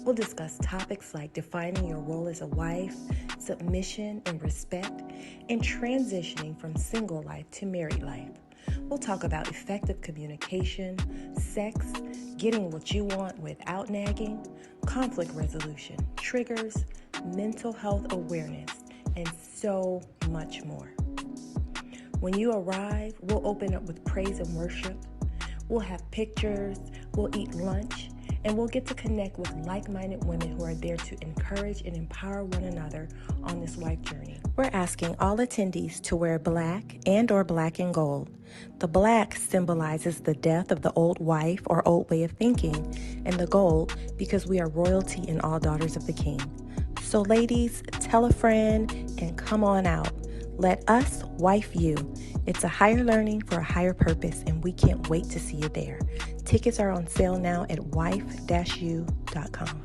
We'll discuss topics like defining your role as a wife, submission and respect, and transitioning from single life to married life. We'll talk about effective communication, sex, getting what you want without nagging, conflict resolution, triggers, mental health awareness, and so much more. When you arrive, we'll open up with praise and worship. We'll have pictures, we'll eat lunch, and we'll get to connect with like-minded women who are there to encourage and empower one another on this life journey. We're asking all attendees to wear black and/or black and gold. The black symbolizes the death of the old wife or old way of thinking, and the gold because we are royalty and all daughters of the King. So ladies, tell a friend and come on out. Let us wife you. It's a higher learning for a higher purpose, and we can't wait to see you there. Tickets are on sale now at wife-u.com.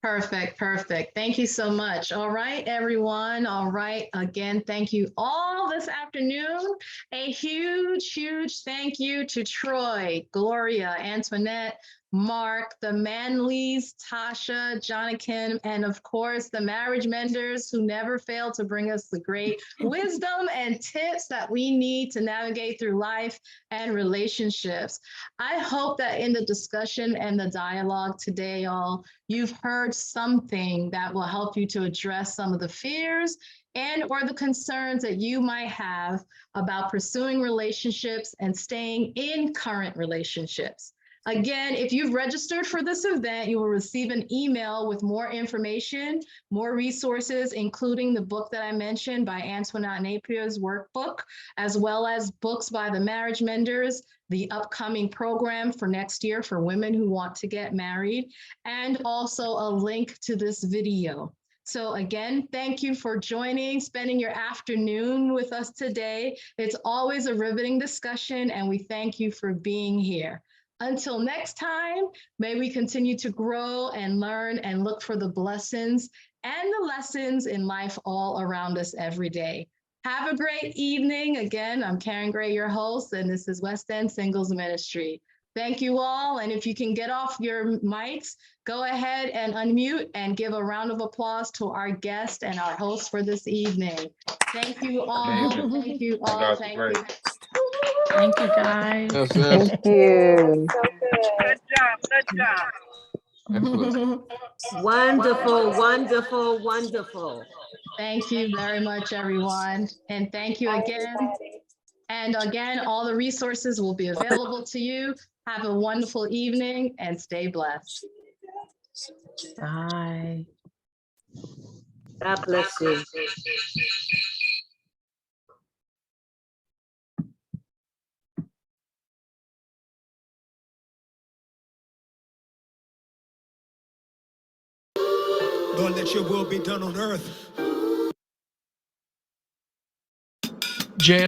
Perfect, perfect. Thank you so much. All right, everyone. All right. Again, thank you all this afternoon. A huge, huge thank you to Troy, Gloria, Antoinette, Mark, the Manleys, Tasha, Jonathan, and of course, the marriage menders who never fail to bring us the great wisdom and tips that we need to navigate through life and relationships. I hope that in the discussion and the dialogue today, all you've heard something that will help you to address some of the fears and or the concerns that you might have about pursuing relationships and staying in current relationships. Again, if you've registered for this event, you will receive an email with more information, more resources, including the book that I mentioned by Antoinette Napier's workbook, as well as books by the marriage menders, the upcoming program for next year for women who want to get married, and also a link to this video. So again, thank you for joining, spending your afternoon with us today. It's always a riveting discussion, and we thank you for being here. Until next time, may we continue to grow and learn and look for the blessings and the lessons in life all around us every day. Have a great evening. Again, I'm Karen Gray, your host, and this is West End Singles Ministry. Thank you all. And if you can get off your mics, go ahead and unmute and give a round of applause to our guest and our host for this evening. Thank you all. Thank you all. Thank you. Thank you, guys. Thank you. Good job, good job. Wonderful, wonderful, wonderful. Thank you very much, everyone. And thank you again. And again, all the resources will be available to you. Have a wonderful evening and stay blessed. Bye. God bless you. Lord, let your will be done on earth. Jan.